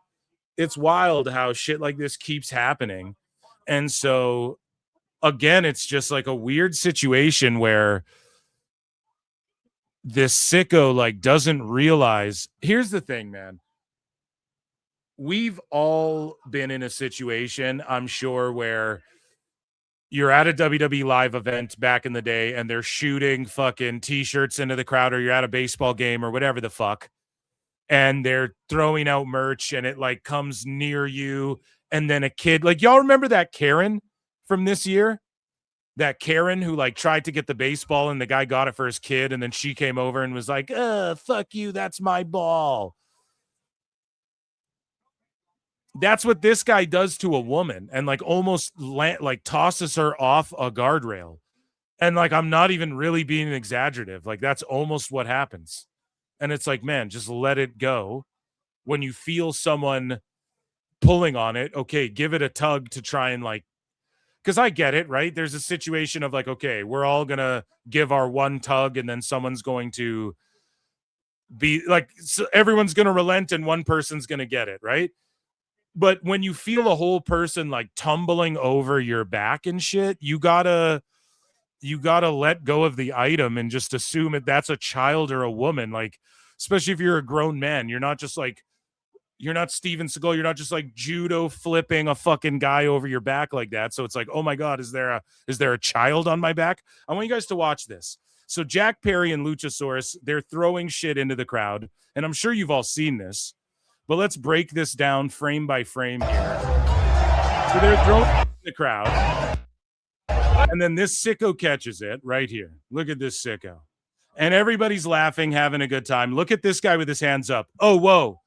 It's wild how shit like this keeps happening. And so, again, it's just like a weird situation where this sicko like doesn't realize. Here's the thing, man. We've all been in a situation, I'm sure, where you're at a WWE live event back in the day and they're shooting fucking t-shirts into the crowd, or you're at a baseball game or whatever the fuck, and they're throwing out merch and it like comes near you, and then a kid, like, y'all remember that Karen from this year? That Karen who like tried to get the baseball and the guy got it for his kid, and then she came over and was like, fuck you, that's my ball. That's what this guy does to a woman, and like almost like tosses her off a guardrail. And like, I'm not even really being exaggerative. Like, that's almost what happens. And it's like, man, just let it go. When you feel someone pulling on it, okay, give it a tug to try and like, because I get it, right? There's a situation of like, okay, we're all going to give our one tug, and then someone's going to be like, so everyone's going to relent and one person's going to get it, right? But when you feel a whole person like tumbling over your back and shit, you gotta let go of the item and just assume that that's a child or a woman. Like, especially if you're a grown man, you're not Steven Seagal. You're not just like judo flipping a fucking guy over your back like that. So it's like, oh my God, is there a child on my back? I want you guys to watch this. So Jack Perry and Luchasaurus, they're throwing shit into the crowd, and I'm sure you've all seen this. But let's break this down frame by frame here. So they're throwing in the crowd. And then this sicko catches it right here. Look at this sicko. And everybody's laughing, having a good time. Look at this guy with his hands up. Oh, whoa.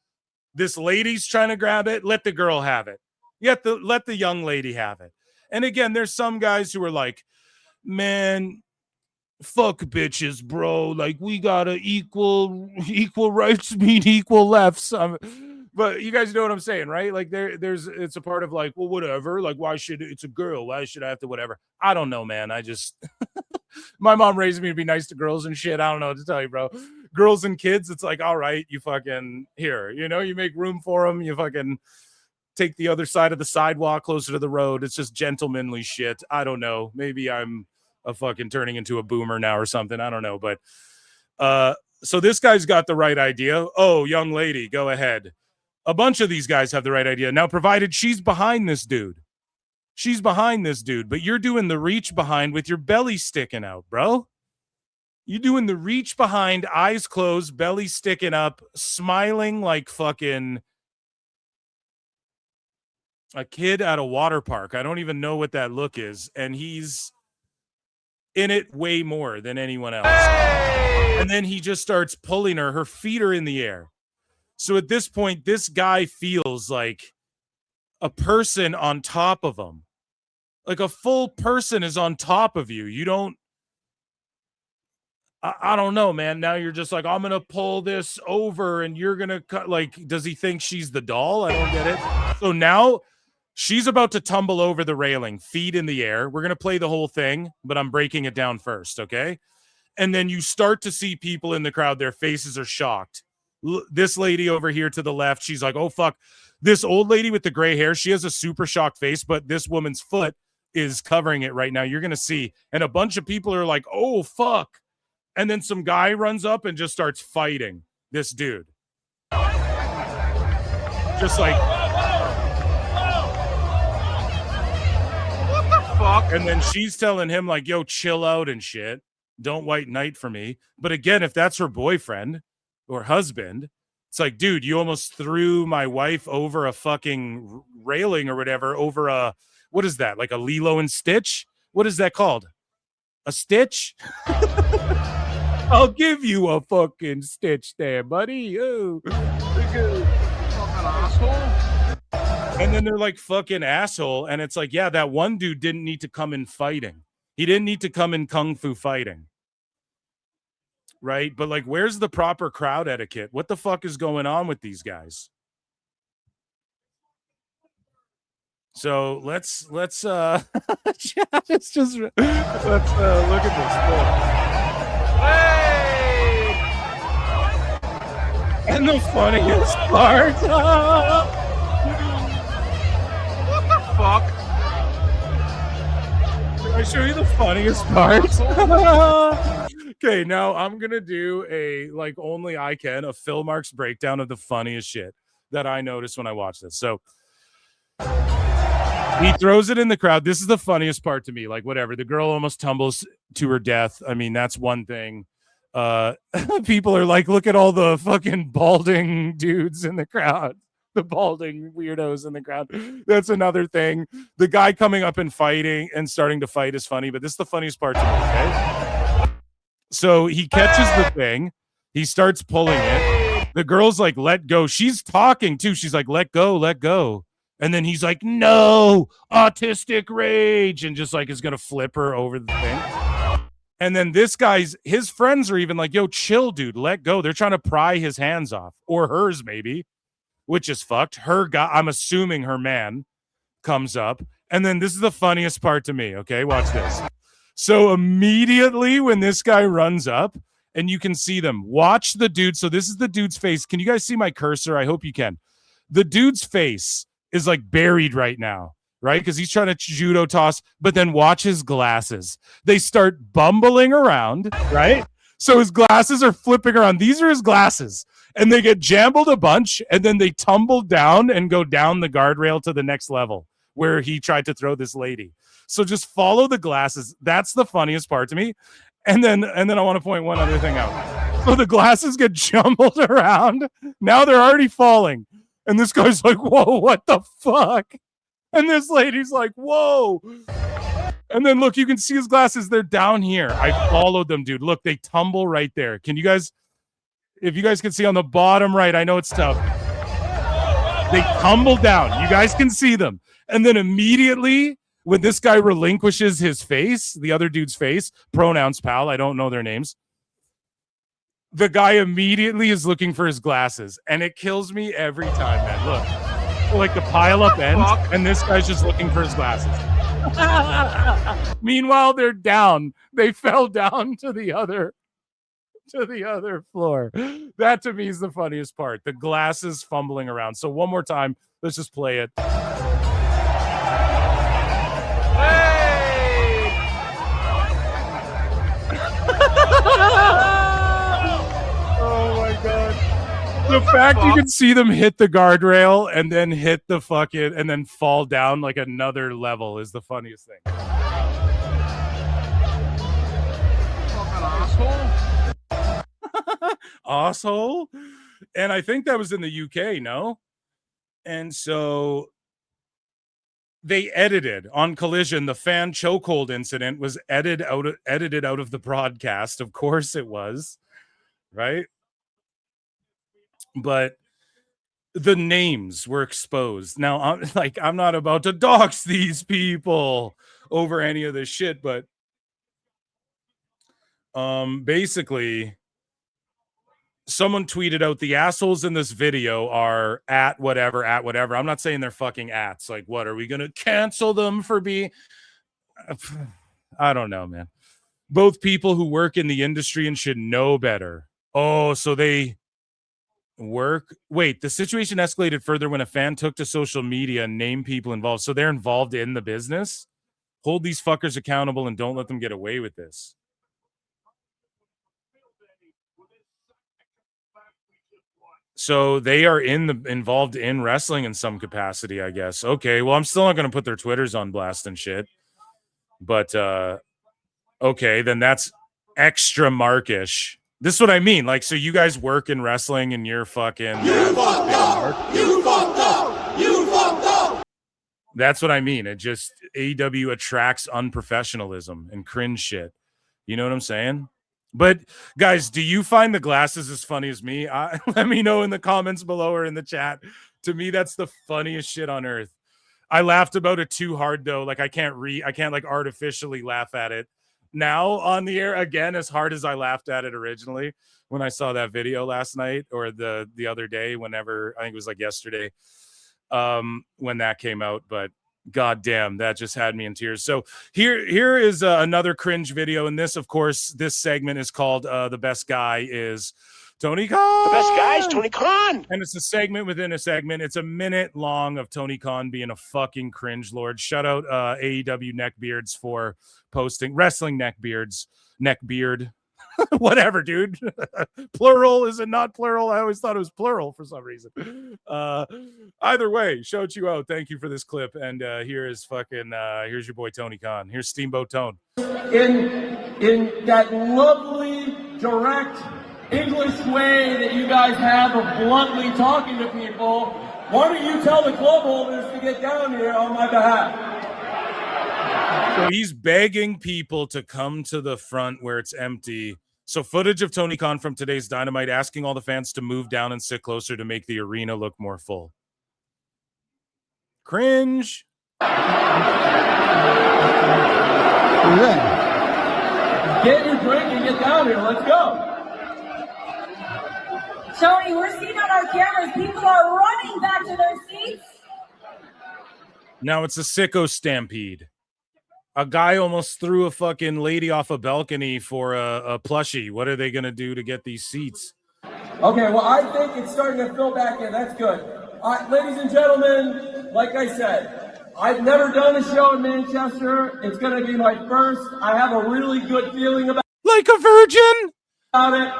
This lady's trying to grab it. Let the girl have it. Let the young lady have it. And again, there's some guys who are like, man, fuck bitches, bro. Like, we gotta equal rights mean equal lefts. But you guys know what I'm saying, right? Like, it's a part of like, well, whatever. Like, it's a girl. Why should I have to whatever? I don't know, man. I just, my mom raised me to be nice to girls and shit. I don't know what to tell you, bro. Girls and kids, it's like, all right, you fucking here, you make room for them. You fucking take the other side of the sidewalk closer to the road. It's just gentlemanly shit. I don't know. Maybe I'm a fucking turning into a boomer now or something. I don't know. But so this guy's got the right idea. Oh, young lady, go ahead. A bunch of these guys have the right idea. Now, provided she's behind this dude. She's behind this dude, but you're doing the reach behind with your belly sticking out, bro. You're doing the reach behind, eyes closed, belly sticking up, smiling like fucking a kid at a water park. I don't even know what that look is. And he's in it way more than anyone else. And then he just starts pulling her. Her feet are in the air. So at this point, this guy feels like a person on top of him. Like a full person is on top of you. You don't, I don't know, man. Now you're just like, I'm going to pull this over and you're going to cut. Like, does he think she's the doll? I don't get it. So now she's about to tumble over the railing, feet in the air. We're going to play the whole thing, but I'm breaking it down first, okay? And then you start to see people in the crowd, their faces are shocked. This lady over here to the left, she's like, oh, fuck. This old lady with the gray hair, she has a super shocked face, but this woman's foot is covering it right now. You're going to see. And a bunch of people are like, oh, fuck. And then some guy runs up and just starts fighting this dude. Just like, what the fuck? And then she's telling him like, yo, chill out and shit. Don't white knight for me. But again, if that's her boyfriend or husband, it's like, dude, you almost threw my wife over a fucking railing or whatever, over a, what is that? Like a Lilo and Stitch? What is that called? A stitch? I'll give you a fucking stitch there, buddy. Oh, fucking asshole. And then they're like, fucking asshole. And it's like, yeah, that one dude didn't need to come in fighting. He didn't need to come in kung fu fighting. Right? But like, where's the proper crowd etiquette? What the fuck is going on with these guys? So let's let's look at this. Hey! And the funniest part. What the fuck? Can I show you the funniest part? Okay, now I'm gonna do a, like only I can, a Phil Marks breakdown of the funniest shit that I noticed when I watched this. So he throws it in the crowd. This is the funniest part to me. Like, whatever. The girl almost tumbles to her death. I mean, that's one thing. People are like, look at all the fucking balding dudes in the crowd. The balding weirdos in the crowd. That's another thing. The guy coming up and fighting and starting to fight is funny, but this is the funniest part to me, okay? So he catches the thing. He starts pulling it. The girl's like, let go. She's talking too. She's like, let go, let go. And then he's like, no, autistic rage. And just like is going to flip her over the thing. And then this guy's, his friends are even like, yo, chill, dude, let go. They're trying to pry his hands off, or hers maybe, which is fucked. Her guy, I'm assuming her man, comes up. And then this is the funniest part to me. Okay, watch this. So immediately when this guy runs up, and you can see them, watch the dude. So this is the dude's face. Can you guys see my cursor? I hope you can. The dude's face is like buried right now, right? Because he's trying to judo toss, but then watch his glasses. They start bumbling around, right? So his glasses are flipping around. These are his glasses. And they get jambled a bunch, and then they tumble down and go down the guardrail to the next level where he tried to throw this lady. So just follow the glasses. That's the funniest part to me. And then I want to point one other thing out. So the glasses get jumbled around. Now they're already falling. And this guy's like, whoa, what the fuck? And this lady's like, whoa. And then look, you can see his glasses. They're down here. I followed them, dude. Look, they tumble right there. Can you guys, if you guys can see on the bottom right, I know it's tough. They tumble down. You guys can see them. And then immediately when this guy relinquishes his face, the other dude's face, pronouns, pal, I don't know their names. The guy immediately is looking for his glasses, and it kills me every time, man. Look, so like the pile up ends, and this guy's just looking for his glasses. Meanwhile, they're down. They fell down to the other floor. That to me is the funniest part. The glasses fumbling around. So one more time, let's just play it. The fact you can see them hit the guardrail and then hit the fucking and then fall down like another level is the funniest thing. Fucking asshole. Asshole. And I think that was in the UK, no? And so they edited on Collision. The fan chokehold incident was edited out of the broadcast. Of course it was, right? But the names were exposed. Now, I'm not about to dox these people over any of this shit, but basically, someone tweeted out the assholes in this video are at whatever. I'm not saying they're fucking ats. Like, what are we gonna cancel them for being? I don't know, man. Both people who work in the industry and should know better. Oh, so they work. Wait, the situation escalated further when a fan took to social media and named people involved. So they're involved in the business. Hold these fuckers accountable and don't let them get away with this. So they are involved in wrestling in some capacity, I guess. Okay, well, I'm still not going to put their Twitters on blast and shit. But okay, then that's extra markish. This is what I mean. Like, so you guys work in wrestling and you're fucking... You fucked up! You fucked up! You fucked up! That's what I mean. It just... AEW attracts unprofessionalism and cringe shit. You know what I'm saying? But, guys, do you find the glasses as funny as me? Let me know in the comments below or in the chat. To me, that's the funniest shit on earth. I laughed about it too hard, though. Like, I can't like artificially laugh at it now on the air again as hard as I laughed at it originally when I saw that video last night or the other day, whenever, I think it was like yesterday, when that came out. But god damn, that just had me in tears. So here is another cringe video, and this, of course, this segment is called the best guy is Tony Khan. The best guy is Tony Khan. And it's a segment within a segment. It's a minute long of Tony Khan being a fucking cringe lord. Shout out AEW Neckbeards for posting wrestling neckbeard. Whatever, dude. Plural, is it not plural? I always thought it was plural for some reason. Either way, shout you out. Thank you for this clip. And here's your boy Tony Khan. Here's Steamboat Tone. In that lovely, direct English way that you guys have of bluntly talking to people, why don't you tell the club holders to get down here on my behalf? So he's begging people to come to the front where it's empty. So footage of Tony Khan from today's Dynamite asking all the fans to move down and sit closer to make the arena look more full. Cringe. Get your drink and get down here. Let's go. Tony, we're seeing on our cameras, people are running back to their seats. Now it's a sicko stampede. A guy almost threw a fucking lady off a balcony for a plushie. What are they going to do to get these seats? Okay, well, I think it's starting to fill back in. That's good. Ladies and gentlemen, like I said, I've never done a show in Manchester. It's going to be my first. I have a really good feeling about like a virgin. It.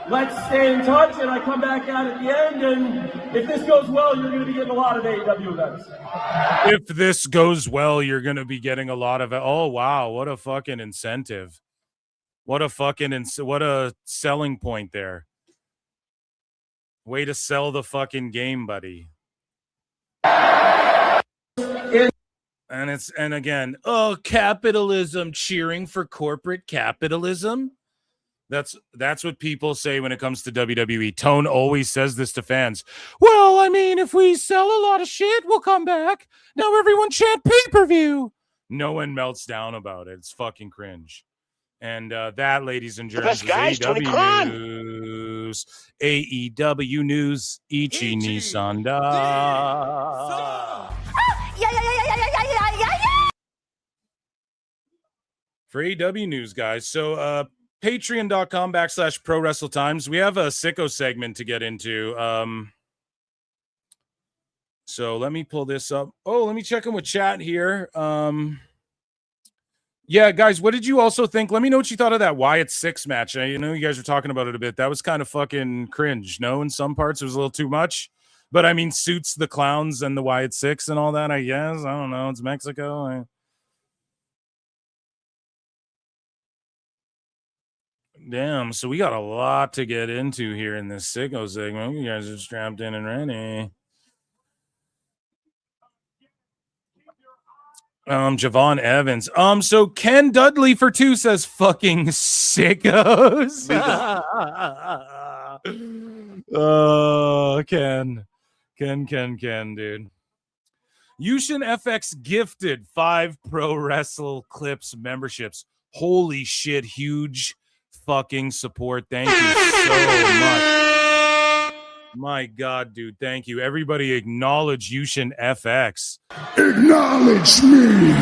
Let's stay in touch, and I come back out at the end, and if this goes well, you're going to be getting a lot of AEW events. If this goes well, you're going to be getting a lot of it. Oh, wow. What a fucking incentive. What a selling point there. Way to sell the fucking game, buddy. And again, oh, capitalism, cheering for corporate capitalism. That's what people say when it comes to WWE. Tone always says this to fans. Well, I mean, if we sell a lot of shit, we'll come back. Now everyone chant pay-per-view. No one melts down about it. It's fucking cringe. And that, ladies and gentlemen, is AEW News. AEW News. Ichi Nissan da. For AEW News, guys. So, patreon.com/Pro Wrestle Times. We have a sicko segment to get into. So let me pull this up. Oh, let me check in with chat here. Yeah, guys, what did you also think? Let me know what you thought of that Wyatt 6 match. You know, you guys were talking about it a bit. That was kind of fucking cringe. No, in some parts it was a little too much. But I mean, suits the clowns and the Wyatt 6 and all that, I guess. I don't know. It's Mexico. Damn, so we got a lot to get into here in this sicko segment. You guys are strapped in and ready. Javon Evans. So Ken Dudley for 2 says fucking sickos. Oh, Ken, dude. Yushin FX gifted 5 Pro Wrestle Clips memberships. Holy shit, huge fucking support. Thank you so much. My God, dude, thank you. Everybody acknowledge Yushin FX. Acknowledge me.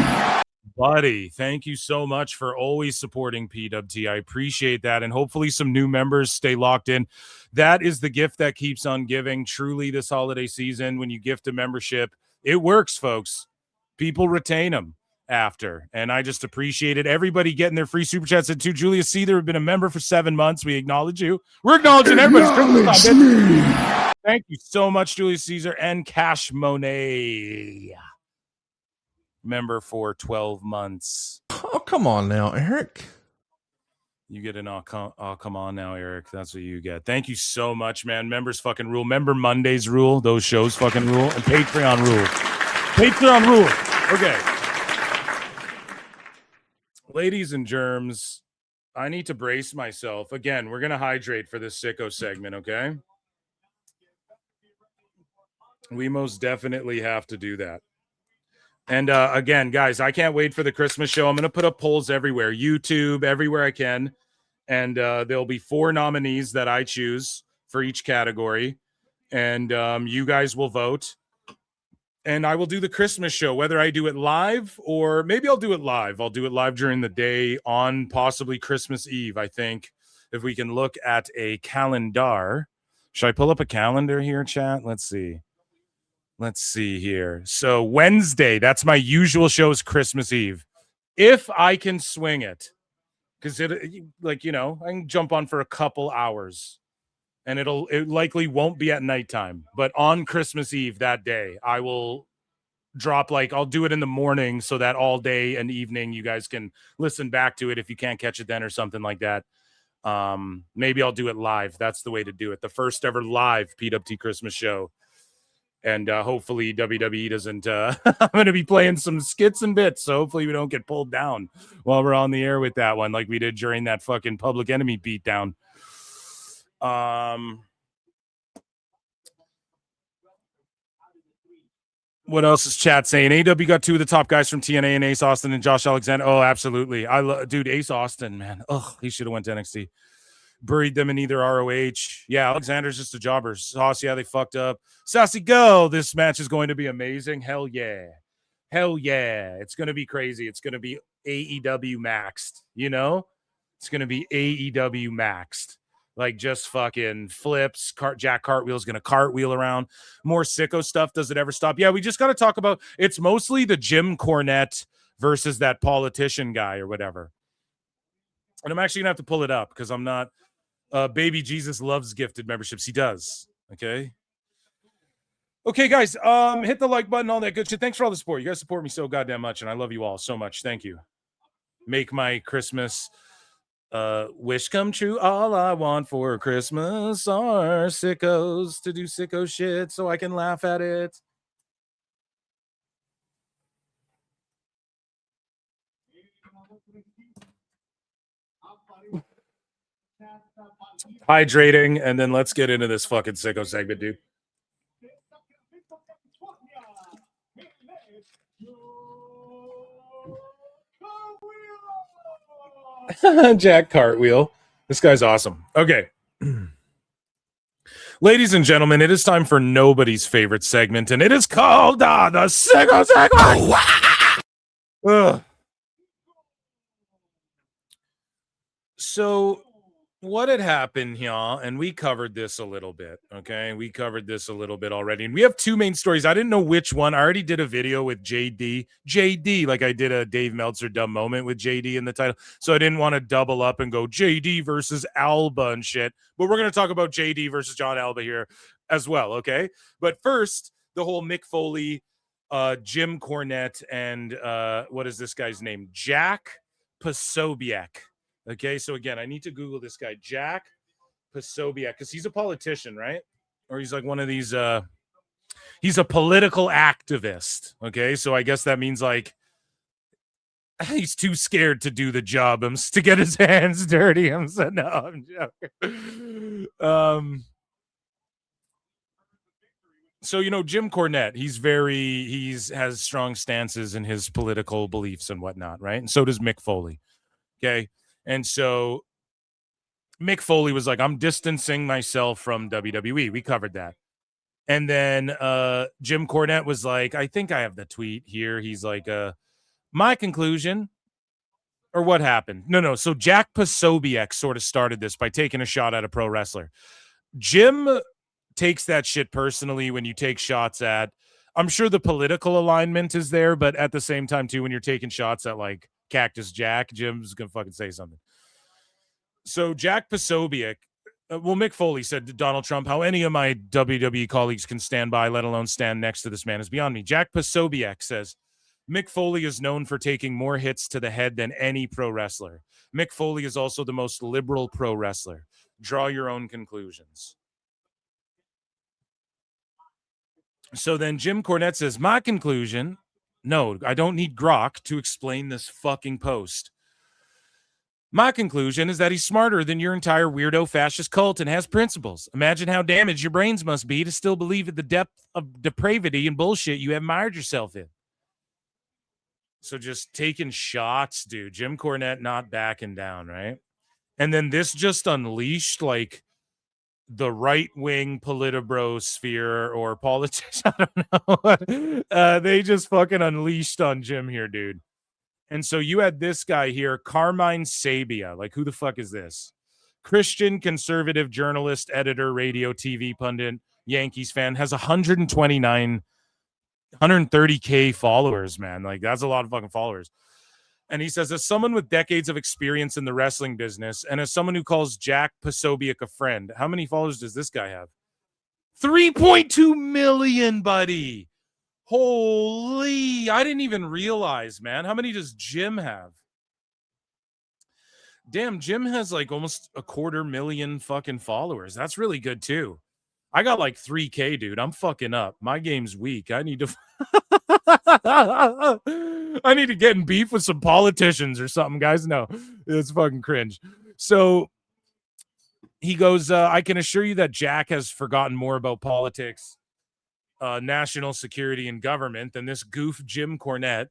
Buddy, thank you so much for always supporting PWT. I appreciate that. And hopefully some new members stay locked in. That is the gift that keeps on giving. Truly, this holiday season, when you gift a membership, it works, folks. People retain them after. And I just appreciate it. Everybody getting their free super chats. And to Julius Caesar, have been a member for 7 months. We acknowledge you. We're acknowledging everybody's Thank you so much, Julius Caesar and Cash Monet. Member for 12 months. Oh, come on now, Eric. You get an come on now, Eric. That's what you get. Thank you so much, man. Members fucking rule. Member Mondays rule. Those shows fucking rule. And Patreon rule. Patreon rule. Okay. Ladies and germs, I need to brace myself. Again, we're going to hydrate for this sicko segment, okay? We most definitely have to do that. And again, guys, I can't wait for the Christmas show. I'm going to put up polls everywhere, YouTube, everywhere I can. And there'll be 4 nominees that I choose for each category. And you guys will vote. And I will do the Christmas show, whether I do it live or maybe I'll do it live. I'll do it live during the day on possibly Christmas Eve, I think, if we can look at a calendar. Should I pull up a calendar here, chat? Let's see. Let's see here. So Wednesday, that's my usual show, is Christmas Eve. If I can swing it, because I can jump on for a couple hours and it likely won't be at nighttime, but on Christmas Eve that day, I will drop, I'll do it in the morning so that all day and evening you guys can listen back to it if you can't catch it then or something like that. Maybe I'll do it live. That's the way to do it. The first ever live PWT Christmas show. And hopefully WWE doesn't I'm going to be playing some skits and bits, so hopefully we don't get pulled down while we're on the air with that one, like we did during that fucking Public Enemy beatdown. What else is chat saying? AEW got 2 of the top guys from TNA and Ace Austin and Josh Alexander. Oh, absolutely. Dude, Ace Austin, man. Oh, he should have went to NXT. Buried them in either ROH. Yeah, Alexander's just a jobber. Sauce, yeah, they fucked up. Sassy, go. This match is going to be amazing. Hell yeah. Hell yeah. It's going to be crazy. It's going to be AEW maxed, you know? It's going to be AEW maxed. Like just fucking flips. Jack Cartwheel's going to cartwheel around. More sicko stuff. Does it ever stop? Yeah, we just got to talk about, it's mostly the Jim Cornette versus that politician guy or whatever. And I'm actually going to have to pull it up because I'm not, Baby Jesus loves gifted memberships. He does. Okay, guys. Hit the like button, all that good shit. Thanks for all the support. You guys support me so goddamn much, and I love you all so much. Thank you. Make my Christmas wish come true. All I want for Christmas are sickos to do sicko shit so I can laugh at it. Hydrating, and then let's get into this fucking sicko segment, dude. Jack Cartwheel. This guy's awesome. Okay. Ladies and gentlemen, it is time for nobody's favorite segment, and it is called the Sicko Segment. So what had happened here, and we covered this a little bit, okay? We covered this a little bit already, and we have 2 main stories. I didn't know which one. I already did a video with JD, like I did a Dave Meltzer dumb moment with JD in the title, so I didn't want to double up and go JD versus Alba and shit, but we're going to talk about JD versus Jon Alba here as well, okay? But first, the whole Mick Foley, Jim Cornette, and what is this guy's name? Jack Posobiec. Okay, so again, I need to Google this guy, Jack Posobiec, because he's a politician, right? Or he's like one of these, he's a political activist, okay? So I guess that means like He's too scared to do the job. To get his hands dirty. So no, I'm joking. So, you know, Jim Cornette, has strong stances in his political beliefs and whatnot, right? And so does Mick Foley. Okay. And so Mick Foley was like, I'm distancing myself from WWE. We covered that. And then Jim Cornette was like, I think I have the tweet here. He's like, my conclusion, or what happened? No. So Jack Posobiec sort of started this by taking a shot at a pro wrestler. Jim takes that shit personally when you take shots at, I'm sure the political alignment is there, but at the same time too, when you're taking shots at like Cactus Jack, Jim's gonna fucking say something. So Jack Posobiec, Mick Foley said to Donald Trump, how any of my WWE colleagues can stand by, let alone stand next to this man, is beyond me. Jack Posobiec says, Mick Foley is known for taking more hits to the head than any pro wrestler. Mick Foley is also the most liberal pro wrestler. Draw your own conclusions. So then Jim Cornette says, my conclusion, no, I don't need Grok to explain this fucking post. My conclusion is that he's smarter than your entire weirdo fascist cult and has principles. Imagine how damaged your brains must be to still believe in the depth of depravity and bullshit you have mired yourself in. So just taking shots, dude. Jim Cornette not backing down, right? And then this just unleashed like the right-wing politbro sphere or politics. I don't know. They just fucking unleashed on Jim here, dude. And so you had this guy here, Carmine Sabia. Like, who the fuck is this? Christian conservative journalist, editor, radio, TV pundit, Yankees fan, has 130K followers, man. Like, that's a lot of fucking followers. And he says, as someone with decades of experience in the wrestling business, and as someone who calls Jack Posobiec a friend, how many followers does this guy have? 3.2 million, buddy. Holy, I didn't even realize, man. How many does Jim have? Damn, Jim has like almost 250,000 fucking followers. That's really good too. I got like 3K, dude. I'm fucking up. My game's weak. I need to I need to get in beef with some politicians or something, guys. No, it's fucking cringe. So he goes, I can assure you that Jack has forgotten more about politics, national security, and government than this goof Jim Cornette,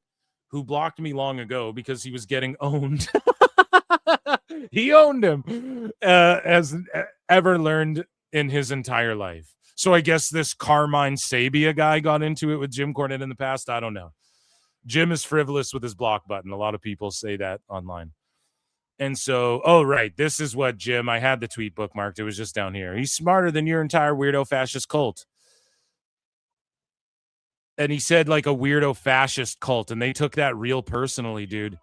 who blocked me long ago because he was getting owned. He owned him, has ever learned in his entire life. So I guess this Carmine Sabia guy got into it with Jim Cornette in the past. I don't know. Jim is frivolous with his block button. A lot of people say that online. And so, oh, right. This is what Jim, I had the tweet bookmarked. It was just down here. He's smarter than your entire weirdo fascist cult. And he said like a weirdo fascist cult. And they took that real personally, dude.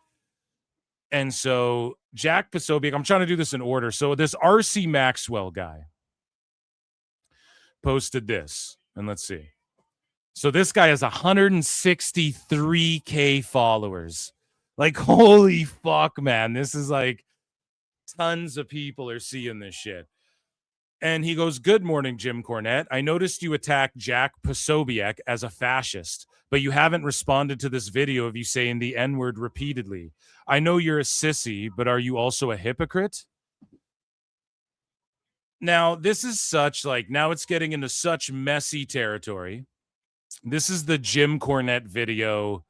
And so Jack Posobiec, I'm trying to do this in order. So this RC Maxwell guy posted this, and let's see. So this guy has 163K followers. Like, holy fuck, man. This is like tons of people are seeing this shit. And he goes, good morning, Jim Cornette. I noticed you attacked Jack Posobiec as a fascist, but you haven't responded to this video of you saying the N-word repeatedly. I know you're a sissy, but are you also a hypocrite? Now, this is such like, now it's getting into such messy territory. This is the Jim Cornette video,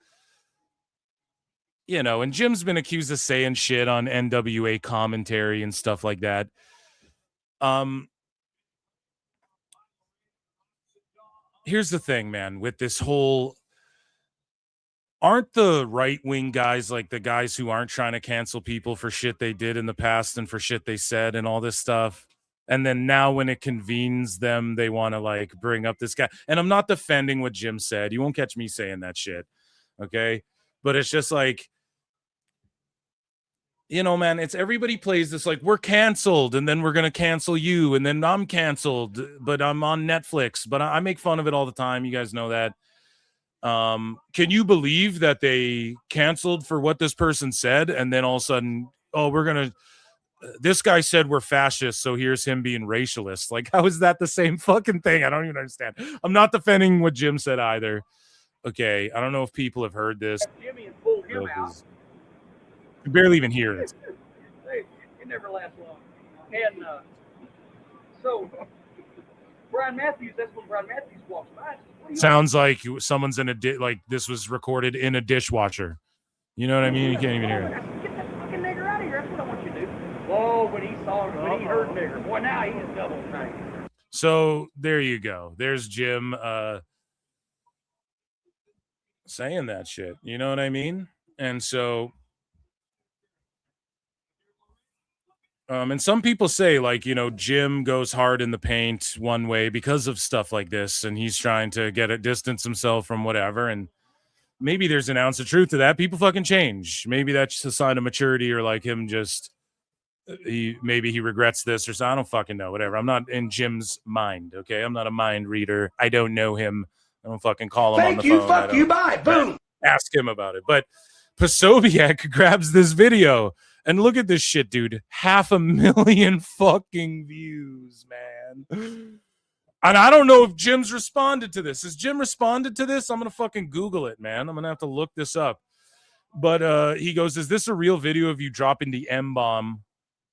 you know, and Jim's been accused of saying shit on NWA commentary and stuff like that. Here's the thing, man, with this whole, aren't the right-wing guys like the guys who aren't trying to cancel people for shit they did in the past and for shit they said and all this stuff? And then now when it convenes them, they want to like bring up this guy. And I'm not defending what Jim said. You won't catch me saying that shit. Okay. But it's just like, you know, man, it's everybody plays this like we're canceled and then we're going to cancel you. And then I'm canceled, but I'm on Netflix, but I make fun of it all the time. You guys know that. Can you believe that they canceled for what this person said? And then all of a sudden, oh, we're going to, this guy said we're fascists, so here's him being racialist. Like, how is that the same fucking thing? I don't even understand. I'm not defending what Jim said either. Okay, I don't know if people have heard this. can barely even hear it. Hey, it never lasts long. And so, Brian Matthews, that's when Brian Matthews walks by. Sounds like someone's in a like this was recorded in a dishwasher. You know what I mean? You can't even hear it. Get that fucking nigger out of here. That's what I want you to do. Whoa, when he heard nigger. Boy, now he is double tank. So there you go. There's Jim saying that shit. You know what I mean? And so and some people say, like, you know, Jim goes hard in the paint one way because of stuff like this, and he's trying to distance himself from whatever. And maybe there's an ounce of truth to that. People fucking change. Maybe that's just a sign of maturity, or like him just maybe he regrets this or so. I don't fucking know. Whatever. I'm not in Jim's mind. Okay, I'm not a mind reader. I don't know him. I don't fucking call him on the phone. Fuck you, bye. Boom. Ask him about it. But Posobiec grabs this video. And look at this shit, dude. 500,000 fucking views, man. And I don't know if Jim's responded to this. Has Jim responded to this? I'm going to fucking Google it, man. I'm going to have to look this up. But he goes, is this a real video of you dropping the N-bomb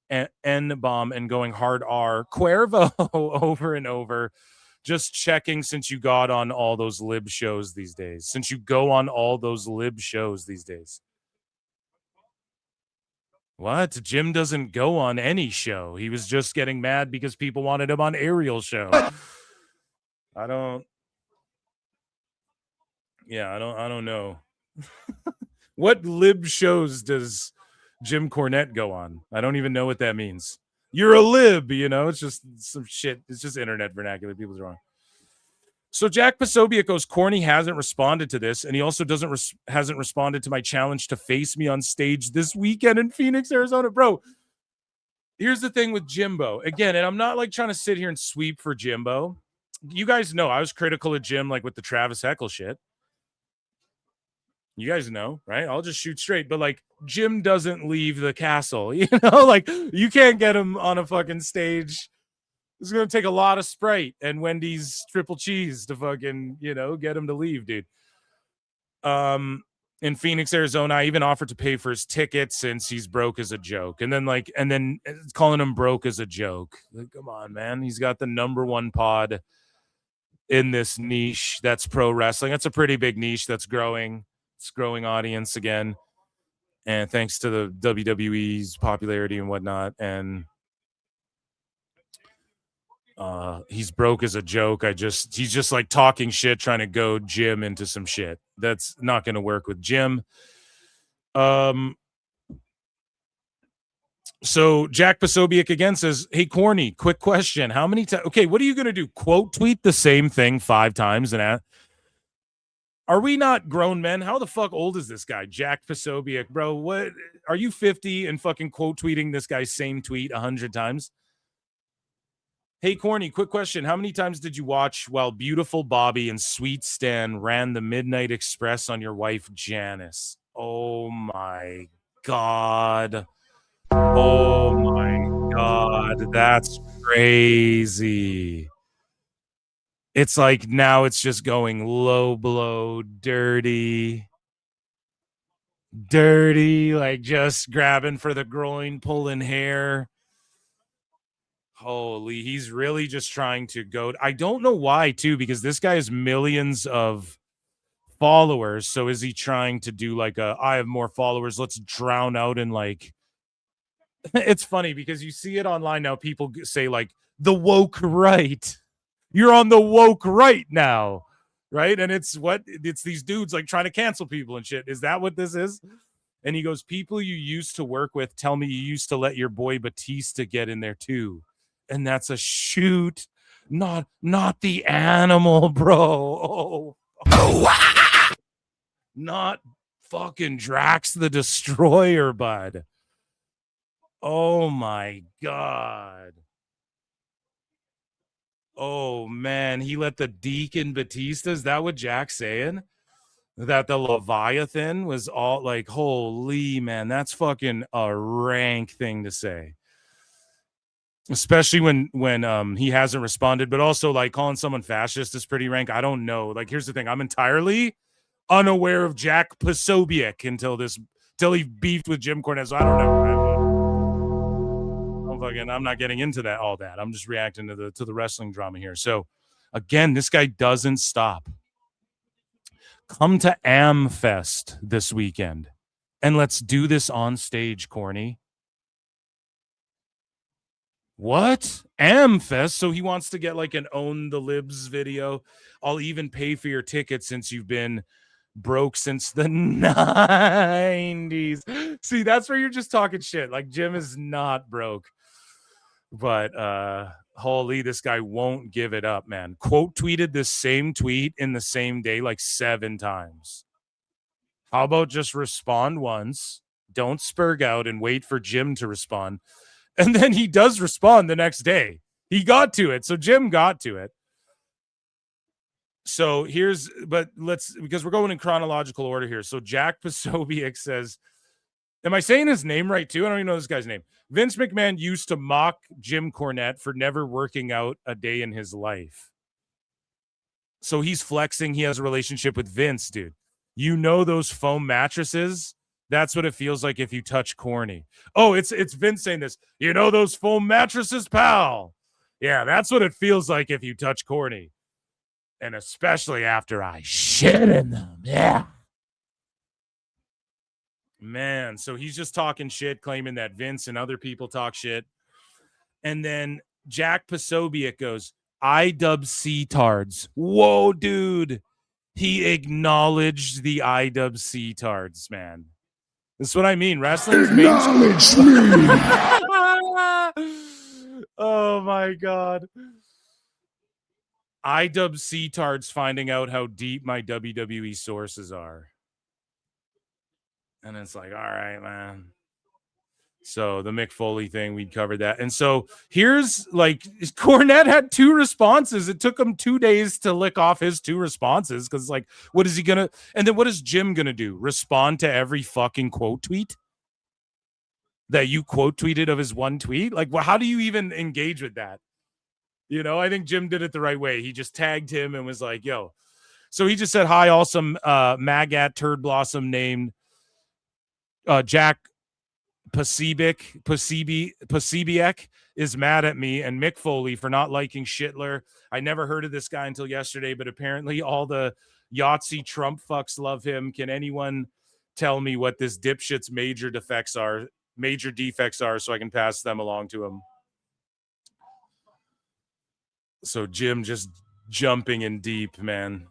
and going hard R? Cuervo over and over. Just checking since you got on all those lib shows these days. Since you go on all those lib shows these days. What? Jim doesn't go on any show. He was just getting mad because people wanted him on Ariel's show. I don't know. What lib shows does Jim Cornette go on? I don't even know what that means. You're a lib, you know? It's just some shit. It's just internet vernacular. People's wrong. So Jack Posobiec goes, Corny hasn't responded to this, and he also hasn't responded to my challenge to face me on stage this weekend in Phoenix, Arizona. Bro, here's the thing with Jimbo. Again, and I'm not like trying to sit here and sweep for Jimbo. You guys know I was critical of Jim, like with the Travis Heckle shit. You guys know, right? I'll just shoot straight. But like, Jim doesn't leave the castle, you know? Like, you can't get him on a fucking stage. It's going to take a lot of Sprite and Wendy's triple cheese to fucking, you know, get him to leave, dude. In Phoenix, Arizona, I even offered to pay for his ticket since he's broke as a joke. And then calling him broke as a joke. Like, come on, man. He's got the #1 pod in this niche that's pro wrestling. That's a pretty big niche that's growing. It's growing audience again. And thanks to the WWE's popularity and whatnot. And he's broke as a joke. He's just like talking shit, trying to goad Jim into some shit. That's not going to work with Jim. So Jack Posobiec again says, hey, Corny, quick question. How many times? Okay, what are you going to do? Quote tweet the same thing 5 times? And are we not grown men? How the fuck old is this guy? Jack Posobiec, bro. What are you 50 and fucking quote tweeting this guy's same tweet 100 times? Hey, Corny, quick question. How many times did you watch while beautiful Bobby and sweet Stan ran the Midnight Express on your wife, Janice? Oh, my God. Oh, my God. That's crazy. It's like now it's just going low blow, dirty, like just grabbing for the groin, pulling hair. Holy, he's really just trying to go. I don't know why, too, because this guy has millions of followers. So is he trying to do like I have more followers, let's drown out in like, it's funny because you see it online now. People say like the woke right. You're on the woke right now, right? And it's these dudes like trying to cancel people and shit. Is that what this is? And he goes, people you used to work with tell me you used to let your boy Batista get in there too. And that's a shoot, not the animal, bro. Oh. Not fucking Drax the Destroyer, bud. Oh my God. Oh man, he let the Deacon Batista. Is that what Jack's saying? That the Leviathan was all like, holy man, that's fucking a rank thing to say. Especially when he hasn't responded, but also like calling someone fascist is pretty rank. I don't know. Like, here's the thing. I'm entirely unaware of Jack Posobiec until this till he beefed with Jim Cornette. So I don't know. I'm not getting into all that. I'm just reacting to the wrestling drama here. So again, this guy doesn't stop. Come to AmFest this weekend and let's do this on stage, Corny. What? AmFest? So he wants to get like an Own the Libs video. I'll even pay for your ticket since you've been broke since the 90s. See, that's where you're just talking shit. Like, Jim is not broke. But holy, this guy won't give it up, man. Quote tweeted this same tweet in the same day like 7 times. How about just respond once, don't spurg out and wait for Jim to respond. And then he does respond the next day. He got to it. So Jim got to it. So because we're going in chronological order here. So Jack Posobiec says, am I saying his name right too? I don't even know this guy's name. Vince McMahon used to mock Jim Cornette for never working out a day in his life. So he's flexing. He has a relationship with Vince, dude. You know those foam mattresses? That's what it feels like if you touch Corny. Oh, it's Vince saying this. You know those foam mattresses, pal? Yeah, that's what it feels like if you touch Corny. And especially after I shit in them. Yeah. Man, so he's just talking shit, claiming that Vince and other people talk shit. And then Jack Posobiec goes, IWC-tards. Whoa, dude. He acknowledged the IWC-tards, man. This is what I mean. Wrestling's acknowledge me. Oh my God. IWC-tards finding out how deep my WWE sources are. And it's like, all right, man. So the Mick Foley thing, we covered that. And so here's like, Cornette had 2 responses. It took him 2 days to lick off his 2 responses. Cause like, what is he gonna, and then what is Jim gonna do? Respond to every fucking quote tweet that you quote tweeted of his one tweet? Like, well, how do you even engage with that? You know, I think Jim did it the right way. He just tagged him and was like, yo. So he just said, hi, awesome Magat Turd Blossom named Jack Posobiec is mad at me and Mick Foley for not liking Shitler. I never heard of this guy until yesterday, but apparently all the Yahtzee Trump fucks love him. Can anyone tell me what this dipshit's major defects are so I can pass them along to him? So Jim just jumping in deep, man.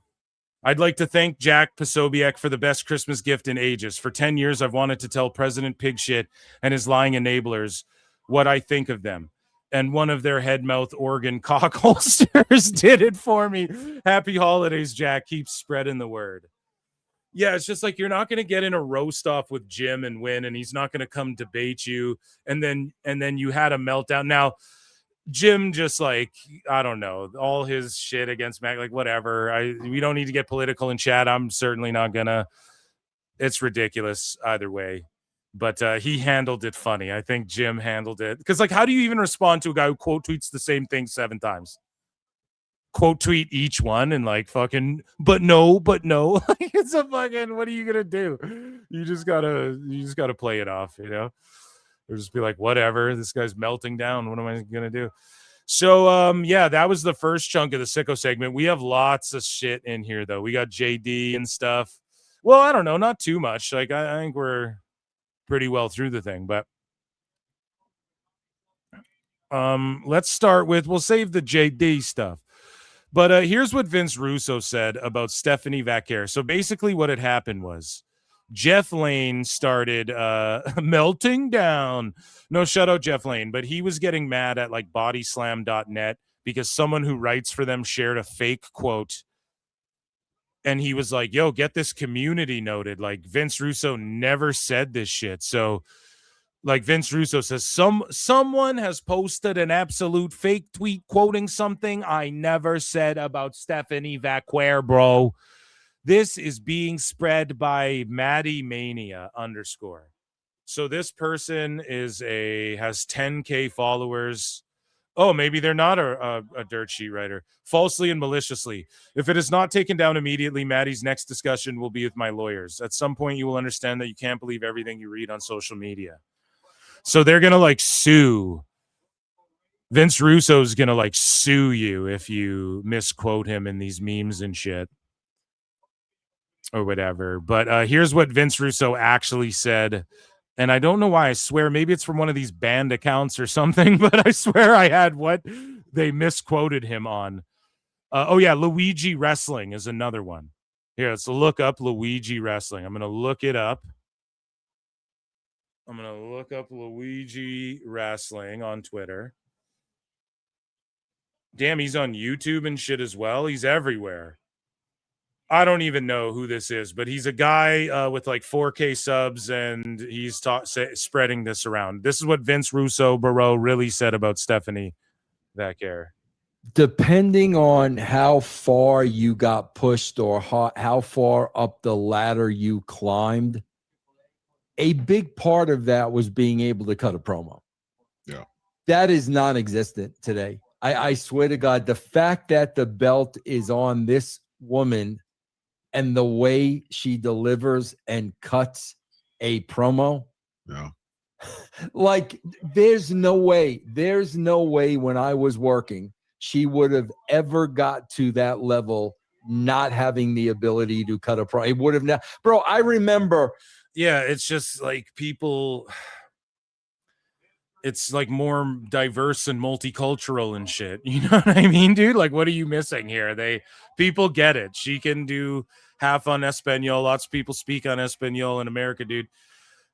I'd like to thank Jack Posobiec for the best Christmas gift in ages. For 10 years, I've wanted to tell President Pigshit and his lying enablers what I think of them. And one of their head mouth organ cock holsters did it for me. Happy holidays, Jack. Keep spreading the word. Yeah, it's just like you're not going to get in a roast off with Jim and win, and he's not going to come debate you. And then you had a meltdown. Now, Jim just like, I don't know, all his shit against Mac, like whatever. We don't need to get political in chat. I'm certainly not gonna. It's ridiculous either way. But he handled it funny. I think Jim handled it. Because like, how do you even respond to a guy who quote tweets the same thing 7 times? Quote tweet each one and like fucking, but no. It's a fucking, what are you gonna do? You just gotta play it off, you know? Or just be like, whatever, this guy's melting down. What am I going to do? So, yeah, that was the first chunk of the Sicko segment. We have lots of shit in here, though. We got JD and stuff. Well, I don't know, not too much. Like, I think we're pretty well through the thing. But let's start with, we'll save the JD stuff. But here's what Vince Russo said about Stephanie Vaquer. So basically what had happened was, Jeff Lane started melting down. No, shout out Jeff Lane, but he was getting mad at like bodyslam.net because someone who writes for them shared a fake quote. And he was like, yo, get this community noted. Like Vince Russo never said this shit. So like Vince Russo says, someone has posted an absolute fake tweet quoting something I never said about Stephanie Vaquer, bro. This is being spread by Maddie Mania _. So this person has 10K followers Oh, maybe they're not a dirt sheet writer. Falsely and maliciously. If it is not taken down immediately, Maddie's next discussion will be with my lawyers. At some point, you will understand that you can't believe everything you read on social media. So they're going to like sue. Vince Russo's going to like sue you if you misquote him in these memes and shit. Or whatever. But here's what Vince Russo actually said. And I don't know why. I swear maybe it's from one of these banned accounts or something, but I swear I had what they misquoted him on. Oh, yeah. Luigi Wrestling is another one. Here, let's look up Luigi Wrestling. I'm going to look it up. I'm going to look up Luigi Wrestling on Twitter. Damn, he's on YouTube and shit as well. He's everywhere. I don't even know who this is, but he's a guy with like 4K subs, and he's spreading this around. This is what Vince Russo Barreau really said about Stephanie Vacquer. Depending on how far you got pushed or how far up the ladder you climbed, a big part of that was being able to cut a promo. Yeah. That is non-existent today. I swear to God, the fact that the belt is on this woman and the way she delivers and cuts a promo. Yeah. Like, there's no way when I was working, she would have ever got to that level not having the ability to cut a promo. It would have not. Bro, I remember. Yeah, it's just like people. It's like more diverse and multicultural and shit. You know what I mean, dude? Like, what are you missing here? People get it. She can do half on Espanol. Lots of people speak on Espanol in America, dude.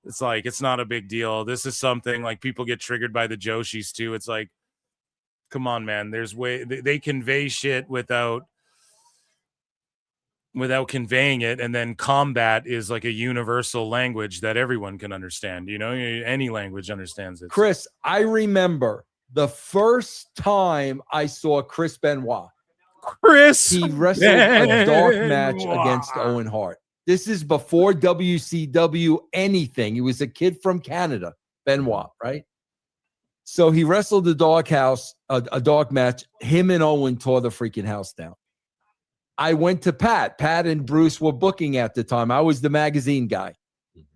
It's like, it's not a big deal. This is something like people get triggered by the Joshis too. It's like, come on, man. There's way they convey shit without conveying it, and then combat is like a universal language that everyone can understand. You know, any language understands it. Chris, I remember the first time I saw Chris Benoit. He wrestled a dark match against Owen Hart. This is before WCW anything. He was a kid from Canada, Benoit, right? So he wrestled a dark match. Him and Owen tore the freaking house down. I went to Pat. Pat and Bruce were booking at the time. I was the magazine guy.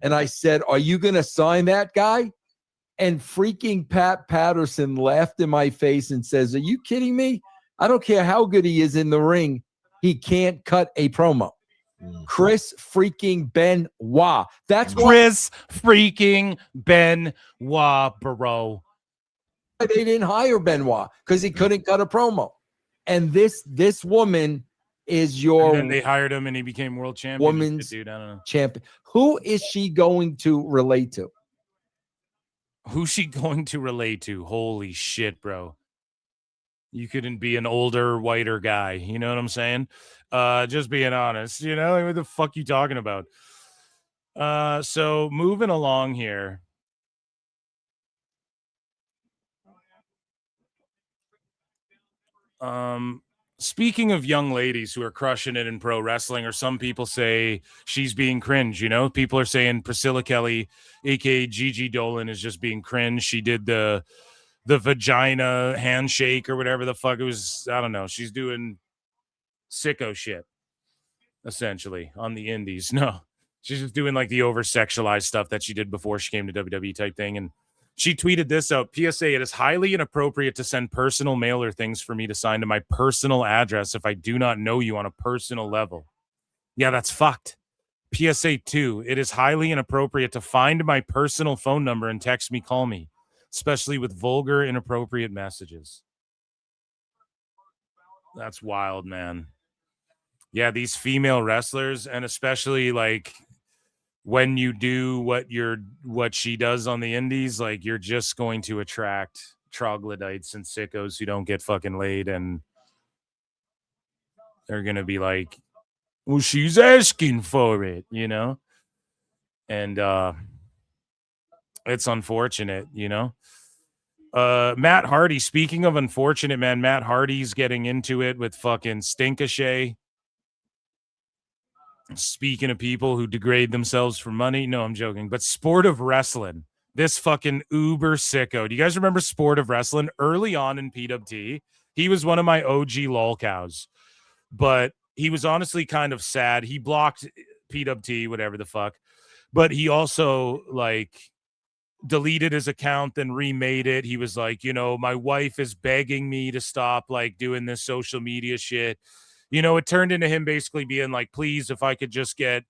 And I said, are you going to sign that guy? And freaking Pat Patterson laughed in my face and says, are you kidding me? I don't care how good he is in the ring. He can't cut a promo. Chris freaking Benoit. That's Chris freaking Benoit, bro. They didn't hire Benoit because he couldn't cut a promo. And this woman is your. And then they hired him and he became world champion. Women's dude, I don't know. champion. Who is she going to relate to? Who's she going to relate to? Holy shit, bro. You couldn't be an older, whiter guy. You know what I'm saying? Just being honest. You know, like, what the fuck you talking about? So moving along here. Speaking of young ladies who are crushing it in pro wrestling, or some people say she's being cringe, you know, people are saying Priscilla Kelly, aka Gigi Dolan, is just being cringe. She did the vagina handshake or whatever the fuck it was. I don't know. She's doing sicko shit, essentially, on the indies. No, she's just doing like the over sexualized stuff that she did before she came to WWE type thing. And she tweeted this out. PSA, it is highly inappropriate to send personal mail or things for me to sign to my personal address if I do not know you on a personal level. Yeah, that's fucked. PSA 2, it is highly inappropriate to find my personal phone number and text me, call me, especially with vulgar, inappropriate messages. That's wild, man. Yeah, these female wrestlers, and especially like when you do what she does on the indies, like you're just going to attract troglodytes and sickos who don't get fucking laid, and they're gonna be like, well, she's asking for it, you know? And it's unfortunate, you know? Matt Hardy, speaking of unfortunate, man, Matt Hardy's getting into it with fucking Stinkashay. Speaking of people who degrade themselves for money, no, I'm joking. But Sport of Wrestling, This fucking uber sicko. Do you guys remember Sport of Wrestling? Early on in PWT, he was one of my OG lol cows. But he was honestly kind of sad. He blocked PWT, whatever the fuck. But he also, like, deleted his account, then remade it. He was like, you know, my wife is begging me to stop, like, doing this social media shit. You know, it turned into him basically being like, please, if I could just get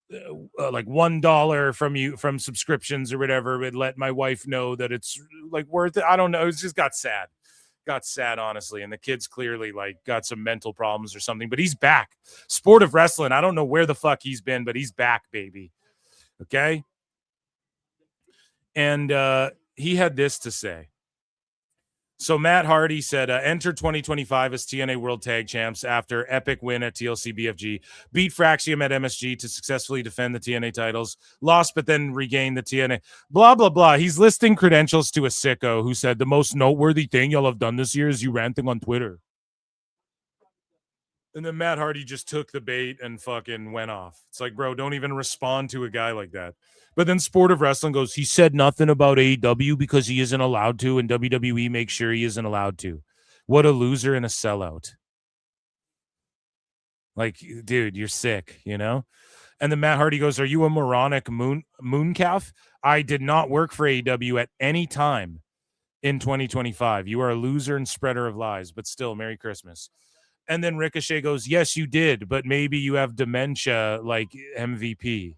like $1 from you from subscriptions or whatever, would let my wife know that it's like worth it. I don't know. It just got sad, honestly. And the kid's clearly like got some mental problems or something, but he's back. Sport of Wrestling. I don't know where the fuck he's been, but he's back, baby. Okay. And he had this to say. So Matt Hardy said, enter 2025 as TNA World Tag Champs after epic win at TLC BFG, beat Fraxium at MSG to successfully defend the TNA titles, lost but then regained the TNA, blah, blah, blah. He's listing credentials to a sicko who said, the most noteworthy thing y'all have done this year is you ranting on Twitter. And then Matt Hardy just took the bait and fucking went off. It's like, bro, don't even respond to a guy like that. But then Sport of Wrestling goes, he said nothing about AEW because he isn't allowed to, and WWE makes sure he isn't allowed to. What a loser and a sellout. Like, dude, you're sick, you know? And then Matt Hardy goes, are you a moronic mooncalf? I did not work for AEW at any time in 2025. You are a loser and spreader of lies, but still, Merry Christmas. And then Ricochet goes, yes, you did, but maybe you have dementia like MVP.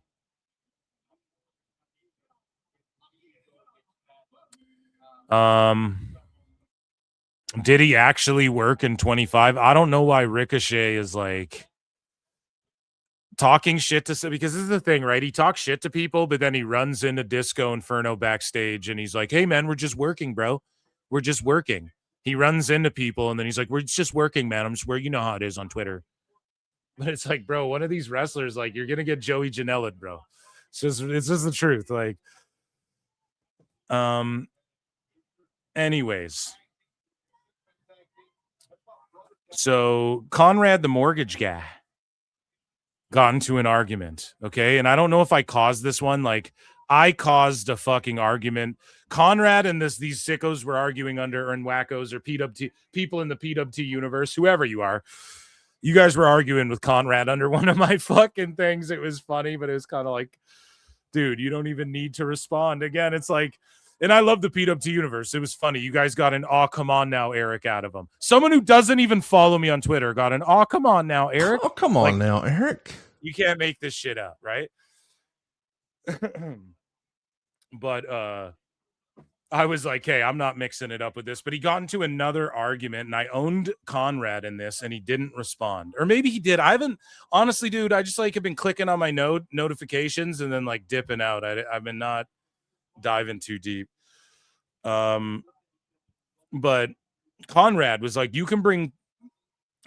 Did he actually work in 25? I don't know why Ricochet is like talking shit to, because this is the thing, right? He talks shit to people, but then he runs into Disco Inferno backstage and he's like, hey man, we're just working, bro. We're just working. He runs into people and then he's like, we're just working, man. I'm just where, you know how it is on Twitter. But it's like, bro, one of these wrestlers, like, you're gonna get Joey Janela, bro. It's just the truth. Like, anyways, so Conrad, the mortgage guy, got into an argument. Okay. And I don't know if I caused this one. Like, I caused a fucking argument. Conrad and these sickos were arguing under, and wackos or PWT people in the PWT universe, whoever you are. You guys were arguing with Conrad under one of my fucking things. It was funny, but it was kind of like, dude, you don't even need to respond. Again, it's like, and I love the PWT universe. It was funny. You guys got an "oh, come on now, Eric" out of him. Someone who doesn't even follow me on Twitter got an "oh, come on now, Eric." Oh, come on now, Eric. You can't make this shit up, right? But I was like, hey, I'm not mixing it up with this. But he got into another argument, and I owned Conrad in this, and he didn't respond. Or maybe he did. I haven't, honestly, dude, I just like have been clicking on my notifications and then like dipping out. I've been not diving too deep. But Conrad was like, you can bring,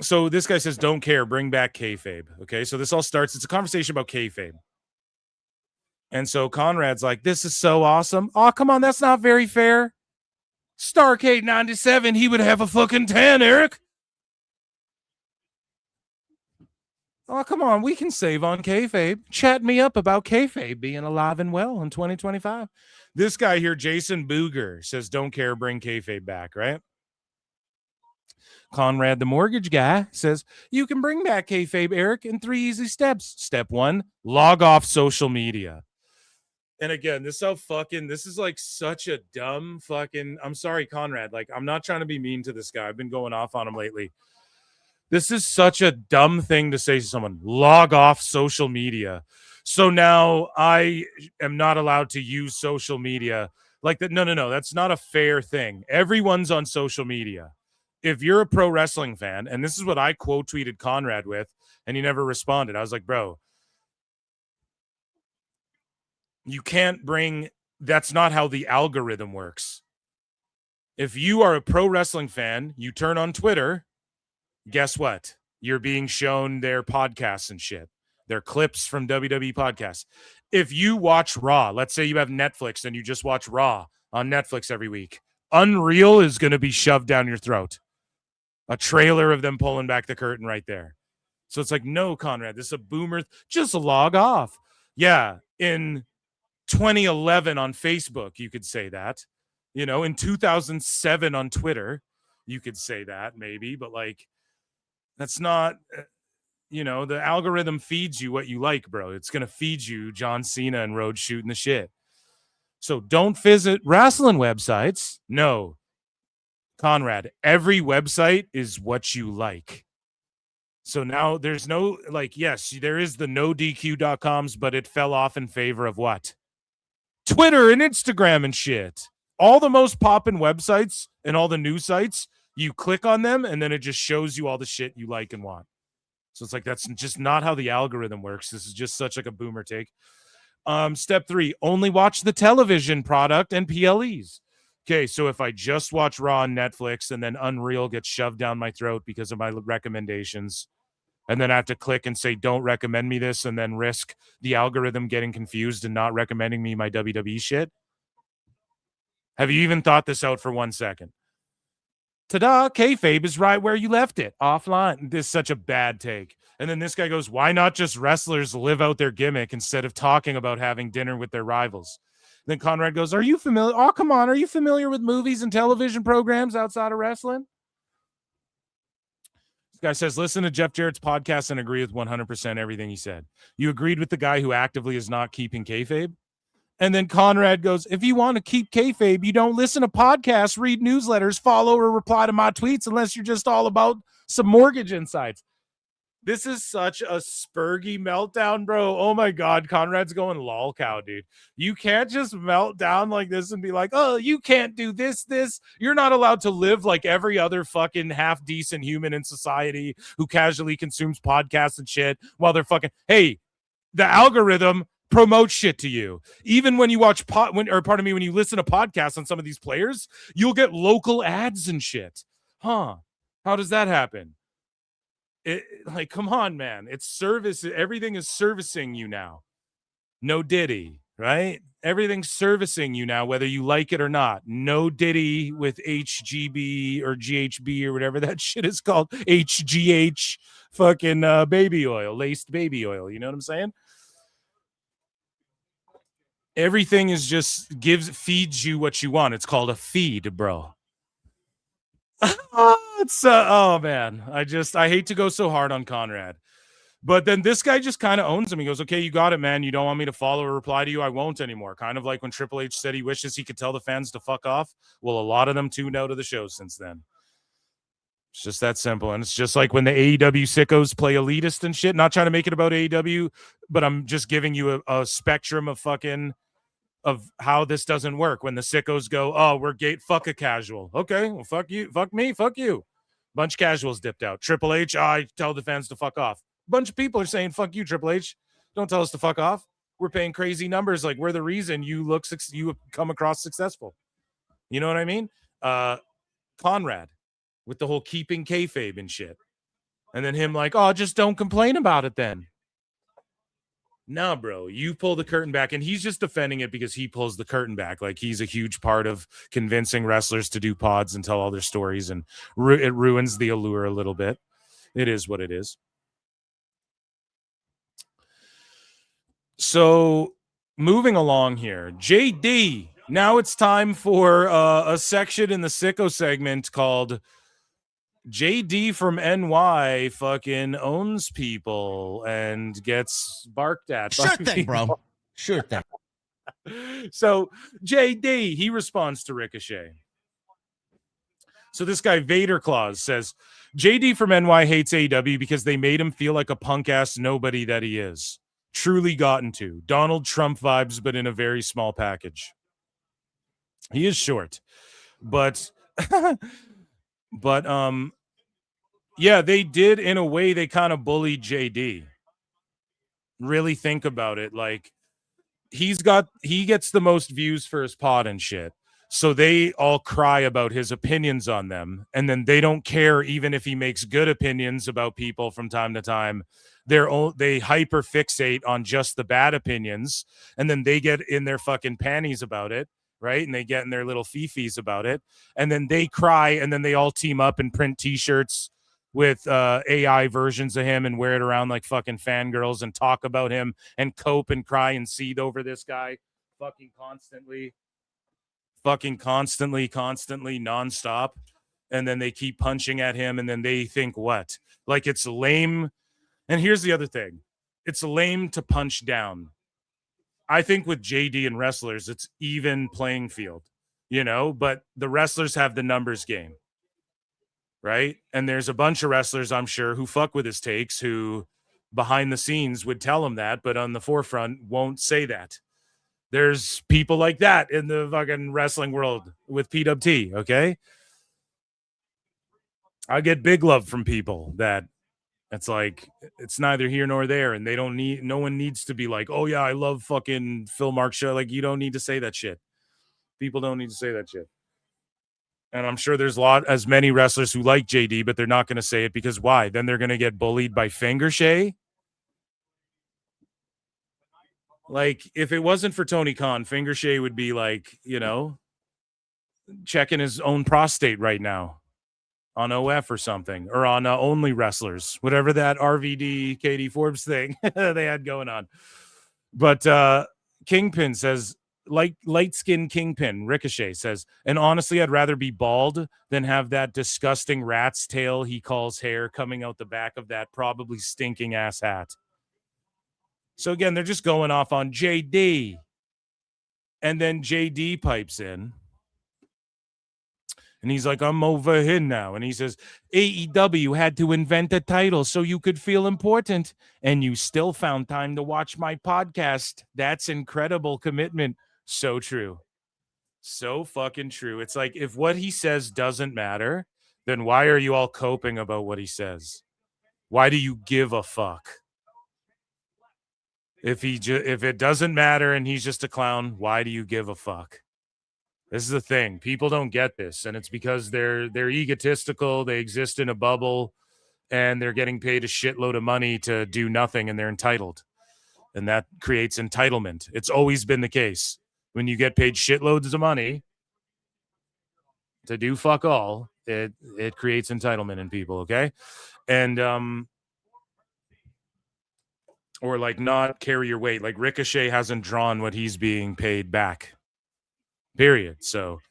so this guy says, don't care, bring back kayfabe. Okay, so this all starts, it's a conversation about kayfabe. And so Conrad's like, this is so awesome. Oh, come on, that's not very fair. Starcade 97, he would have a fucking 10, Eric. Oh, come on, we can save on kayfabe. Chat me up about kayfabe being alive and well in 2025. This guy here, Jason Booger, says, don't care, bring kayfabe back, right? Conrad, the mortgage guy, says, you can bring back kayfabe, Eric, in 3 easy steps. Step 1, log off social media. And again, this is like such a dumb fucking, I'm sorry, Conrad. Like, I'm not trying to be mean to this guy. I've been going off on him lately. This is such a dumb thing to say to someone, log off social media. So now I am not allowed to use social media like that. No. That's not a fair thing. Everyone's on social media. If you're a pro wrestling fan, and this is what I quote tweeted Conrad with, and he never responded. I was like, bro, you can't bring, that's not how the algorithm works. If you are a pro wrestling fan, you turn on Twitter, guess what? You're being shown their podcasts and shit. Their clips from WWE podcasts. If you watch Raw, let's say you have Netflix and you just watch Raw on Netflix every week, Unreal is going to be shoved down your throat. A trailer of them pulling back the curtain right there. So it's like, no, Conrad, this is a boomer. Just log off. Yeah, in 2011 on Facebook, you could say that. You know, in 2007 on Twitter, you could say that maybe, but like, that's not, you know, the algorithm feeds you what you like, bro. It's going to feed you John Cena and Rhodes shooting the shit. So don't visit wrestling websites. No, Conrad, every website is what you like. So now there's no, like, yes, there is the no DQ.coms, but it fell off in favor of what? Twitter and Instagram and shit. All the most poppin' websites and all the news sites, you click on them and then it just shows you all the shit you like and want. So it's like, that's just not how the algorithm works. This is just such like a boomer take. Step 3, only watch the television product and PLEs. Okay, so if I just watch Raw on Netflix and then Unreal gets shoved down my throat because of my recommendations, and then I have to click and say, don't recommend me this, and then risk the algorithm getting confused and not recommending me my WWE shit. Have you even thought this out for 1 second? Ta-da, kayfabe is right where you left it, offline. This is such a bad take. And then this guy goes, why not just wrestlers live out their gimmick instead of talking about having dinner with their rivals? Then Conrad goes, are you familiar? Oh, come on. Are you familiar with movies and television programs outside of wrestling? This guy says, listen to Jeff Jarrett's podcast and agree with 100% everything he said. You agreed with the guy who actively is not keeping kayfabe? And then Conrad goes, if you want to keep kayfabe, you don't listen to podcasts, read newsletters, follow or reply to my tweets unless you're just all about some mortgage insights. This is such a spurgy meltdown, bro. Oh my God, Conrad's going lol cow, dude. You can't just melt down like this and be like, oh, you can't do this. You're not allowed to live like every other fucking half-decent human in society who casually consumes podcasts and shit while they're fucking, hey, the algorithm promotes shit to you. Even when you watch when you listen to podcasts on some of these players, you'll local ads and shit. Huh? How does that happen? Like, come on, man. It's service. Everything is servicing you now. No Diddy, right? Everything's servicing you now, whether you like it or not. No Diddy with HGB or GHB or whatever that shit is called. HGH fucking baby oil, laced baby oil. You know what I'm saying? Everything is just feeds you what you want. It's called a feed, bro. Oh man, I hate to go so hard on Conrad, but then this guy just kind of owns him. He goes, okay, you got it, man. You don't want me to follow or reply to you, I won't anymore. Kind of like when Triple H said he wishes he could tell the fans to fuck off. Well, a lot of them tuned out of the show since then. It's just that simple. And it's just like when the AEW sickos play elitist and shit, not trying to make it about AEW, but I'm just giving you a spectrum of how this doesn't work. When the sickos go, oh, we're fuck a casual. Okay, well, fuck you, fuck me, fuck you. Bunch of casuals dipped out. Triple H, I tell the fans to fuck off. Bunch of people are saying, fuck you, Triple H. Don't tell us to fuck off. We're paying crazy numbers. Like, we're the reason you come across successful. You know what I mean? Conrad with the whole keeping kayfabe and shit. And then him like, oh, just don't complain about it then. No, bro, you pull the curtain back, and he's just defending it because he pulls the curtain back. Like, he's a huge part of convincing wrestlers to do pods and tell all their stories, and it ruins the allure a little bit. It is what it is. So, moving along here, JD. Now it's time for a section in the Sicko segment called JD from NY fucking owns people and gets barked at. Sure thing, bro. Sure thing. So JD, he responds to Ricochet. So this guy, Vader Claus, says, JD from NY hates AEW because they made him feel like a punk-ass nobody that he is. Truly gotten to. Donald Trump vibes, but in a very small package. He is short. But... yeah, they did, in a way, they kind of bullied JD. Really think about it. Like, he gets the most views for his pod and shit. So they all cry about his opinions on them. And then they don't care even if he makes good opinions about people from time to time. They hyper fixate on just the bad opinions. And then they get in their fucking panties about it. Right? And they get in their little fifis about it. And then they cry, and then they all team up and print t-shirts with AI versions of him and wear it around like fucking fangirls and talk about him and cope and cry and seethe over this guy constantly, nonstop. And then they keep punching at him, and then they think what? Like it's lame. And here's the other thing. It's lame to punch down. I think with JD and wrestlers, it's even playing field, but the wrestlers have the numbers game, right? And there's a bunch of wrestlers, I'm sure, who fuck with his takes, who behind the scenes would tell him that, but on the forefront won't say that. There's people like that in the fucking wrestling world with PWT, okay? I get big love from people that it's like, it's neither here nor there, and no one needs to be like, oh yeah, I love fucking Phil Mark show. Like, you don't need to say that shit. People don't need to say that shit. And I'm sure there's as many wrestlers who like JD, but they're not going to say it because why? Then they're going to get bullied by Fingershay. Like, if it wasn't for Tony Khan, Fingershay would be like, checking his own prostate right now on OF or something, or on Only Wrestlers, whatever that RVD Katie Forbes thing they had going on. But Kingpin says, light-skinned Kingpin, Ricochet says, and honestly, I'd rather be bald than have that disgusting rat's tail he calls hair coming out the back of that probably stinking ass hat. So again, they're just going off on JD. And then JD pipes in. And he's like, I'm over here now. And he says, AEW had to invent a title so you could feel important. And you still found time to watch my podcast. That's incredible commitment. So true. So fucking true. It's like, if what he says doesn't matter, then why are you all coping about what he says? Why do you give a fuck? If it doesn't matter and he's just a clown, why do you give a fuck? This is the thing. People don't get this, and it's because they're egotistical. They exist in a bubble, and they're getting paid a shitload of money to do nothing, and they're entitled. And that creates entitlement. It's always been the case. When you get paid shitloads of money to do fuck all, it creates entitlement in people, okay? And or like not carry your weight. Like Ricochet hasn't drawn what he's being paid back. Period. So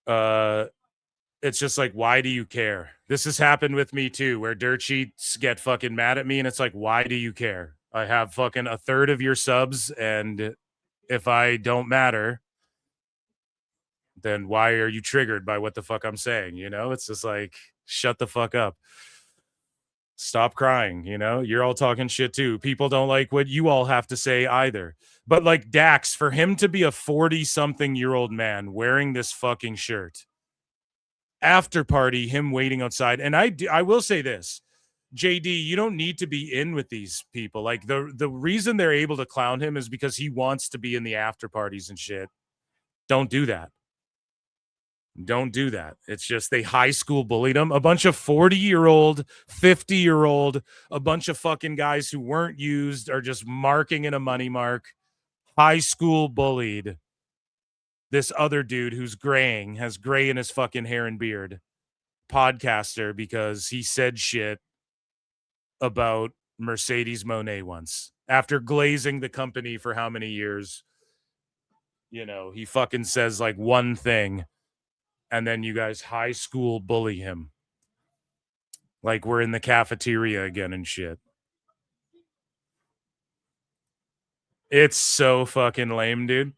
it's just like, why do you care? This has happened with me too, where dirt sheets get fucking mad at me, and it's like, why do you care? I have fucking a third of your subs, and if I don't matter, then why are you triggered by what the fuck I'm saying? It's just like, shut the fuck up. Stop crying. You're all talking shit too. People don't like what you all have to say either. But like Dax, for him to be a 40-something-year-old man wearing this fucking shirt, after party, him waiting outside. And I will say this, JD, you don't need to be in with these people. Like the reason they're able to clown him is because he wants to be in the after parties and shit. Don't do that. Don't do that. It's just they high school bullied him. A bunch of 40-year-old, 50-year-old, a bunch of fucking guys who weren't used are just marking in a money mark. High school bullied this other dude who's graying, has gray in his fucking hair and beard, podcaster, because he said shit about Mercedes Moné once. After glazing the company for how many years? He fucking says like one thing, and then you guys high school bully him. Like we're in the cafeteria again and shit. It's so fucking lame, dude.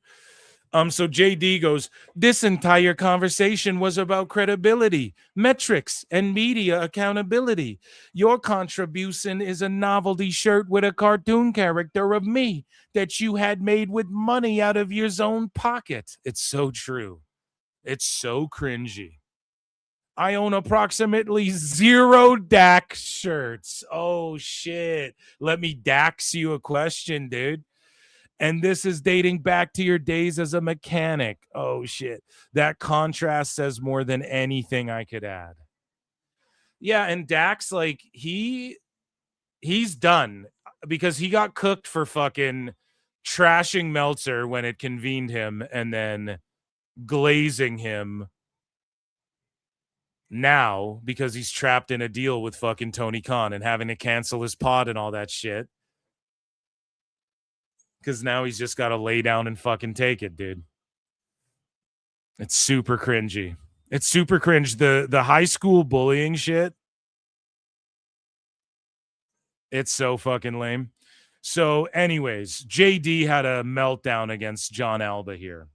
So JD goes, this entire conversation was about credibility, metrics, and media accountability. Your contribution is a novelty shirt with a cartoon character of me that you had made with money out of your own pocket. It's so true. It's so cringy. I own approximately 0 Dax shirts. Oh, shit. Let me Dax you a question, dude. And this is dating back to your days as a mechanic. Oh, shit. That contrast says more than anything I could add. Yeah, and Dax, like, he's done because he got cooked for fucking trashing Meltzer when it convened him and then glazing him now because he's trapped in a deal with fucking Tony Khan and having to cancel his pod and all that shit. Because now he's just got to lay down and fucking take it, dude. It's super cringy. It's super cringe. The high school bullying shit. It's so fucking lame. So, anyways, JD had a meltdown against Jon Alba here.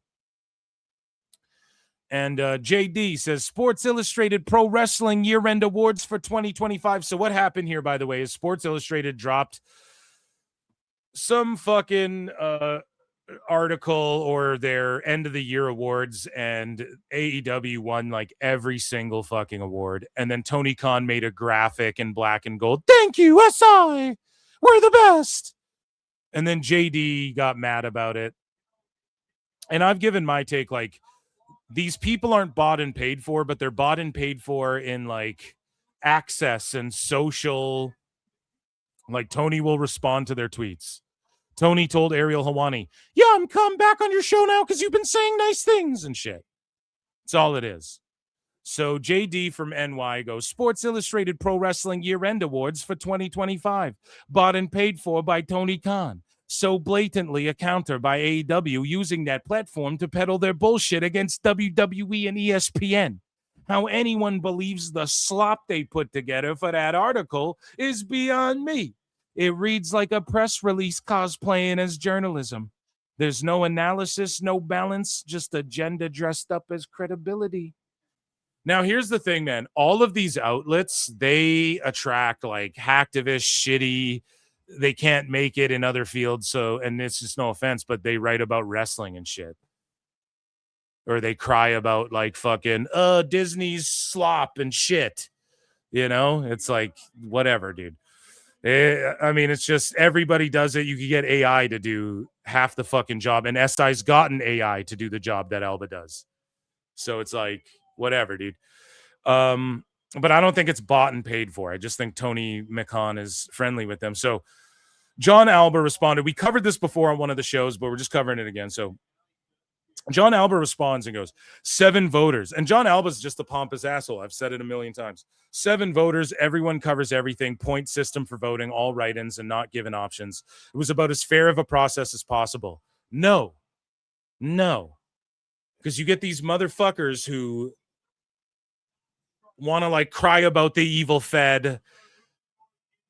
And JD says, Sports Illustrated Pro Wrestling Year-End Awards for 2025. So what happened here, by the way, is Sports Illustrated dropped some fucking article or their end-of-the-year awards, and AEW won like every single fucking award. And then Tony Khan made a graphic in black and gold. Thank you, SI. We're the best. And then JD got mad about it. And I've given my take, like, these people aren't bought and paid for, but they're bought and paid for in like access and social. Like Tony will respond to their tweets. Tony told Ariel Helwani, yeah, I'm coming back on your show now because you've been saying nice things and shit. That's all it is. So JD from NY goes, Sports Illustrated Pro Wrestling Year-End Awards for 2025. Bought and paid for by Tony Khan. So blatantly a counter by AEW using that platform to peddle their bullshit against WWE and ESPN. How anyone believes the slop they put together for that article is beyond me. It reads like a press release cosplaying as journalism. There's no analysis, no balance, just agenda dressed up as credibility. Now, here's the thing, man. All of these outlets, they attract like hacktivist, shitty. They can't make it in other fields. So, and it's just no offense, but they write about wrestling and shit. Or they cry about like fucking, Disney's slop and shit. You know, it's like, whatever, dude. I mean, it's just everybody does it. You can get AI to do half the fucking job. And SI's gotten AI to do the job that Alba does. So it's like, whatever, dude. But I don't think it's bought and paid for. I just think Tony McMahon is friendly with them. So Jon Alba responded. We covered this before on one of the shows, but we're just covering it again. So Jon Alba responds and goes, 7 voters. And Jon Alba's just a pompous asshole. I've said it a million times. 7 voters. Everyone covers everything. Point system for voting. All write-ins and not given options. It was about as fair of a process as possible. No. Because you get these motherfuckers who want to like cry about the evil Fed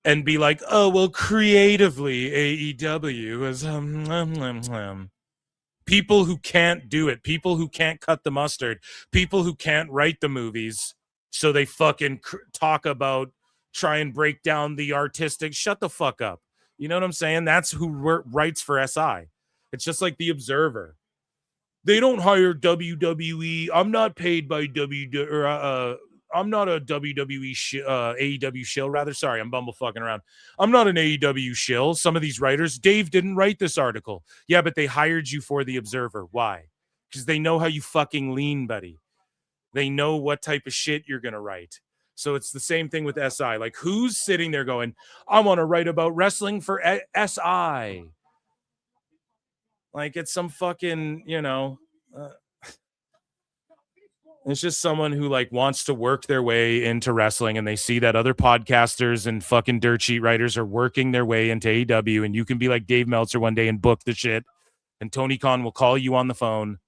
and be like, oh, well, creatively AEW is people who can't do it, people who can't cut the mustard, people who can't write the movies, so they fucking talk about, try and break down the artistic. Shut the fuck up. You know what I'm saying? That's who writes for SI. It's just like the Observer. They don't hire WWE. I'm not paid by I'm not a WWE AEW shill, rather. Sorry, I'm bumblefucking around. I'm not an AEW shill. Some of these writers, Dave didn't write this article. Yeah, but they hired you for the Observer. Why? Because they know how you fucking lean, buddy. They know what type of shit you're going to write. So it's the same thing with SI. Like, who's sitting there going, I want to write about wrestling for SI? Like, it's some fucking, you know... It's just someone who like wants to work their way into wrestling, and they see that other podcasters and fucking dirt sheet writers are working their way into AEW, and you can be like Dave Meltzer one day and book the shit, and Tony Khan will call you on the phone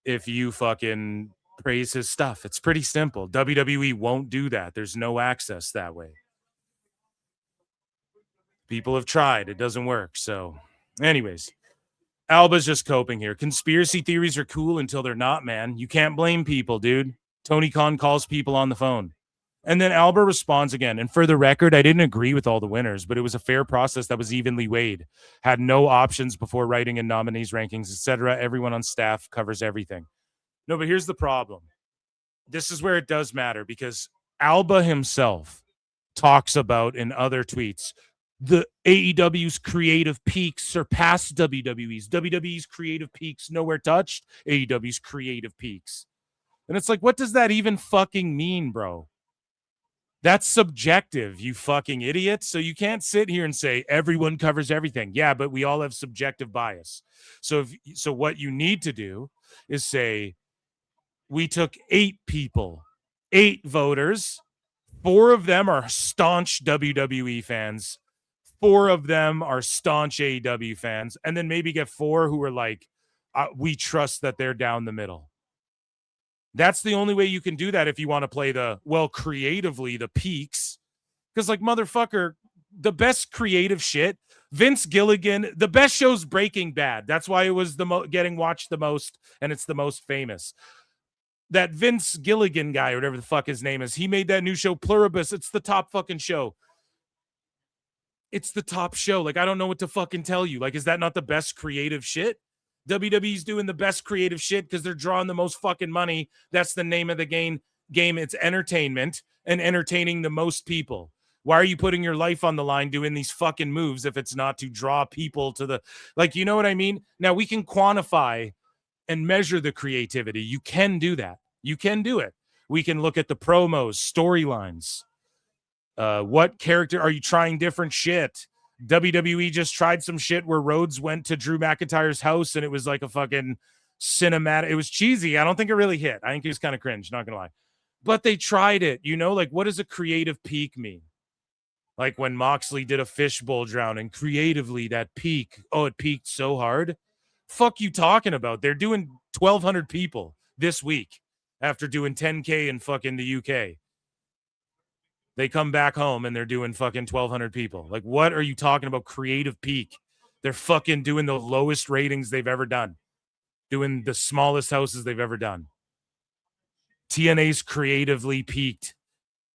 if you fucking praise his stuff. It's pretty simple. WWE won't do that. There's no access that way. People have tried. It doesn't work. So anyways, Alba's just coping here. Conspiracy theories are cool until they're not, man. You can't blame people, dude. Tony Khan calls people on the phone. And then Alba responds again. And for the record, I didn't agree with all the winners, but it was a fair process that was evenly weighed. Had no options before writing in nominees rankings, etc. Everyone on staff covers everything. No, but here's the problem. This is where it does matter, because Alba himself talks about in other tweets, the AEW's creative peaks surpassed WWE's. WWE's creative peaks nowhere touched AEW's creative peaks. And it's like, what does that even fucking mean, bro? That's subjective, you fucking idiot. So you can't sit here and say everyone covers everything. Yeah, but we all have subjective bias. So what you need to do is say, we took 8 people, 8 voters. 4 of them are staunch WWE fans. 4 of them are staunch AEW fans, and then maybe get 4 who are like, we trust that they're down the middle. That's the only way you can do that if you want to play creatively, the peaks. Because, like, motherfucker, the best creative shit, Vince Gilligan, the best show's Breaking Bad. That's why it was getting watched the most, and it's the most famous. That Vince Gilligan guy, or whatever the fuck his name is, he made that new show, Pluribus. It's the top fucking show. It's the top show. Like, I don't know what to fucking tell you. Like, is that not the best creative shit? WWE's doing the best creative shit because they're drawing the most fucking money. That's the name of the game. It's entertainment and entertaining the most people. Why are you putting your life on the line doing these fucking moves if it's not to draw people to the, like, you know what I mean? Now we can quantify and measure the creativity. You can do that. You can do it. We can look at the promos, storylines. What character are you trying different shit? WWE just tried some shit where Rhodes went to Drew McIntyre's house and it was like a fucking cinematic. It was cheesy. I don't think it really hit. I think it was kind of cringe, not gonna lie. But they tried it, you know, like, what does a creative peak mean? Like when Moxley did a fishbowl drowning, creatively that peak. Oh, it peaked so hard. Fuck you talking about? They're doing 1,200 people this week after doing 10K in fucking the UK. They come back home and they're doing fucking 1,200 people. Like, what are you talking about? Creative peak. They're fucking doing the lowest ratings they've ever done. Doing the smallest houses they've ever done. TNA's creatively peaked.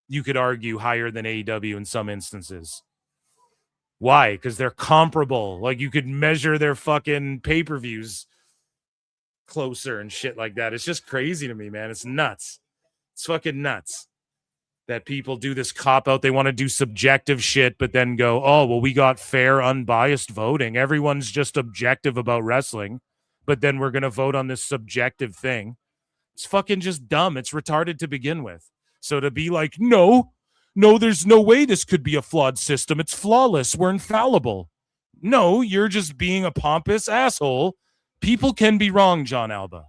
You could argue higher than AEW in some instances. Why? Because they're comparable. Like, you could measure their fucking pay-per-views closer and shit like that. It's just crazy to me, man. It's nuts. It's fucking nuts that people do this cop-out. They want to do subjective shit, but then go, oh, well, we got fair, unbiased voting. Everyone's just objective about wrestling, but then we're going to vote on this subjective thing. It's fucking just dumb. It's retarded to begin with. So to be like, no, there's no way this could be a flawed system. It's flawless. We're infallible. No, you're just being a pompous asshole. People can be wrong, Jon Alba.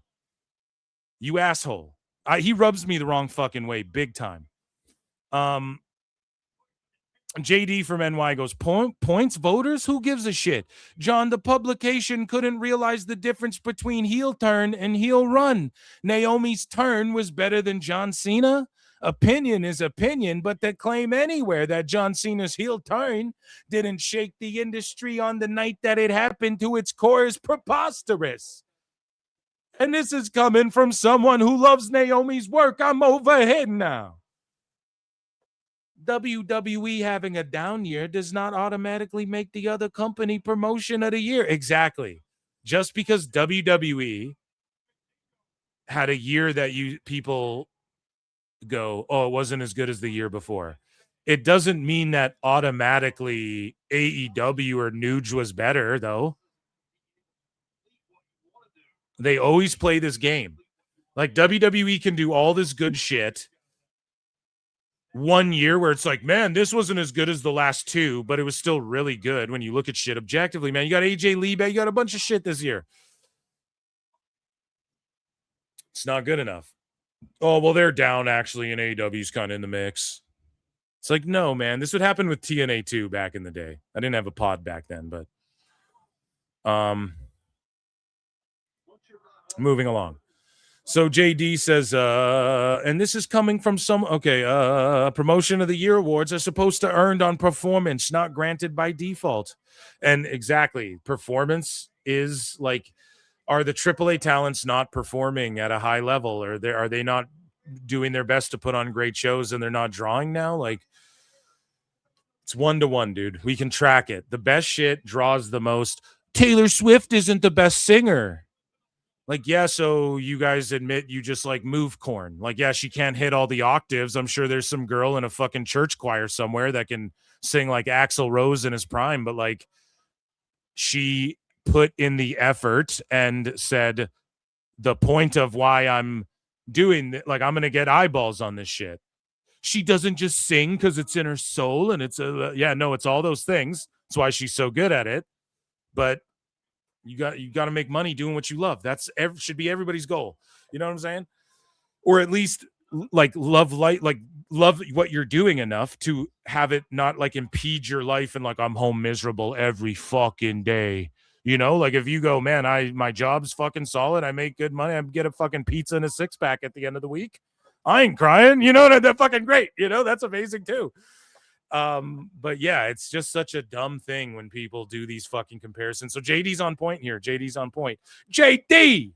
You asshole. He rubs me the wrong fucking way, big time. JD from NY goes, points voters? Who gives a shit? John, the publication couldn't realize the difference between heel turn and heel run. Naomi's turn was better than John Cena. Opinion is opinion, but the claim anywhere that John Cena's heel turn didn't shake the industry on the night that it happened to its core is preposterous. And this is coming from someone who loves Naomi's work. I'm overhead now. WWE having a down year does not automatically make the other company promotion of the year. Exactly. Just because WWE had a year that people go, oh, it wasn't as good as the year before. It doesn't mean that automatically AEW or Nuge was better, though. They always play this game. Like, WWE can do all this good shit one year where it's like, man, this wasn't as good as the last 2, but it was still really good when you look at shit objectively, man. You got AJ Lee, you got a bunch of shit this year. It's not good enough. Oh, well, they're down, actually, and AEW's kind of in the mix. It's like, no, man. This would happen with TNA, too, back in the day. I didn't have a pod back then, but moving along. So JD says, and this is coming from promotion of the year awards are supposed to earned on performance, not granted by default. And exactly, performance is like, are the AAA talents not performing at a high level? Or are they not doing their best to put on great shows and they're not drawing now? Like, it's 1-to-1, dude. We can track it. The best shit draws the most. Taylor Swift isn't the best singer. Like, yeah, so you guys admit you just, like, move corn. Like, yeah, she can't hit all the octaves. I'm sure there's some girl in a fucking church choir somewhere that can sing like Axl Rose in his prime, but, like, she put in the effort and said the point of why I'm doing it, like, I'm going to get eyeballs on this shit. She doesn't just sing because it's in her soul and it's it's all those things. That's why she's so good at it. But you got to make money doing what you love. That's should be everybody's goal. You know what I'm saying? Or at least like love light, like love what you're doing enough to have it not like impede your life and like I'm home miserable every fucking day. You know, like if you go, man, my job's fucking solid. I make good money. I get a fucking pizza and a 6-pack at the end of the week. I ain't crying. You know, they're fucking great. You know, that's amazing too. But yeah, it's just such a dumb thing when people do these fucking comparisons. So JD's on point here. JD's on point. JD,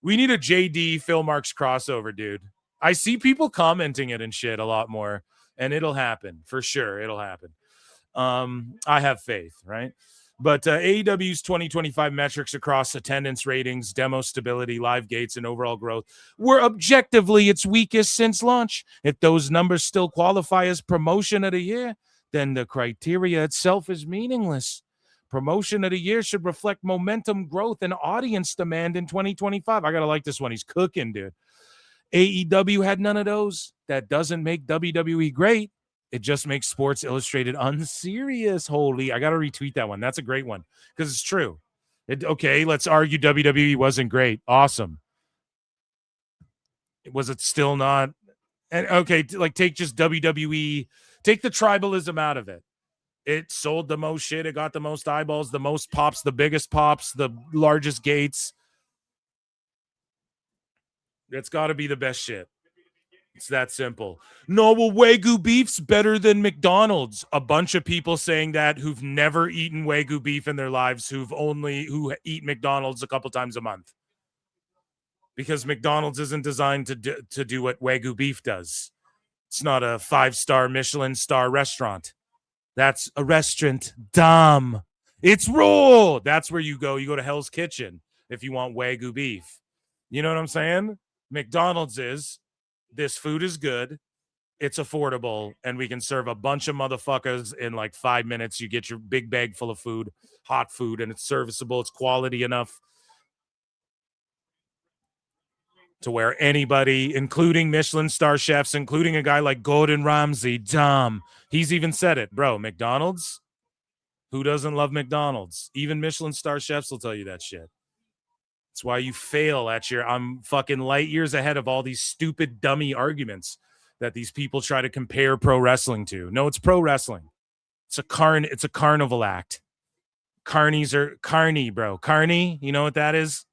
we need a JD Phil Marks crossover, dude. I see people commenting it and shit a lot more, and it'll happen for sure. It'll happen. I have faith, right? But AEW's 2025 metrics across attendance, ratings, demo stability, live gates, and overall growth were objectively its weakest since launch. If those numbers still qualify as promotion of the year, then the criteria itself is meaningless. Promotion of the year should reflect momentum, growth, and audience demand in 2025. I got to like this one. He's cooking, dude. AEW had none of those. That doesn't make WWE great. It just makes Sports Illustrated unserious. Holy, I got to retweet that one. That's a great one because it's true. Okay, let's argue WWE wasn't great. Awesome. Was it still not? And okay, like take just WWE, take the tribalism out of it. It sold the most shit. It got the most eyeballs, the most pops, the biggest pops, the largest gates. It's got to be the best shit. It's that simple. No, well, Wagyu beef's better than McDonald's. A bunch of people saying that who've never eaten Wagyu beef in their lives, who eat McDonald's a couple times a month. Because McDonald's isn't designed to do what Wagyu beef does. It's not a 5-star Michelin star restaurant. That's a restaurant. Dumb. It's raw. That's where you go. You go to Hell's Kitchen if you want Wagyu beef. You know what I'm saying? McDonald's is, this food is good, it's affordable, and we can serve a bunch of motherfuckers in like 5 minutes. You get your big bag full of food, hot food, and it's serviceable. It's quality enough to where anybody, including Michelin star chefs, including a guy like Gordon Ramsay, dumb. He's even said it, bro. McDonald's? Who doesn't love McDonald's? Even Michelin star chefs will tell you that shit. That's why you fail at I'm fucking light years ahead of all these stupid dummy arguments that these people try to compare pro wrestling to. No, it's pro wrestling. It's a carnival act. Carnies are carny, bro. Carny, you know what that is?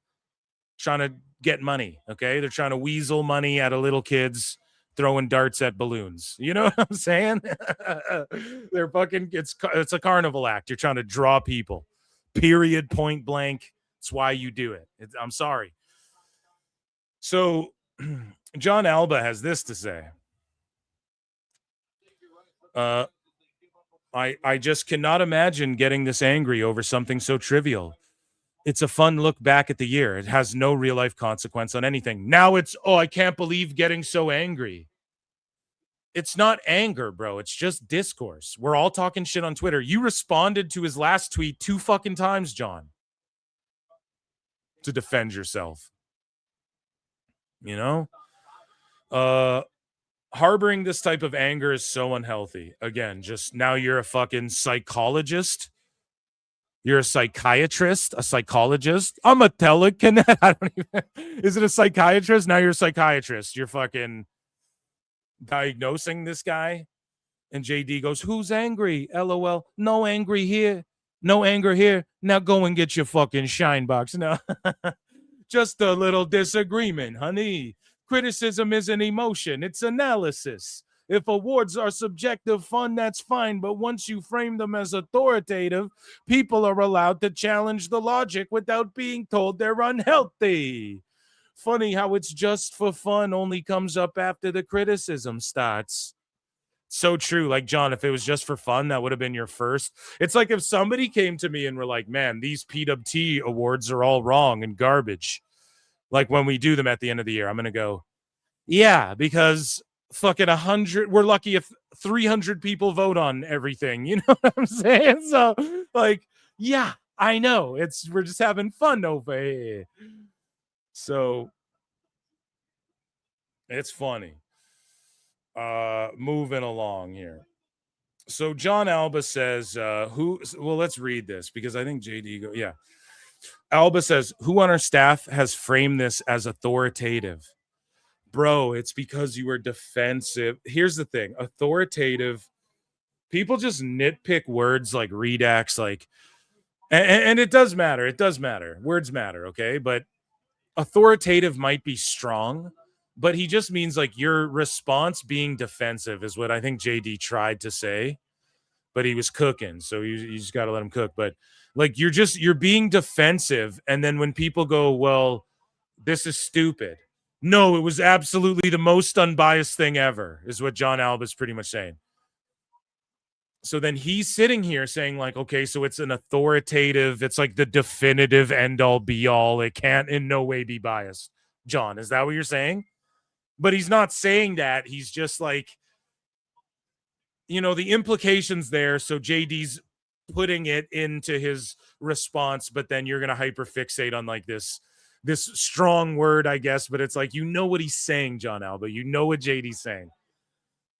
Trying to get money, okay? They're trying to weasel money out of little kids throwing darts at balloons. You know what I'm saying? They're fucking, it's a carnival act. You're trying to draw people. Period, point blank. That's why you do it. I'm sorry. So Jon Alba has this to say. I just cannot imagine getting this angry over something so trivial. It's a fun look back at the year. It has no real life consequence on anything. Now it's, I can't believe getting so angry. It's not anger, bro. It's just discourse. We're all talking shit on Twitter. You responded to his last tweet 2 fucking times, John, to defend yourself. You know? Harboring this type of anger is so unhealthy. Again, just now you're a fucking psychologist. You're a psychiatrist, a psychologist. I'm a telekinet. I don't even. Is it a psychiatrist? Now you're a psychiatrist. You're fucking diagnosing this guy. And JD goes, who's angry? LOL. No angry here. No anger here. Now go and get your fucking shine box. No. Just a little disagreement, honey. Criticism isn't emotion. It's analysis. If awards are subjective fun, that's fine. But once you frame them as authoritative, people are allowed to challenge the logic without being told they're unhealthy. Funny how it's just for fun only comes up after the criticism starts. So true. Like, John, if it was just for fun, that would have been your first. It's like if somebody came to me and were like, man, these PWT awards are all wrong and garbage. Like when we do them at the end of the year, I'm going to go, yeah, because fucking 100, we're lucky if 300 people vote on everything. You know what I'm saying? So, like, yeah, I know. We're just having fun over here. So, it's funny. Moving along here. So Jon Alba says, well, let's read this because I think JD yeah. Alba says, who on our staff has framed this as authoritative? bro, it's because you were defensive. Here's the thing. Authoritative, people just nitpick words like redacts, like, and it does matter. It does matter. Words matter, okay? But authoritative might be strong, but he just means like your response being defensive is what I think JD tried to say, but he was cooking, so you just got to let him cook. But like you're being defensive, and then when people go, well, this is stupid. No, it was absolutely the most unbiased thing ever, is what Jon Alba is pretty much saying. So then he's sitting here saying like, okay, so it's an authoritative, it's like the definitive end all be all. It can't in no way be biased. John, is that what you're saying? But he's not saying that. He's just like, you know, the implications there. So JD's putting it into his response, but then you're going to hyperfixate on like this strong word, I guess. But it's like, you know what he's saying, Jon Alba. You know what JD's saying.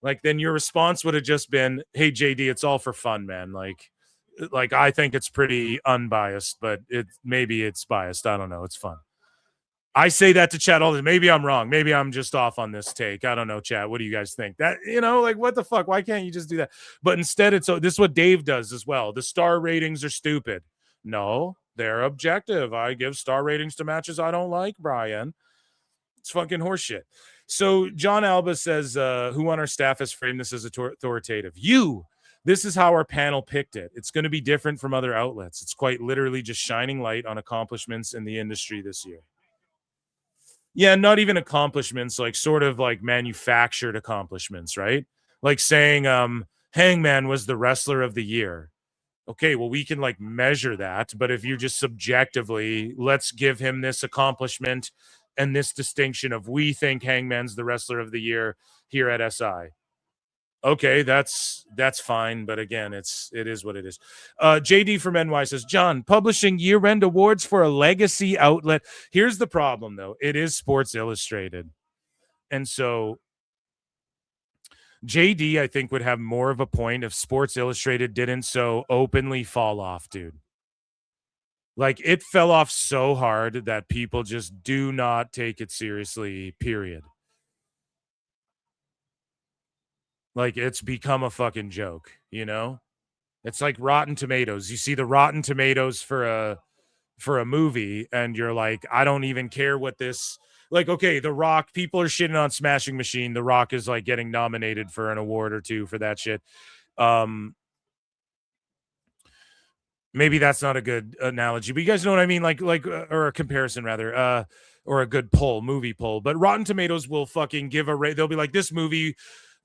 Like, then your response would have just been, hey, JD, it's all for fun, man. Like I think it's pretty unbiased, but maybe it's biased. I don't know. It's fun. I say that to chat all the time. Maybe I'm wrong. Maybe I'm just off on this take. I don't know, chat. What do you guys think? That, you know, like, what the fuck? Why can't you just do that? But instead, this is what Dave does as well. The star ratings are stupid. No, they're objective. I give star ratings to matches I don't like, Brian. It's fucking horseshit. So Jon Alba says, who on our staff has framed this as authoritative? You. This is how our panel picked it. It's going to be different from other outlets. It's quite literally just shining light on accomplishments in the industry this year. Yeah, not even accomplishments, like sort of like manufactured accomplishments, right? Like saying Hangman was the wrestler of the year. Okay, well, we can like measure that, but if you just subjectively, let's give him this accomplishment and this distinction of we think Hangman's the wrestler of the year here at SI. Okay, that's fine, but again, it is what it is. JD from NY says, John, publishing year-end awards for a legacy outlet. Here's the problem, though. It is Sports Illustrated. And so JD, I think, would have more of a point if Sports Illustrated didn't so openly fall off, dude. Like, it fell off so hard that people just do not take it seriously, period. Like, it's become a fucking joke, you know? It's like Rotten Tomatoes. You see the Rotten Tomatoes for a movie, and you're like, I don't even care what this... Like, okay, The Rock, people are shitting on Smashing Machine. The Rock is, like, getting nominated for an award or two for that shit. Maybe that's not a good analogy, but you guys know what I mean? Like, or a comparison, rather. Or a good movie poll. But Rotten Tomatoes will fucking give a rate. They'll be like, this movie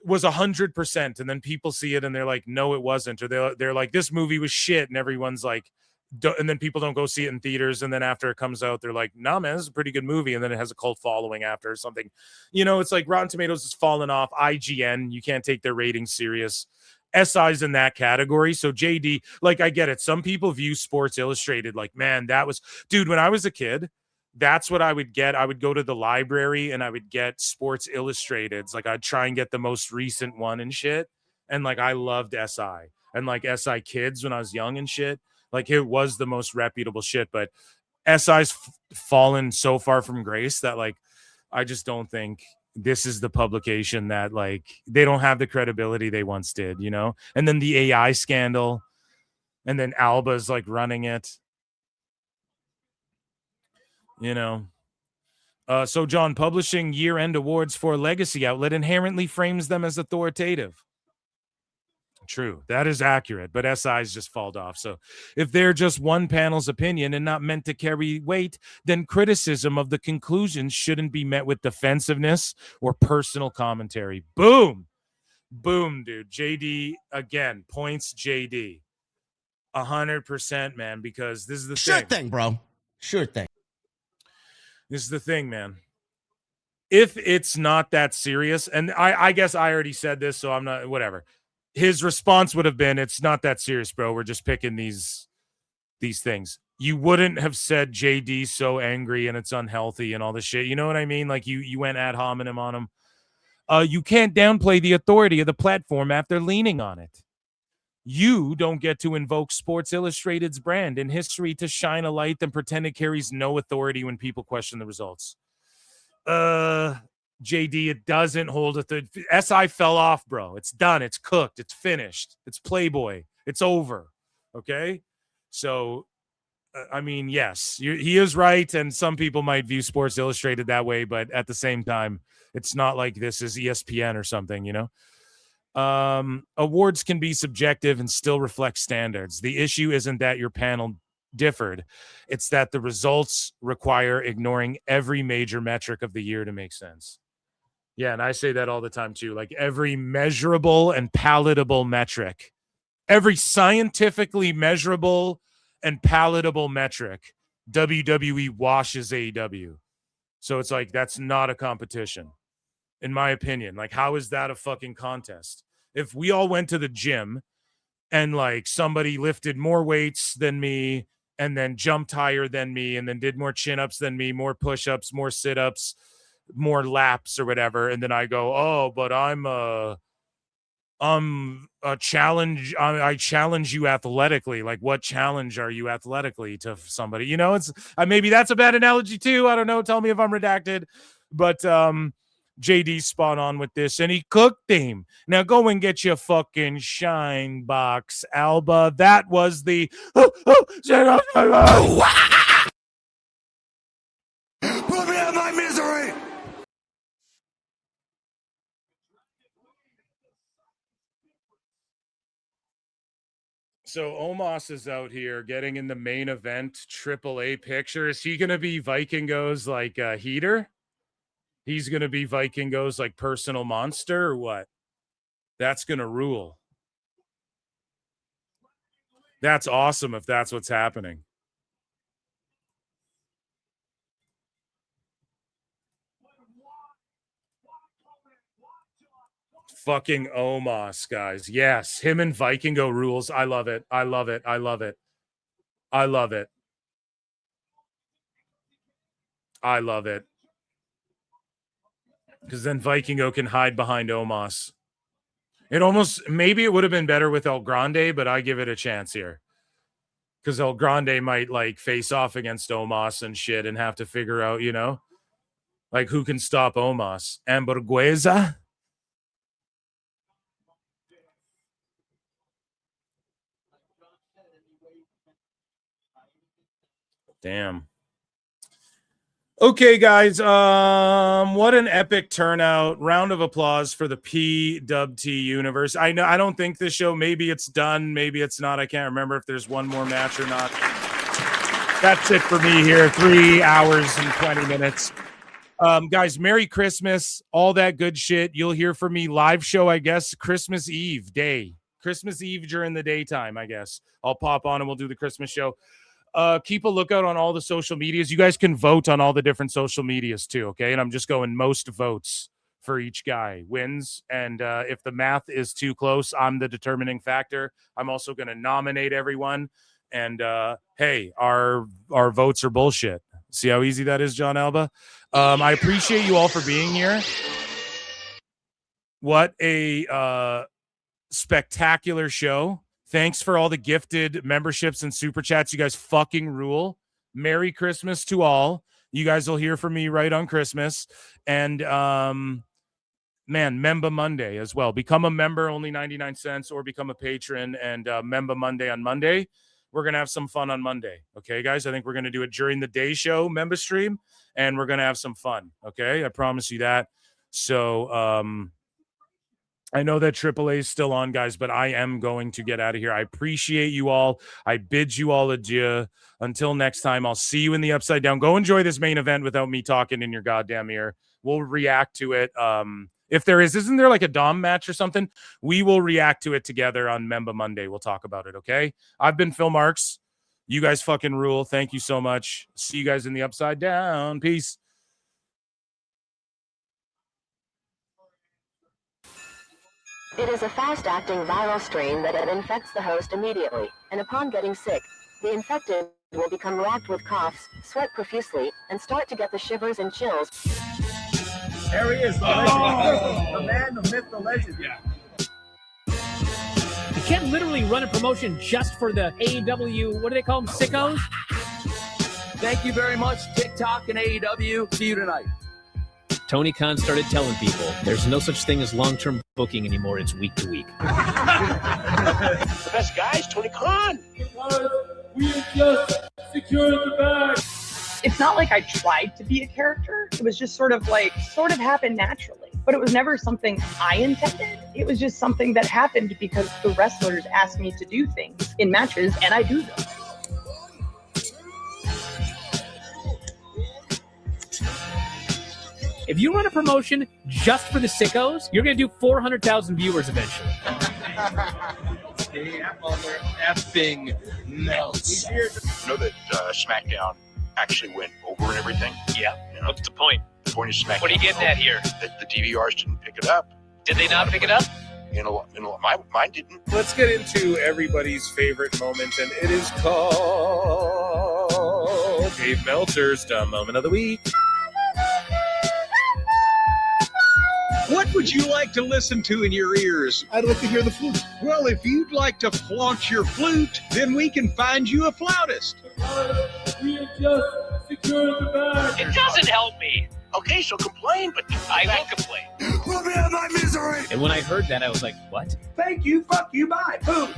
was 100%, and then people see it and they're like, no, it wasn't, or they're like, this movie was shit, and everyone's like, and then people don't go see it in theaters, and then after it comes out, they're like, nah, man, this is a pretty good movie, and then it has a cult following after or something. You know, it's like Rotten Tomatoes has fallen off. IGN, you can't take their ratings serious. SI's in that category. So JD, like, I get it. Some people view Sports Illustrated like, man, that was, dude, when I was a kid, that's what I would get. I would go to the library and I would get Sports Illustrateds. Like, I'd try and get the most recent one and shit. And like, I loved SI and like SI Kids when I was young and shit. Like, it was the most reputable shit, but SI's fallen so far from grace that like, I just don't think this is the publication that like, they don't have the credibility they once did, you know? And then the AI scandal, and then Alba's like running it. You know, so John, publishing year-end awards for a legacy outlet inherently frames them as authoritative. True, that is accurate, but SIs just fall off. So if they're just one panel's opinion and not meant to carry weight, then criticism of the conclusions shouldn't be met with defensiveness or personal commentary. Boom. Boom, dude. JD, again, points JD. 100%, man, because this is the Sure thing, bro. Sure thing. This is the thing, man. If it's not that serious, and I guess I already said this, so I'm not, whatever. His response would have been, it's not that serious, bro. We're just picking these things. You wouldn't have said JD's so angry and it's unhealthy and all this shit. You know what I mean? Like, you went ad hominem on him. You can't downplay the authority of the platform after leaning on it. You don't get to invoke Sports Illustrated's brand in history to shine a light and pretend it carries no authority when people question the results. JD, it doesn't hold a third. SI fell off, bro. It's done. It's cooked. It's finished. It's Playboy. It's over. Okay? So, I mean, yes, he is right, and some people might view Sports Illustrated that way, but at the same time, it's not like this is ESPN or something, you know? Awards can be subjective and still reflect standards. The issue isn't that your panel differed. It's that the results require ignoring every major metric of the year to make sense. Yeah, and I say that all the time too. Like every measurable and palatable metric, every scientifically measurable and palatable metric, WWE washes AEW. So it's like, that's not a competition, in my opinion. Like, how is that a fucking contest? If we all went to the gym and like somebody lifted more weights than me and then jumped higher than me and then did more chin-ups than me, more push-ups, more sit-ups, more laps or whatever, and then I go, oh, but I'm a challenge. I challenge you athletically. Like, what challenge are you athletically to somebody? You know, it's maybe that's a bad analogy too. I don't know. Tell me if I'm redacted, but JD's spot on with this, and he cooked him. Now go and get your fucking shine box, Alba. That was the put me out of my misery. So Omos is out here getting in the main event AAA picture. Is he gonna be Vikingo's like heater? He's going to be Vikingo's like personal monster or what? That's going to rule. That's awesome if that's what's happening. Fucking Omos, guys. Yes, him and Vikingo rules. I love it. I love it. I love it. I love it. I love it. Because then Vikingo can hide behind Omos. Maybe it would have been better with El Grande, but I give it a chance here. Because El Grande might like face off against Omos and shit and have to figure out, you know, like who can stop Omos. Hamburguesa? Damn. Okay, guys. What an epic turnout. Round of applause for the PWT universe. I know I don't think this show, maybe it's done, maybe it's not. I can't remember if there's one more match or not. That's it for me here. 3 hours and 20 minutes. Guys, Merry Christmas, all that good shit. You'll hear from me live show, I guess, Christmas Eve day. Christmas Eve during the daytime, I guess. I'll pop on and we'll do the Christmas show. Keep a lookout on all the social medias. You guys can vote on all the different social medias too, okay? And I'm just going most votes for each guy wins. And if the math is too close, I'm the determining factor. I'm also going to nominate everyone. And hey, our votes are bullshit. See how easy that is, Jon Alba? I appreciate you all for being here. What a spectacular show. Thanks for all the gifted memberships and super chats. You guys fucking rule. Merry Christmas to all. You guys will hear from me right on Christmas. And, man, Member Monday as well. Become a member, only 99 cents, or become a patron. And Member Monday on Monday. We're going to have some fun on Monday. Okay, guys? I think we're going to do it during the day show, member stream, and we're going to have some fun. Okay? I promise you that. So, I know that AAA is still on, guys, but I am going to get out of here. I appreciate you all. I bid you all adieu. Until next time, I'll see you in the Upside Down. Go enjoy this main event without me talking in your goddamn ear. We'll react to it. If there isn't there like a Dom match or something? We will react to it together on Member Monday. We'll talk about it, okay? I've been Phil Marks. You guys fucking rule. Thank you so much. See you guys in the Upside Down. Peace. It is a fast-acting viral strain that infects the host immediately, and upon getting sick, the infected will become racked with coughs, sweat profusely, and start to get the shivers and chills. There he is, the legend. The man, the myth, the legend. Yeah. You can't literally run a promotion just for the AEW, what do they call them, sickos? Thank you very much, TikTok and AEW. See you tonight. Tony Khan started telling people there's no such thing as long-term booking anymore. It's week to week. The best guys, Tony Khan. We just secured the bag. It's not like I tried to be a character. It was just sort of happened naturally. But it was never something I intended. It was just something that happened because the wrestlers asked me to do things in matches, and I do them. If you run a promotion just for the sickos, you're going to do 400,000 viewers eventually. Effing melts. You know that SmackDown actually went over and everything? Yeah. You know, What's the point? the point of SmackDown. What are you getting at here? That the DVRs didn't pick it up. Did they not pick it up? Mine didn't. Let's get into everybody's favorite moment, and it is called Dave Meltzer's Dumb Moment of the Week. What would you like to listen to in your ears? I'd like to hear the flute. Well, if you'd like to flaunt your flute, then we can find you a flautist. We just secured the bag. It doesn't help me. Okay, so complain, but I will complain. Let me have my misery. And when I heard that, I was like, what? Thank you, fuck you, bye, boom.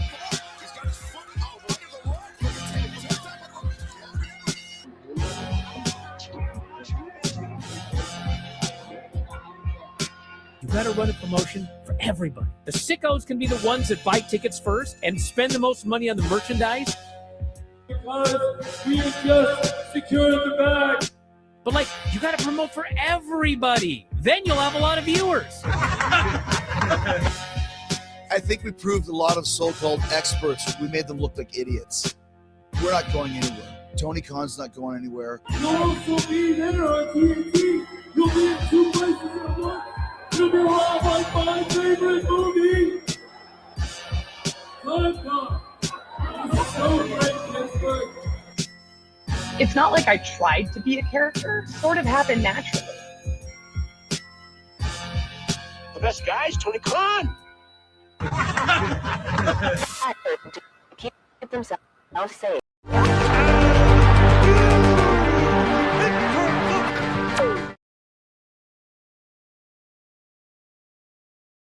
You gotta run a promotion for everybody. The sickos can be the ones that buy tickets first and spend the most money on the merchandise. Because we just secured the bag. But like, you gotta promote for everybody. Then you'll have a lot of viewers. I think we proved a lot of so-called experts. We made them look like idiots. We're not going anywhere. Tony Khan's not going anywhere. You'll also be there on TNT. You'll be in 2 places at once. You'll be around like my favorite movie. Time Con. It's so great, Pittsburgh. It's not like I tried to be a character. It sort of happened naturally. The best guys, Tony Khan. Keep themselves safe.